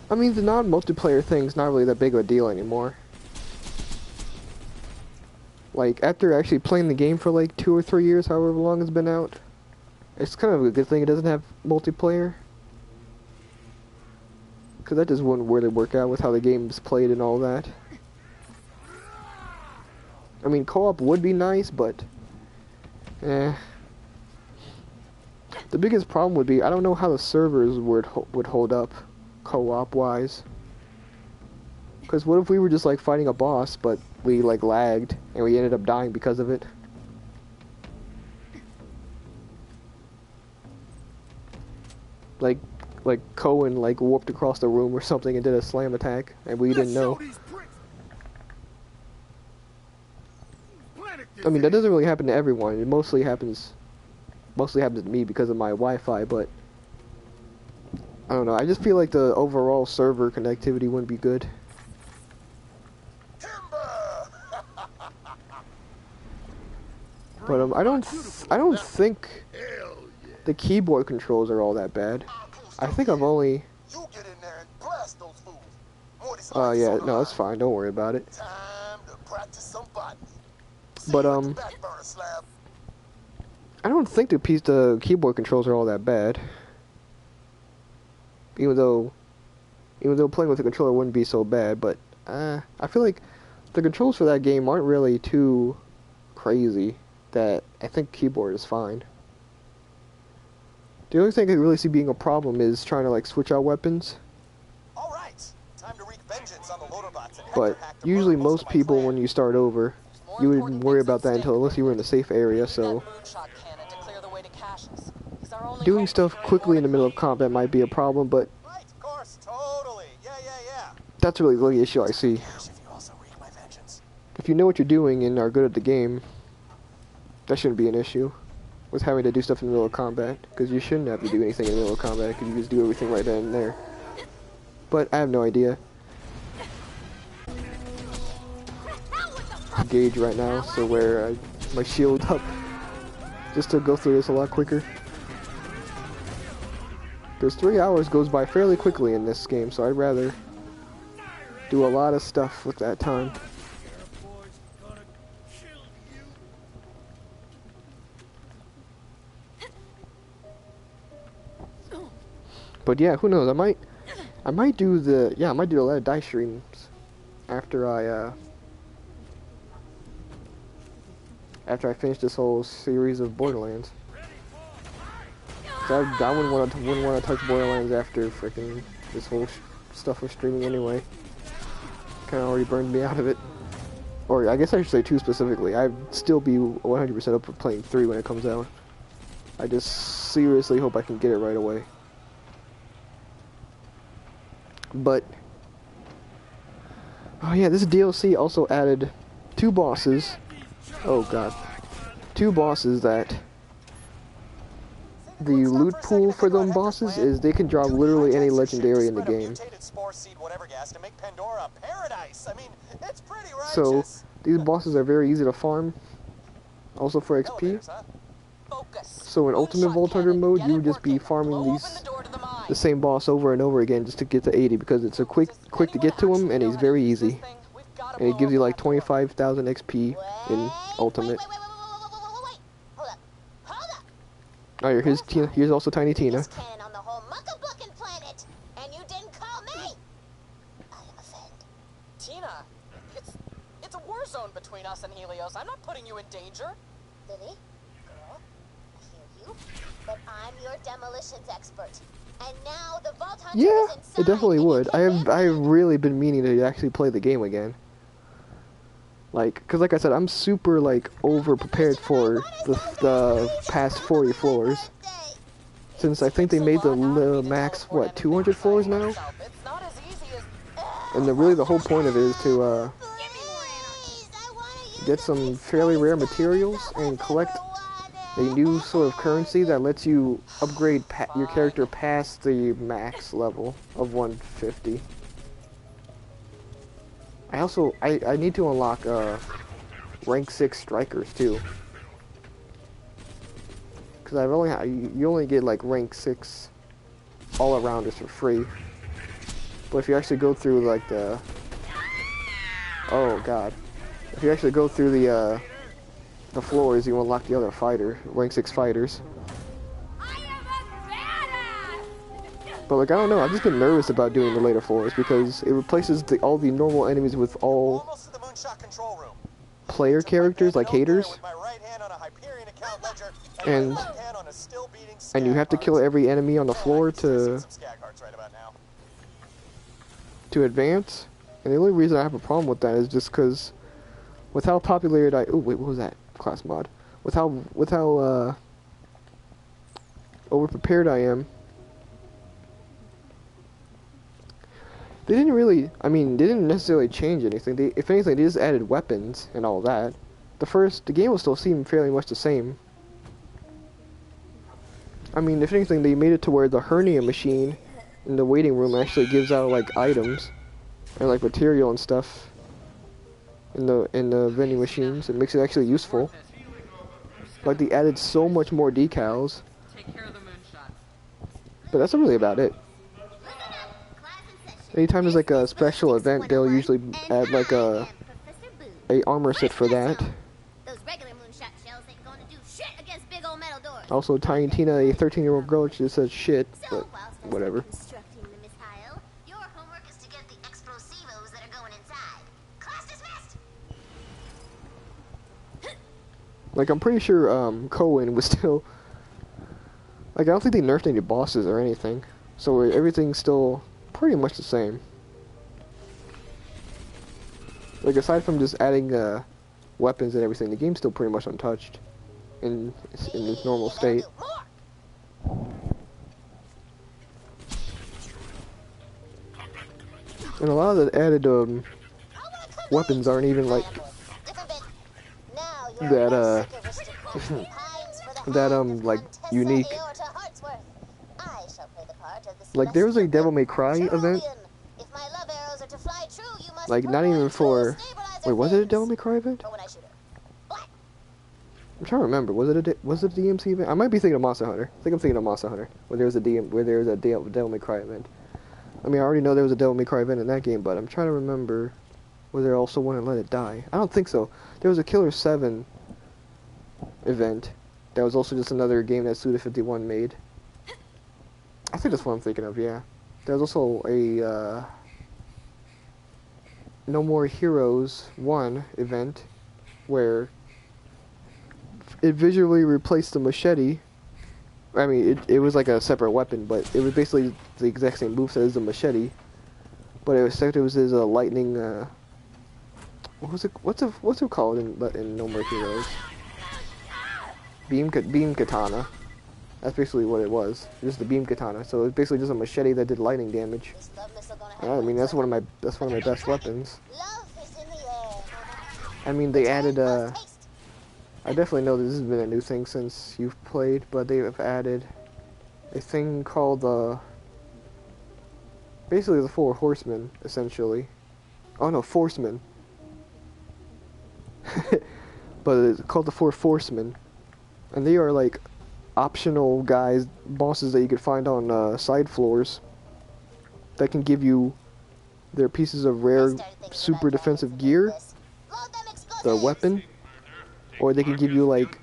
I mean, the non-multiplayer thing's not really that big of a deal anymore. Like, after actually playing the game for like 2 or 3 years, however long it's been out, it's kind of a good thing it doesn't have multiplayer. Because that just wouldn't really work out with how the game's played and all that. I mean, co-op would be nice, but the biggest problem would be, I don't know how the servers would hold up co-op wise. Because what if we were just like fighting a boss, but we like lagged and we ended up dying because of it? Like Cohen like warped across the room or something and did a slam attack and we didn't know. I mean, that doesn't really happen to everyone. It mostly happens to me because of my Wi-Fi, but I don't know. I just feel like the overall server connectivity wouldn't be good. But I don't think the keyboard controls are all that bad. I think I've only. Yeah, no, that's fine. Don't worry about it. But I don't think the keyboard controls are all that bad. Even though playing with the controller wouldn't be so bad, but I feel like the controls for that game aren't really too crazy. That I think keyboard is fine. The only thing I really see being a problem is trying to like switch out weapons. All right, time to wreak vengeance on the Loaderbots and But usually most people, when you start over, you wouldn't worry about that unless you were in a safe area, so doing stuff quickly in the middle of combat might be a problem, but that's really the only issue I see. If you know what you're doing and are good at the game, that shouldn't be an issue with having to do stuff in the middle of combat, because you shouldn't have to do anything in the middle of combat, because you just do everything right then and there. But I have no idea. Gauge right now, so where my shield up, just to go through this a lot quicker. Because 3 hours goes by fairly quickly in this game, so I'd rather do a lot of stuff with that time. But yeah, who knows? I might do the Let It Die streams after I finish this whole series of Borderlands. So I wouldn't want to touch Borderlands after freaking this whole stuff with streaming anyway. Kind of already burned me out of it. Or I guess I should say 2 specifically. I'd still be 100% up for playing 3 when it comes out. I just seriously hope I can get it right away. But oh yeah, this DLC also added 2 bosses. Oh god. 2 bosses that the loot pool for them bosses is they can drop literally any legendary in the game. So these bosses are very easy to farm. Also for XP. So in Ultimate Vault Hunter mode, you would just be farming the same boss over and over again just to get to 80 because it's a quick to get to him and he's very easy. And it gives you like 25,000 XP in Ultimate. Oh, here's Tina. Here's also Tiny Tina. Tina, it's a war zone between us and Helios. I'm not putting you in danger. Lily, girl, I hear you, but I'm your demolitions expert. And now the Vault Hunter is inside. It definitely would. I've really been meaning to actually play the game again. Like, cause like I said, I'm super like over prepared for the past 40 floors. Since I think they made the max what 200 floors now. And really the whole point of it is to get some fairly rare materials and collect a new sort of currency that lets you upgrade your character past the max level of 150. I need to unlock rank 6 strikers too. Cause you only get like rank 6 all around for free. But if you actually go through like the if you actually go through the floors, you unlock the other rank 6 fighters. But like I don't know, I've just been nervous about doing the later floors because it replaces all the normal enemies with all player characters like haters. And you have to kill every enemy on the floor to advance. And the only reason I have a problem with that is just because with how popular oh wait, what was that class mod? With how over prepared I am. They didn't necessarily change anything. If anything, they just added weapons and all that. The game will still seem fairly much the same. I mean, if anything, they made it to where the hernia machine in the waiting room actually gives out like items and like material and stuff in the vending machines. It makes it actually useful. Like they added so much more decals. But that's really about it. Anytime there's like a special event, they'll usually add like a armor set for that. Also, Tiny Tina, a 13-year-old girl, she just says shit, but whatever. Like, I'm pretty sure Cohen was still... Like, I don't think they nerfed any bosses or anything. So everything's still pretty much the same. Like, aside from just adding weapons and everything, the game's still pretty much untouched in its normal state. And a lot of the added weapons aren't even like that like unique. Like there was a Devil May Cry event. Like not even for wait, was it a Devil May Cry event? I'm trying to remember. Was it a DMC event? I might be thinking of Monster Hunter. I think I'm thinking of Monster Hunter, where there was a Devil May Cry event. I mean, I already know there was a Devil May Cry event in that game, but I'm trying to remember. Was there also one in Let It Die? I don't think so. There was a Killer 7 event. That was also just another game that Suda51 made. I think that's what I'm thinking of. Yeah. There was also a No More Heroes 1 event where it visually replaced the machete. I mean, it was like a separate weapon, but it was basically the exact same moveset as the machete. But it was as a lightning. What was it? What's it called in No More Heroes? Beam katana. That's basically what it was. Just the beam katana. So it's basically just a machete that did lightning damage. I mean, that's one of my best weapons. I mean, they added I definitely know this has been a new thing since you've played, but they have added a thing called basically the 4 horsemen, essentially. Oh no, forcemen. But it's called the 4 forcemen, and they are like optional bosses that you could find on side floors that can give you their pieces of rare super defensive gear, the weapon, or they can give you like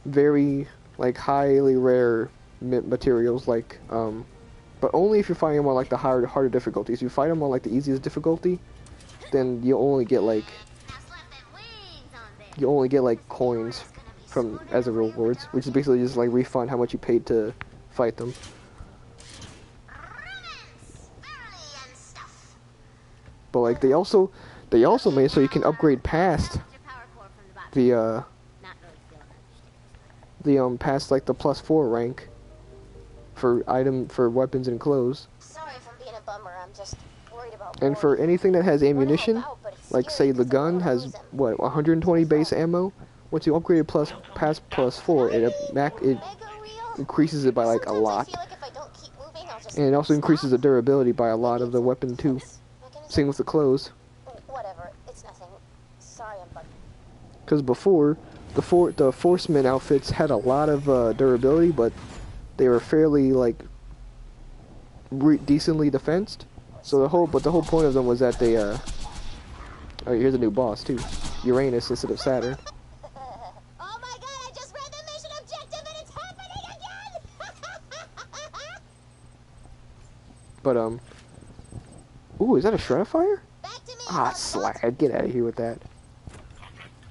very like highly rare materials, like but only if you find them on like the harder difficulties. If you find them on like the easiest difficulty, then you only get like coins from as a rewards, which is basically just like refund how much you paid to fight them. But like they also made so you can upgrade past the past like the +4 rank for weapons and clothes. Sorry for being a bummer. I'm just worried about. And for anything that has ammunition, like say the gun has what 120 base ammo. Once you upgrade it past +4, it increases it by like a lot, and it also increases the durability by a lot of the weapon too. Same with the clothes. Whatever, it's nothing. Sorry, I'm bugging. Because before, the Forceman outfits had a lot of durability, but they were fairly like decently defensed. So the whole point of them was that they oh, here's a new boss too, Uranus instead of Saturn. Oh my god! I just read the mission objective and it's happening again. But ooh, is that a Shreddifier? Ah, slag! Get out of here with that.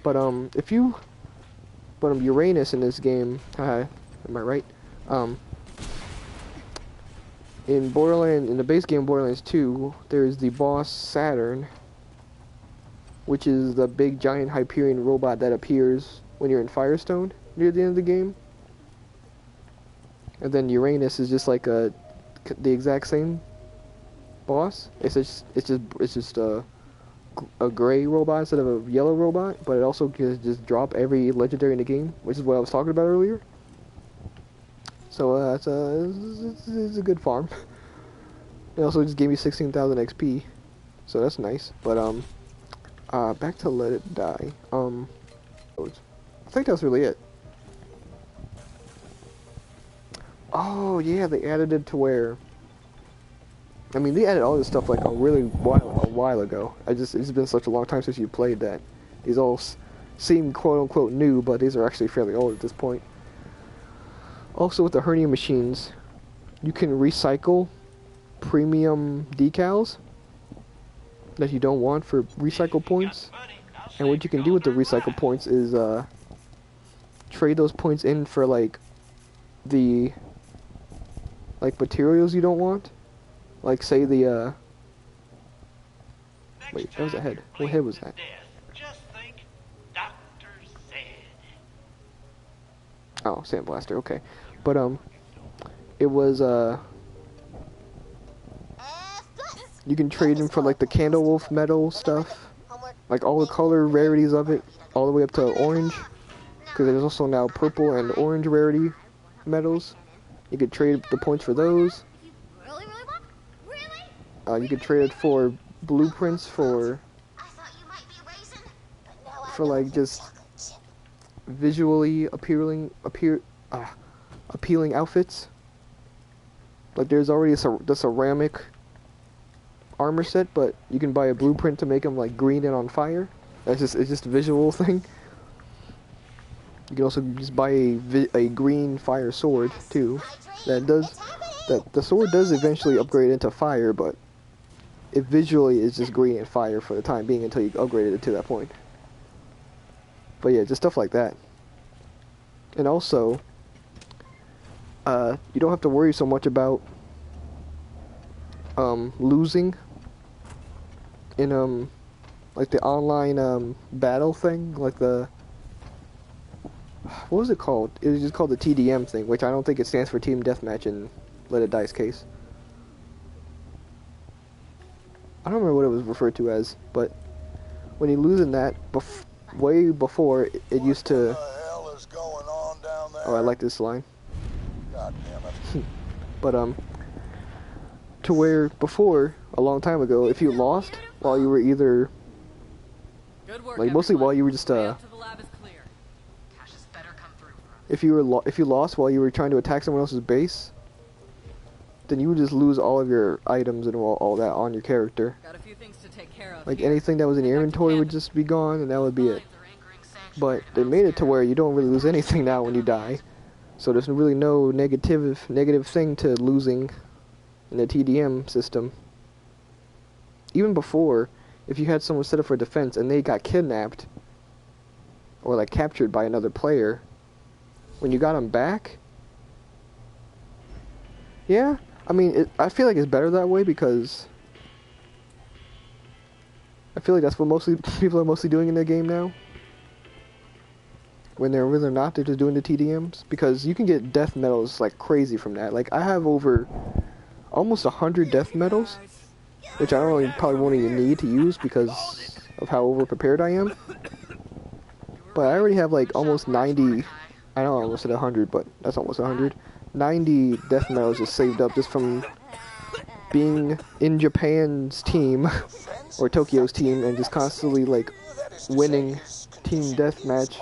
But Uranus in this game, am I right? In the base game Borderlands 2, there's the boss Saturn, which is the big giant Hyperion robot that appears when you're in Firestone near the end of the game. And then Uranus is just like the exact same boss. It's just a gray robot instead of a yellow robot, but it also can just drop every legendary in the game, which is what I was talking about earlier. So it's a good farm. It also just gave me 16,000 XP, so that's nice. But back to Let It Die. I think that's really it. Oh yeah, they added it to where. I mean, they added all this stuff like a while ago. It's been such a long time since you played that these all seem quote unquote new, but these are actually fairly old at this point. Also, with the hernia machines, you can recycle premium decals that you don't want for recycle points. And what you can do with the recycle points is trade those points in for like the materials you don't want. Like say the wait, that was a head. What head was that? Oh, sandblaster, okay. But it was you can trade in for like the Candlewolf metal stuff, like all the color rarities of it, all the way up to orange, because there's also now purple and orange rarity metals. You could trade the points for those. You could trade it for blueprints for like just visually appealing outfits. Like there's already the ceramic armor set, but you can buy a blueprint to make them like green and on fire. It's just a visual thing. You can also just buy a green fire sword too. The sword does eventually upgrade into fire, but it visually is just green and fire for the time being until you upgrade it to that point. But yeah, just stuff like that. And also, you don't have to worry so much about losing in like the online battle thing, like what was it called? It was just called the TDM thing, which I don't think it stands for Team Deathmatch in Let It Die's case. I don't remember what it was referred to as, but when you lose in that, way before, it used to... Oh, I like this line. God damn it. But, to where before, a long time ago, if you lost while you were either... Like, mostly while you were just, if you lost while you were trying to attack someone else's base, then you would just lose all of your items and all that on your character. Got a few things to take care of Like here. anything that was in your inventory would just be gone, and that would be it. But they made it to where you don't really lose anything now when you die, so there's really no negative thing to losing in the TDM system. Even before, if you had someone set up for defense and they got kidnapped or like captured by another player, when you got them back, yeah, I mean, I feel like it's better that way because I feel like that's what people are mostly doing in their game now. When they're really not, they're just doing the TDMs, because you can get death medals like crazy from that. Like, I have over almost 100 death medals, which I don't really probably won't even need to use because of how over prepared I am. But I already have like almost 90. I know I almost said 100, but that's almost 100. 90 death medals just saved up just from being in Japan's team or Tokyo's team and just constantly like winning team deathmatch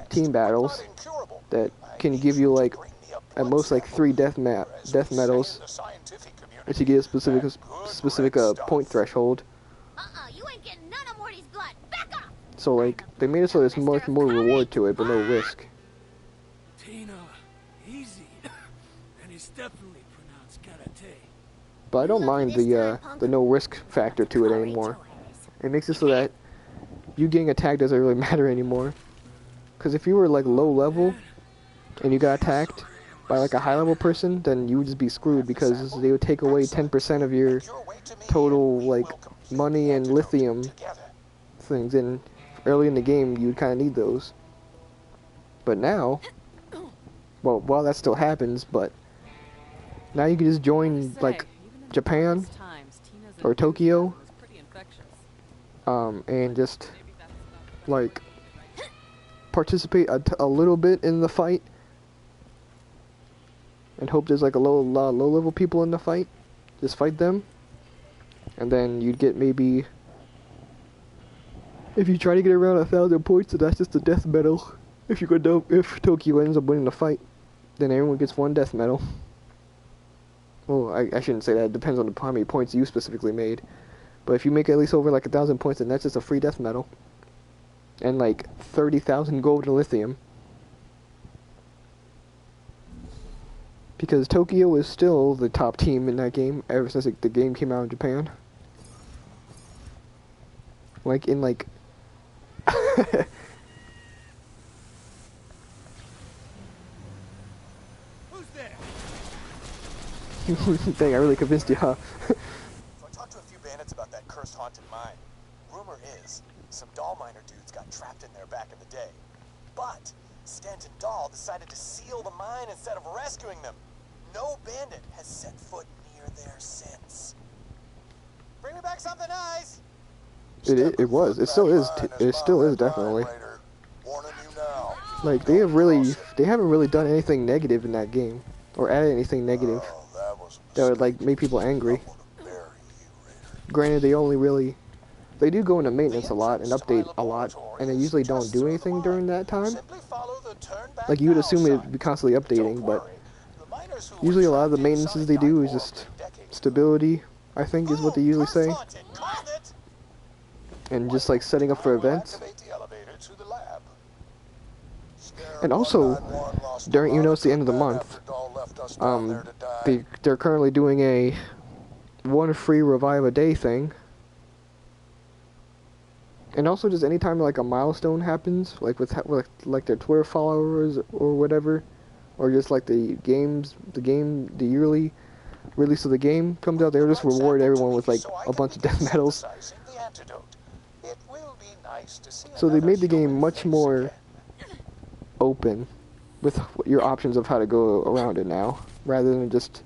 team battles that can give you like at most like 3 death medals if you get a specific point threshold. You ain't getting none of Morty's blood. Back off! So like they made it so there's much more reward to it but no risk. Tina, easy. And it's definitely pronounced karate. But I don't mind the no risk factor to it anymore. It makes it so that you getting attacked doesn't really matter anymore. Because if you were like low level and you got attacked by like a high level person, then you would just be screwed because they would take away 10% of your total like money and lithium things. And early in the game, you would kind of need those. But now, well, while that still happens, but now you can just join like Japan or Tokyo, and just like participate a little bit in the fight and hope there's like a low level people in the fight. Just fight them, and then you'd get maybe, if you try to get around 1,000 points, so that's just a death medal. If Tokyo ends up winning the fight, then everyone gets 1 death medal. Well, I shouldn't say that. It depends on how many points you specifically made. But if you make at least over like 1,000 points, then that's just a free death medal. And like 30,000 gold and lithium. Because Tokyo is still the top team in that game ever since the game came out in Japan. Like in like... Who's there? Dang, I really convinced you, huh? So I talked to a few bandits about that cursed haunted mine. Rumor is, some doll miner dudes got trapped in there back in the day. But Stanton Doll decided to seal the mine instead of rescuing them. No bandit has set foot near there since. Bring me back something nice! It was. It still is. It still is definitely. Like they haven't really done anything negative in that game, or added anything negative that would like make people angry. Granted, they do go into maintenance a lot and update a lot, and they usually don't do anything during that time. Like you would assume it would be constantly updating, but usually a lot of the maintenances they do is just stability, I think is what they usually say. And just like setting up for events. And also, you know it's the end of the month, they're currently doing a 1 free revive a day thing. And also just anytime like a milestone happens, like with like their Twitter followers or whatever, or just like the yearly release of the game comes out, they'll just reward everyone with like a bunch of death medals. So they made the game much more open with your options of how to go around it now, rather than just,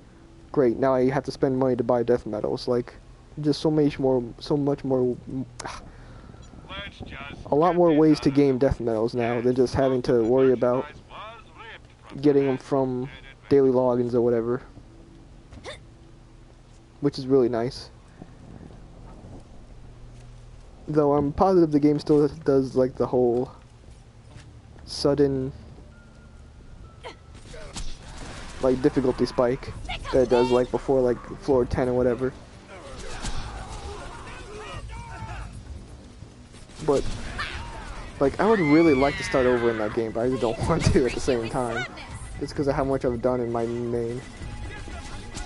great, now I have to spend money to buy death medals. Like, just so much more, a lot more ways to gain death medals now than just having to worry about getting them from daily logins or whatever, which is really nice. Though I'm positive the game still does like the whole sudden like difficulty spike that it does like before like floor 10 or whatever. But like I would really like to start over in that game, but I just don't want to at the same time. Just because of how much I've done in my main.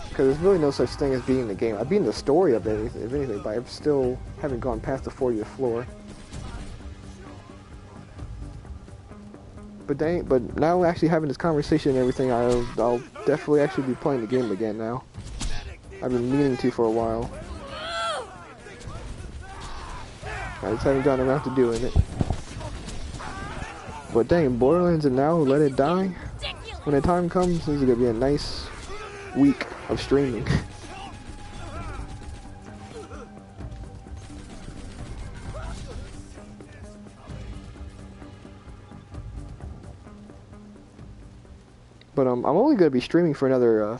Because there's really no such thing as beating the game. I've beaten the story of it, if anything, but I still haven't gone past the 40th floor. But now actually having this conversation and everything, I'll definitely actually be playing the game again now. I've been meaning to for a while. I just haven't gotten around to doing it. But dang, Borderlands and now Let It Die. When the time comes, this is gonna be a nice week of streaming. But I'm only gonna be streaming for another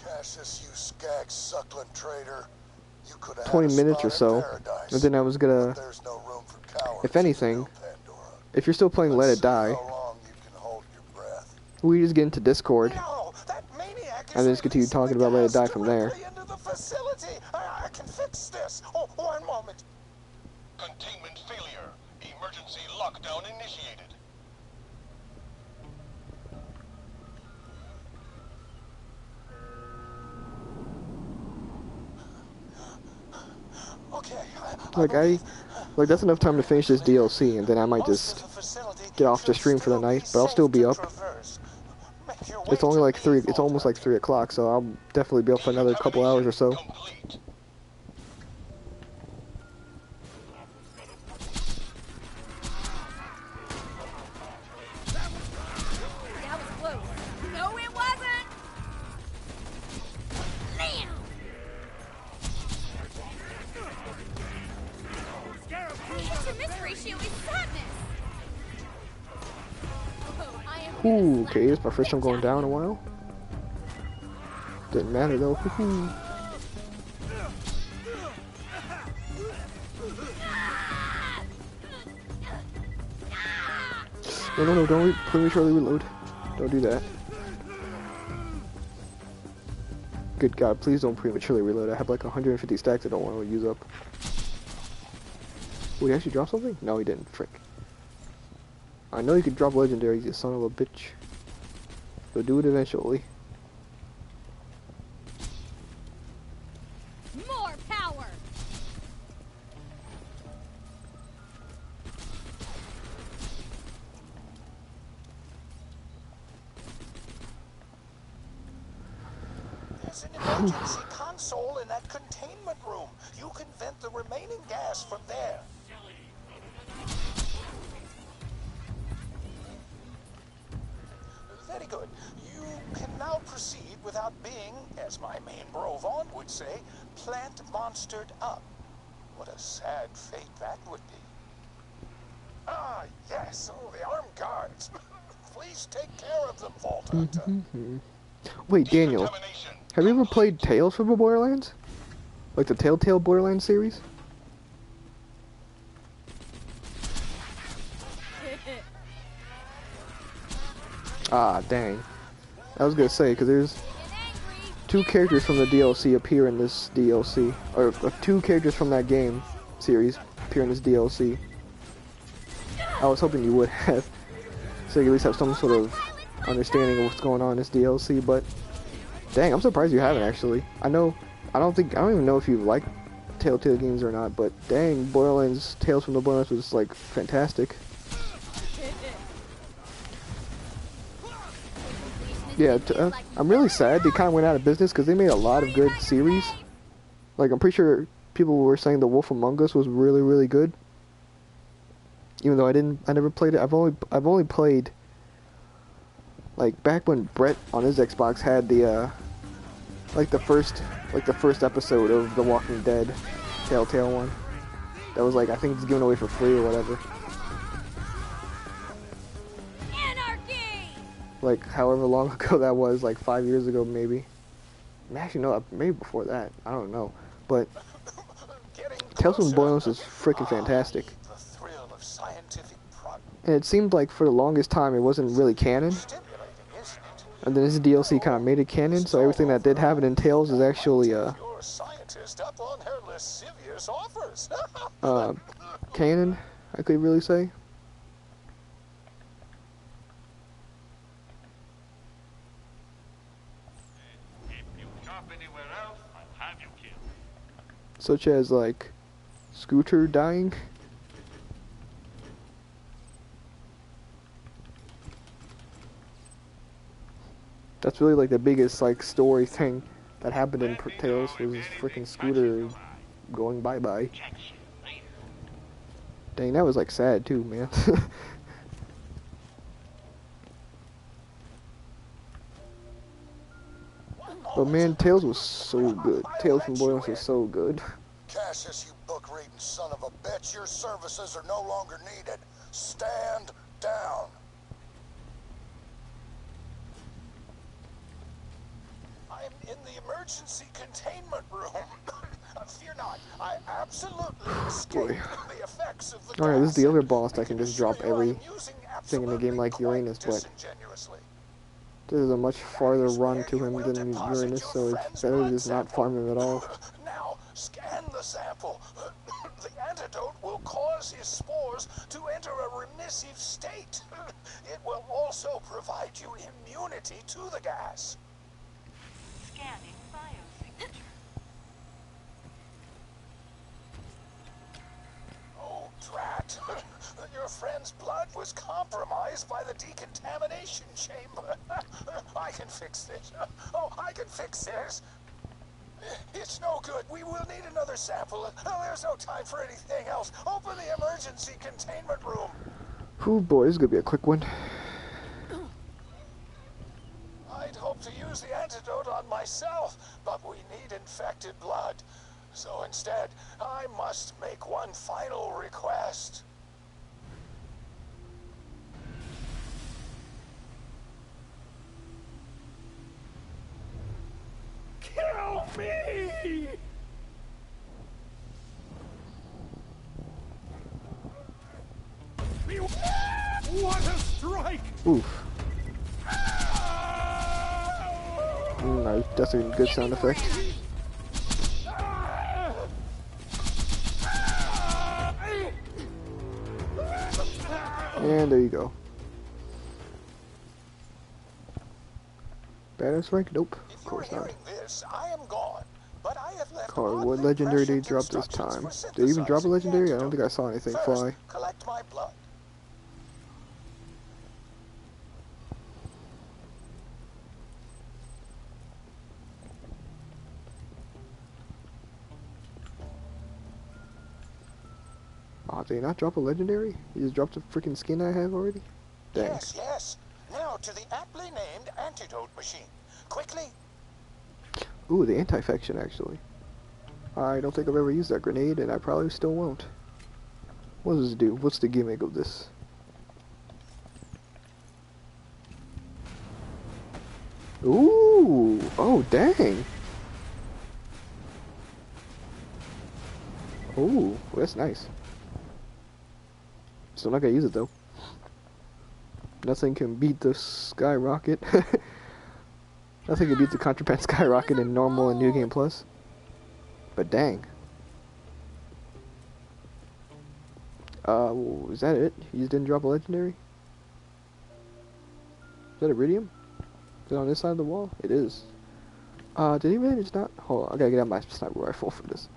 20 minutes or so, and then I was gonna, if anything, if you're still playing Let It Die, we just get into Discord, and then just continue talking about Let It Die from there. I can fix this. Oh, one moment. Containment failure. Emergency lockdown initiated. Okay. Like that's enough time to finish this DLC, and then I might just get off the stream for the night, but I'll still be up. It's only like it's almost like 3 o'clock, so I'll definitely be up for another couple hours or so. That was close. No, it wasn't! Damn! Hit your miss ratio is sadness! Ooh, okay, it's my first time going down in a while. Didn't matter though. No, don't prematurely reload. Don't do that. Good God, please don't prematurely reload. I have like 150 stacks I don't want to use up. Will he actually drop something? No, he didn't. Frick. I know you could drop legendaries, you son of a bitch. So do it eventually. More power! There's an emergency console in that containment room. You can vent the remaining gas from there. Very good. You can now proceed without being, as my main bro Vaughn would say, plant monstered up. What a sad fate that would be. Ah, yes. Oh, the armed guards. Please take care of them, Vault Hunter. Wait, Daniel, have you ever played Tales from the Borderlands? Like the Telltale Borderlands series? Ah, dang. I was gonna say, because there's 2 characters from the DLC appear in this DLC. Or 2 characters from that game series appear in this DLC. I was hoping you would have. So you at least have some sort of understanding of what's going on in this DLC, but dang, I'm surprised you haven't actually. I don't even know if you like Telltale games or not, but dang, Borderlands, Tales from the Borderlands was like fantastic. Yeah, I'm really sad they kind of went out of business because they made a lot of good series. Like, I'm pretty sure people were saying The Wolf Among Us was really, really good. Even though I never played it. I've only played Like back when Brett on his Xbox had the like the first episode of The Walking Dead Telltale one. That was like, I think it's given away for free or whatever. Anarchy! Like however long ago that was, like 5 years ago maybe. Actually no, maybe before that. I don't know. But Tales from the Borderlands is freaking fantastic. And it seemed like for the longest time it wasn't really canon. And then this DLC kind of made it canon, so everything that did happen in Tales is actually canon, I could really say. Such as like Scooter dying. That's really like the biggest like story thing that happened in Tales was freaking Scooter going bye-bye. Dang, that was like sad too, man. But man, Tales was so good. Tales from Borderlands was so good. Cassius, you book-reading son of a bitch, your services are no longer needed. Stand down. I'm in the emergency containment room. Fear not, I absolutely escaped the effects of the Alright, this is the other boss that can just drop everything in the game like Uranus, but this is a much farther run to him than Uranus, so it's better to just not farm him at all. Now, scan the sample. The antidote will cause his spores to enter a remissive state. It will also provide you immunity to the gas. Scanning biosignature. Oh, drat. Your friend's blood was compromised by the decontamination chamber. I can fix this. Oh, I can fix this. It's no good. We will need another sample. There's no time for anything else. Open the emergency containment room. Ooh boy, this is gonna be a quick one. I'd hoped to use the antidote on myself, but we need infected blood. So instead, I must make one final request. Kill me! What a strike! Oof. Nice, that's a good sound effect. And there you go. Badass rank? Nope, of course not. I am gone, but I have left Card, what legendary did he drop this time? Did he even drop a legendary? I don't think I saw anything fly. Collect my blood. Oh, did he not drop a legendary? He just dropped a freaking skin I have already? Dang. Yes, yes. Now to the aptly named antidote machine. Quickly. Ooh, the anti-infection actually. I don't think I've ever used that grenade, and I probably still won't. What does it do? What's the gimmick of this? Ooh! Oh, dang! Ooh, well, that's nice. Still not gonna use it though. Nothing can beat the skyrocket. Nothing can beat the contraband skyrocket in normal and new game plus. But dang. Is that it? You just didn't drop a legendary? Is that iridium? Is it on this side of the wall? It is. Did he really just not? Hold on, I gotta get out my sniper rifle for this.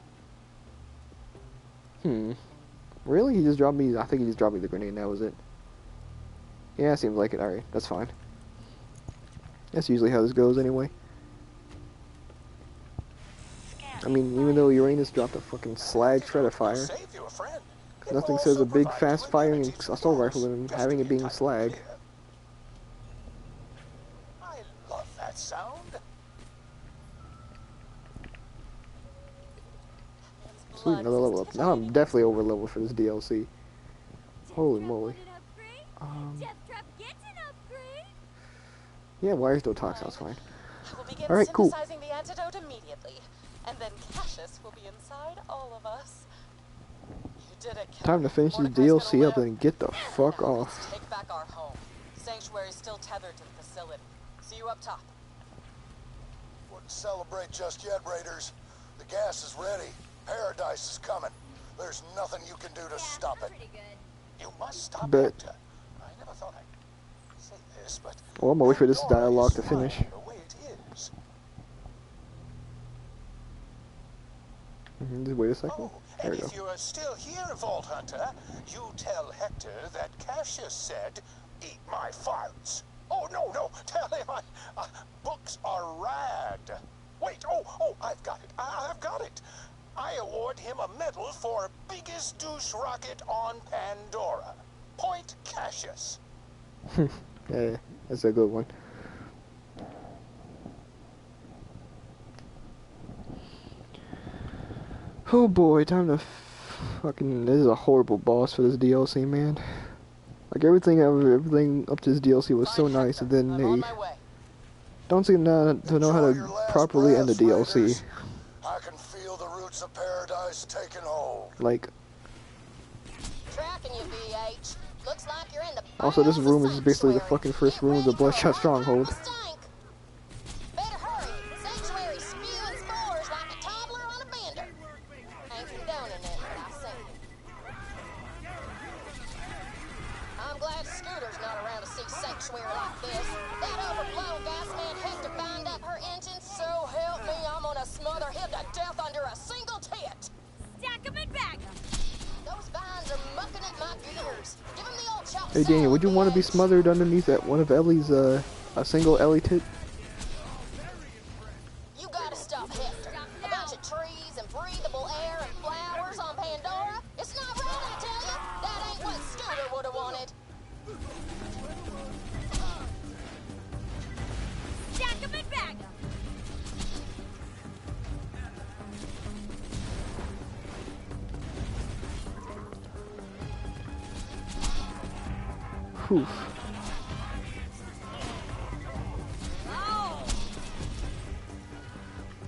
Really? He just dropped me, I think he just dropped me the grenade and that was it. Yeah, seems like it. Alright, that's fine. That's usually how this goes anyway. I mean, even though Uranus dropped a fucking slag shred of fire, nothing says a big fast firing assault rifle than having it being slag. sound? Sweet, another level up. Now I'm definitely over level for this DLC. Holy moly. Yeah, wire still talks, sounds fine. We'll begin Alright, cool. synthesizing the antidote immediately, and then Cassius will be inside all of us. You did it, killer. Time to finish this Mordecai's DLC gonna up and get the fuck live. Now off. let's take back our home. Sanctuary's still tethered to the facility. See you up top. Wouldn't celebrate just yet, Raiders. The gas is ready. Paradise is coming. There's nothing you can do to stop it. You must stop Bet. Hector. I never thought I'd say this, but Well, I'm gonna wait for this Pandora dialogue is to finish. fine the way it is. Just wait a second. Oh, There and we go. if you are still here, Vault Hunter, you tell Hector that Cassius said, "Eat my files." Oh, no, tell him books are rad. Wait, I've got it. I've got it. I award him a medal for biggest douche rocket on Pandora. Point Cassius. Yeah, that's a good one. Oh boy, time to fucking. This is a horrible boss for this DLC, man. Like everything up to this DLC was so nice, and then they don't seem to know how to properly end the DLC. I can feel the roots of paradise taking hold. Like, Tracking you, VH. Looks like you're in the also this room is basically the fucking first room of the Bloodshot Stronghold. Better hurry. Sanctuary's spewing spores like a toddler on a bender. Ain't condoning it, but I've seen it. I'm glad Scooter's not around to see Sanctuary like this. That overblown gas man Hector bind up her engine, so help me, I'm gonna smother him to death under a single tit. Stack 'em and bag 'em. Those vines are mucking at my gears. Give him the old chop. Hey Daniel, would you want to be smothered underneath that one of Ellie's a single Ellie tit? You gotta stop Hector. A bunch of trees and breathable air and flowers on Pandora. It's not right, I tell you. That ain't what Scooter would have wanted. Stack 'em and bag 'em. Whew.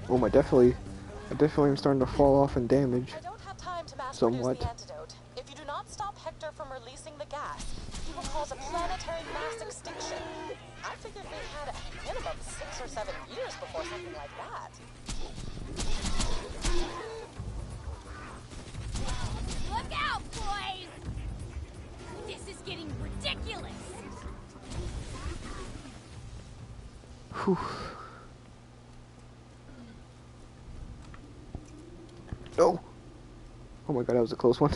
Oh, I definitely am starting to fall off in damage. I don't have time to mass somewhat. produce the antidote. If you do not stop Hector from releasing the gas, he will cause a planetary mass extinction. I figured we had at minimum 6 or 7 years before something like that. Look out, boys! This is getting ridiculous. Whew. Oh! Oh my god, that was a close one.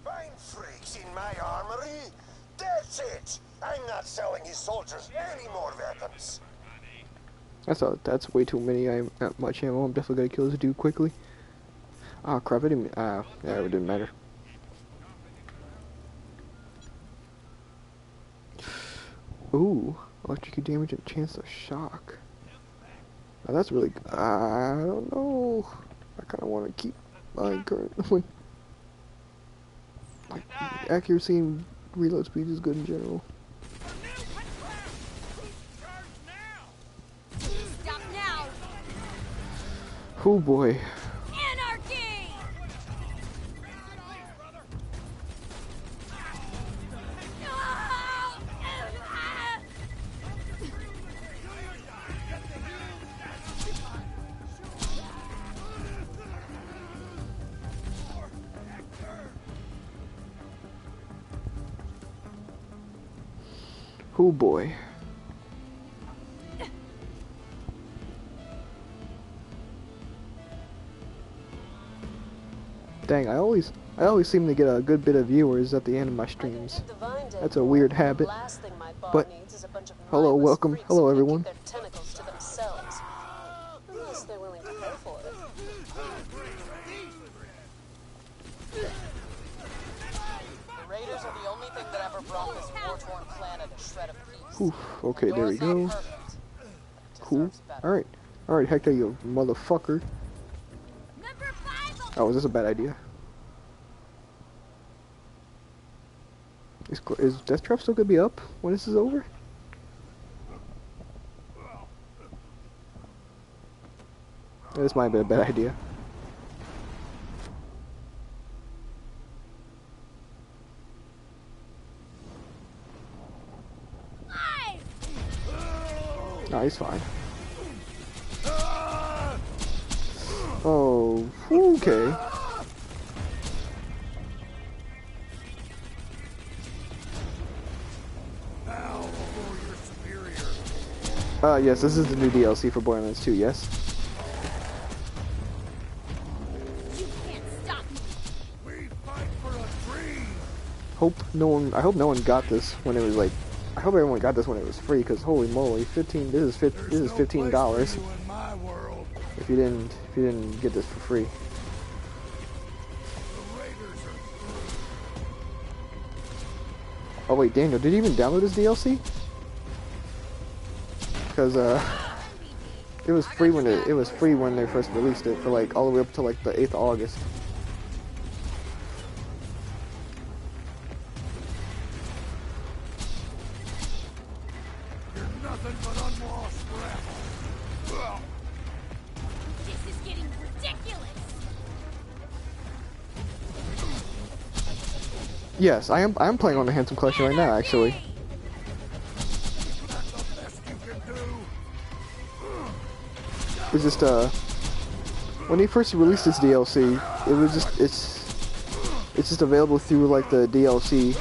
Find freaks in my armory? That's it! I'm not selling his soldiers any more weapons. That's way too many. I ain't got much ammo. I'm definitely gonna kill this dude quickly. Oh crap, it didn't, yeah, it didn't matter. Ooh, electric damage and chance of shock. Now that's really, I don't know. I kind of want to keep my current one. Like, accuracy and reload speed is good in general. Stop now. Oh boy. Anarchy! Oh boy. Dang, I always seem to get a good bit of viewers at the end of my streams. That's a weird habit. But hello, welcome. Hello everyone. Their tentacles to themselves. Unless they're willing to pay for it. The Raiders are the only thing that ever never brought this war-torn planet a shred of peace. Oof, okay, there we go. Perfect. Cool. Alright. Alright, Hector, you motherfucker. Oh, is this a bad idea? Is Death Trap still gonna be up when this is over? This might be a bad idea. No, he's fine. Oh, okay. Yes, this is the new DLC for Borderlands 2, yes? You can't stop me. We fight for a dream. I hope no one got this when it was like, I hope everyone got this when it was free, because holy moly, this is $15 if you didn't get this for free. Oh wait, Daniel, did you even download this DLC? Because it was free when they first released it for like all the way up to like the 8th of August. This is getting ridiculous. Yes, I am playing on the Handsome Collection right now, actually. It's just when they first released this DLC, it was just it's just available through like the DLC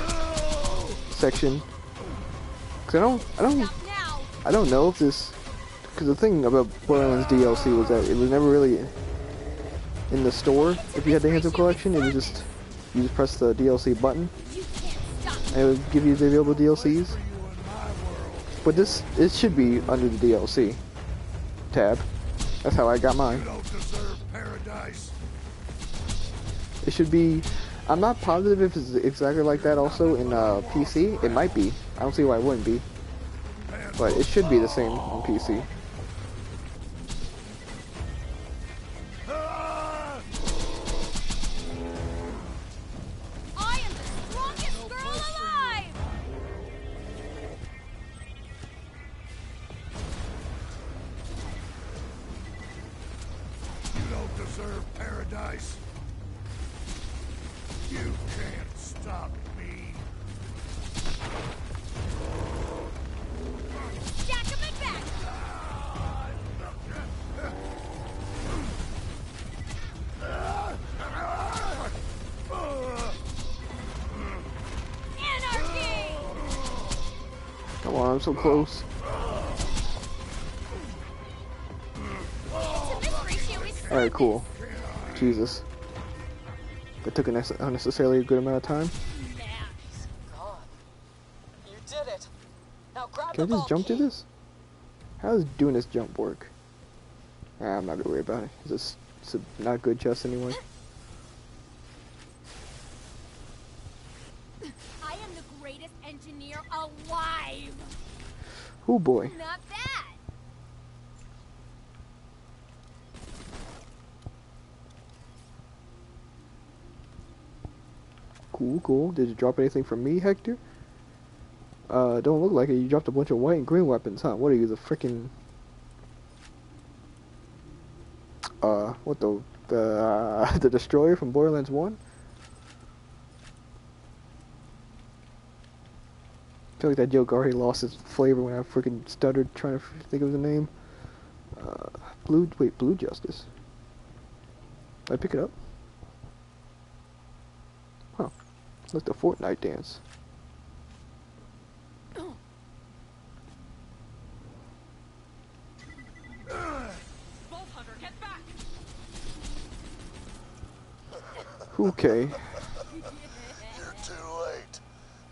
section. Cause I don't know if this, because the thing about Borderlands DLC was that it was never really in the store. If you had the Handsome Collection, it was just you just press the DLC button and it would give you the available DLCs. But it should be under the DLC tab. That's how I got mine. It should be. I'm not positive if it's exactly like that also in PC. It might be. I don't see why it wouldn't be. But it should be the same on PC. I am the strongest girl alive. You don't deserve paradise. You can't stop me. Stack 'em and back. Anarchy! Come on, I'm so close. Alright, cool. Jesus. That took an unnecessarily good amount of time. Gone. You did it. Now grab Can I the just jump to key. this? How does doing this jump work? I'm not gonna worry about it. It's a not good chest anyway. I am the greatest engineer alive. Oh boy. Not bad. Cool, cool. Did you drop anything from me, Hector? Don't look like it. You dropped a bunch of white and green weapons, huh? What are you, the frickin'... what the Destroyer from Borderlands 1? I feel like that joke already lost its flavor when I freaking stuttered trying to think of the name. Blue Justice. Did I pick it up? Huh. It's like the Fortnite dance. Okay. You're too late.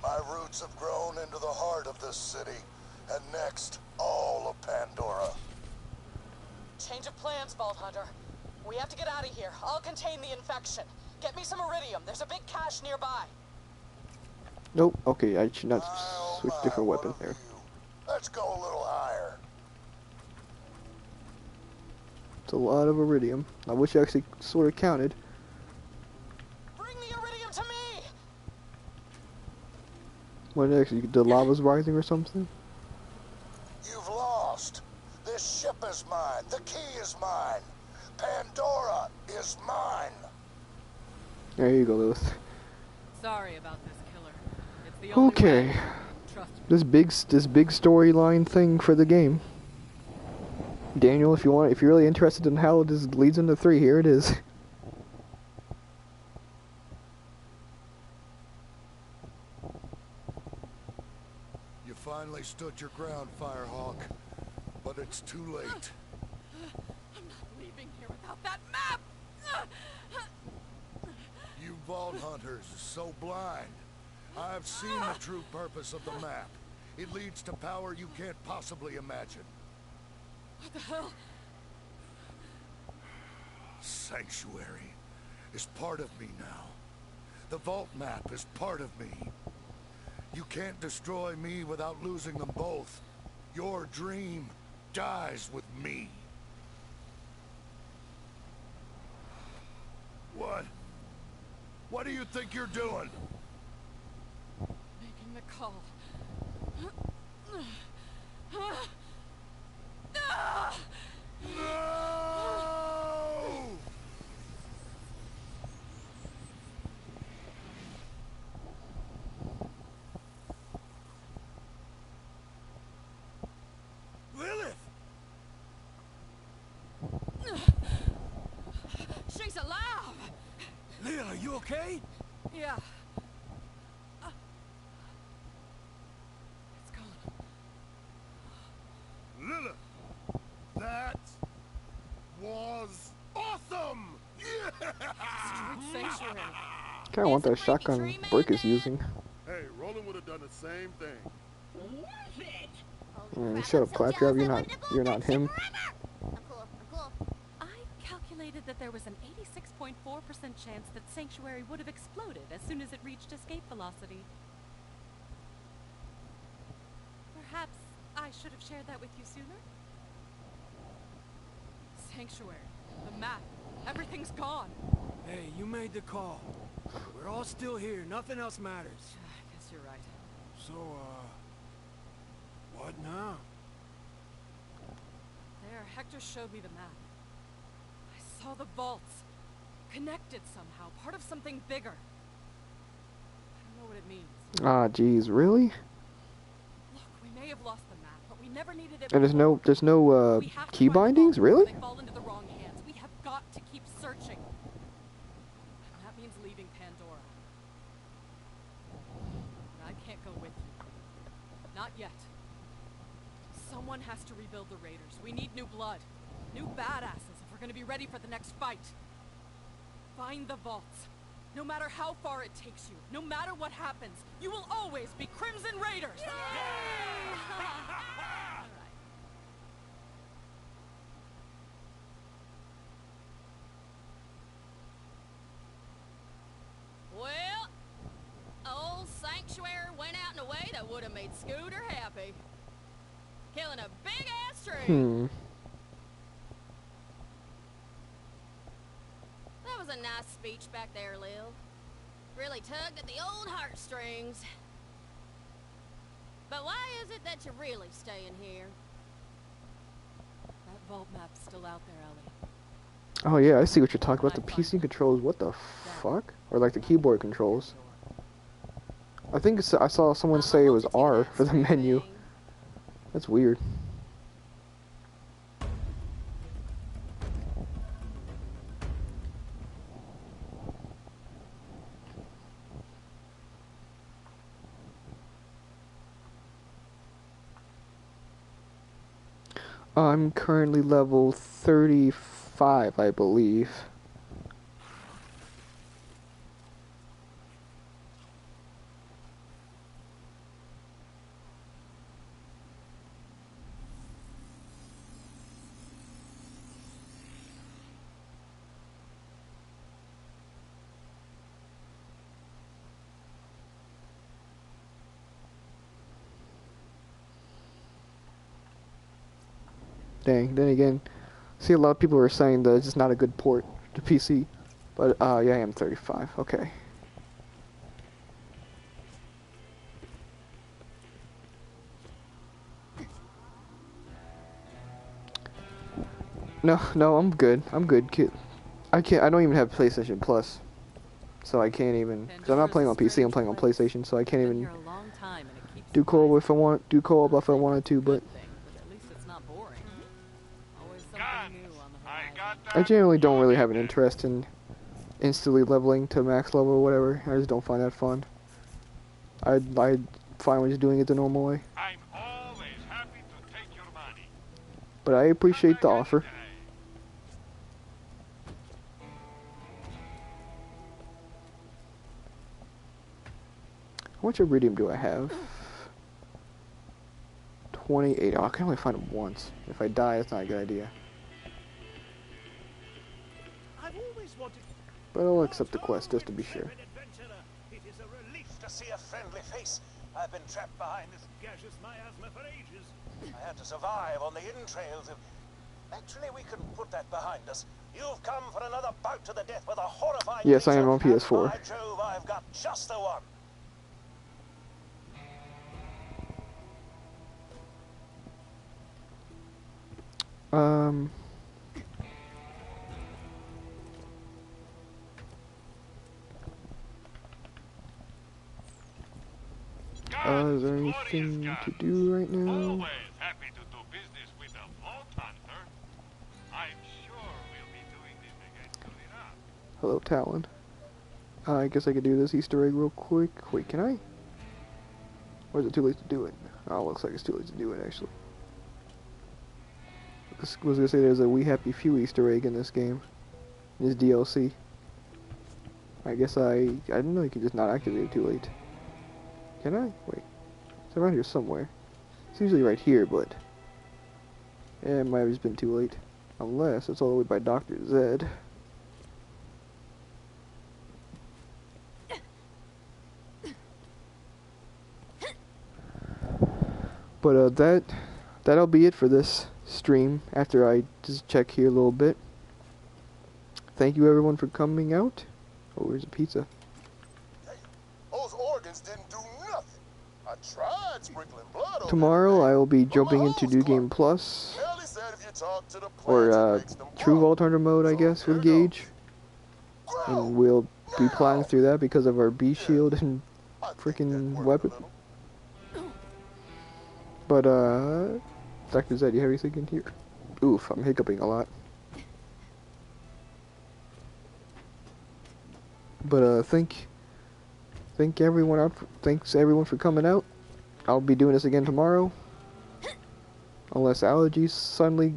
My roots have grown into the heart of this city, and next, all of Pandora. Change of plans, Vault Hunter. We have to get out of here. I'll contain the infection. Get me some iridium. There's a big cache nearby. Nope. Okay, I should not My, oh switch my, different what weapon a there. view. Let's go a little higher. It's a lot of iridium. I wish I actually sort of counted. Bring the iridium to me! What actually? The lava's rising or something? You've lost. This ship is mine. The key is mine. Pandora is mine. There you go, Lilith. Sorry about this, killer. It's the only Okay. way. Trust me. This big storyline thing for the game. Daniel, if you're really interested in how this leads into 3, here it is. You finally stood your ground, Firehawk. But it's too late. I'm not leaving here without that map! You Vault Hunters are so blind. I've seen the true purpose of the map. It leads to power you can't possibly imagine. What the hell? Sanctuary is part of me now. The Vault map is part of me. You can't destroy me without losing them both. Your dream dies with me. What? What do you think you're doing? Making the call. No! Lilith! She's alive! Leah, are you okay? Yeah. It's gone. Lilith! That was awesome! Sanctuary. Kinda want that shotgun Brick is using. Hey, Roland would have done the same thing. Shut up, Claptrap. You're not him. I'm cool. I calculated that there was an 86.4% chance that Sanctuary would have exploded as soon as it reached escape velocity. Perhaps I should have shared that with you sooner? Sanctuary, the map, everything's gone. Hey, you made the call. We're all still here. Nothing else matters. I guess you're right. So, what now? There, Hector showed me the map. I saw the vaults. Connected somehow, part of something bigger. I don't know what it means. Ah, jeez, really? Look, we may have lost the map, but we never needed it. And there's no We have to key find the bindings, vaults really? before they fall into the wrong hands. We have got to keep searching. And that means leaving Pandora. But I can't go with you. Not yet. Someone has to rebuild the Raiders. We need new blood. New badasses if we're gonna be ready for the next fight. Find the vaults. No matter how far it takes you, no matter what happens, you will always be Crimson Raiders! Well, old Sanctuary went out in a way that would have made Scooter happy. Killing a big-ass tree. That was a nice speech back there, Lil. Really tugged at the old heartstrings. But why is it that you're really staying here? That vault map's still out there, Ellie. Oh yeah, I see what you're talking about. The PC controls. What the fuck? Or like the keyboard controls. I think I saw someone say it was R for the menu. That's weird. I'm currently level 35, I believe. Dang. Then again, see a lot of people are saying that it's just not a good port to PC. But yeah, I am 35. Okay. No, I'm good. I'm good, kid. I don't even have PlayStation Plus, so I can't even. Cause I'm not playing on PC. I'm playing on PlayStation, so I can't even do co-op if I want. Do co-op if I wanted to, but I generally don't really have an interest in instantly leveling to max level or whatever. I just don't find that fun. I'd fine with just doing it the normal way. I'm always happy to take your money. But I appreciate the offer. How much iridium do I have? 28. Oh, I can only find it once. If I die, that's not a good idea. But I'll accept the quest just to be sure. It is a relief to see a friendly face. I've been trapped behind this gaseous miasma for ages. I had to survive on the entrails of... Actually, we can put that behind us. You've come for another bout to the death with a horrifying... Yes, I am on PS4. By Jove, I've got just the one. Is there anything to do right now? Always happy to do business with a vault hunter. I'm sure we'll be doing this again soon enough. Hello, Talon. I guess I could do this Easter egg real quick. Wait, can I? Or is it too late to do it? Oh, it looks like it's too late to do it, actually. I was gonna say there's a We Happy Few Easter egg in this game. This DLC. I guess I didn't know you could just not activate it too late. Can I? Wait. It's around here somewhere. It's usually right here, but... yeah, it might have just been too late. Unless it's all the way by Dr. Zed. But that'll be it for this stream after I just check here a little bit. Thank you everyone for coming out. Oh, where's the pizza? Those organs didn't do nothing. I tried sprinkling blood over Tomorrow I will be jumping into New Game Plus. Ellie said if you talk to the Or plants, it makes them True grow. Vault Hunter mode, I guess, with Gage. And we'll be plowing through that because of our B shield and freaking weapon. But Dr. Zed, you have anything in here? Oof, I'm hiccuping a lot. But thanks everyone for coming out. I'll be doing this again tomorrow. Unless allergies suddenly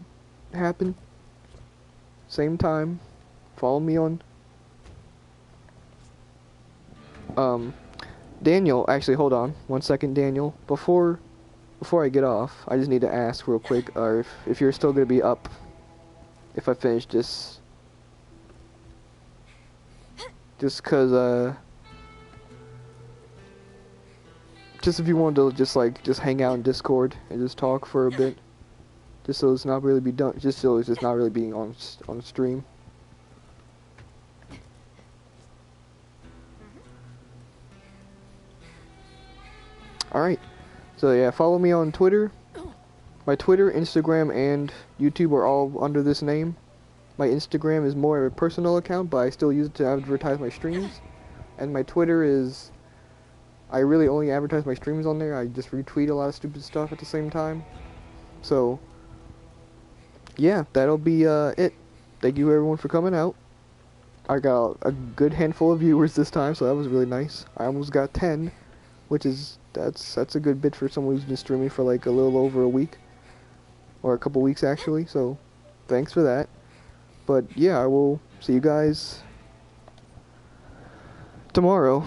happen. Same time. Follow me on Daniel, actually hold on 1 second, Daniel. Before I get off, I just need to ask real quick, if you're still gonna be up if I finish this. Just cause just if you wanted to just hang out in Discord and just talk for a bit. Just so it's not really be done, just so it's just not really being on stream. Alright. So yeah, follow me on Twitter. My Twitter, Instagram, and YouTube are all under this name. My Instagram is more of a personal account, but I still use it to advertise my streams. And my Twitter is... I really only advertise my streams on there. I just retweet a lot of stupid stuff at the same time. So... yeah, that'll be it. Thank you everyone for coming out. I got a good handful of viewers this time, so that was really nice. I almost got 10, which is... That's a good bit for someone who's been streaming for like a little over a week. Or a couple weeks actually, so thanks for that. But yeah, I will see you guys tomorrow.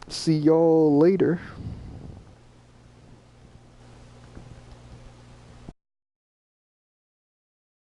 See y'all later.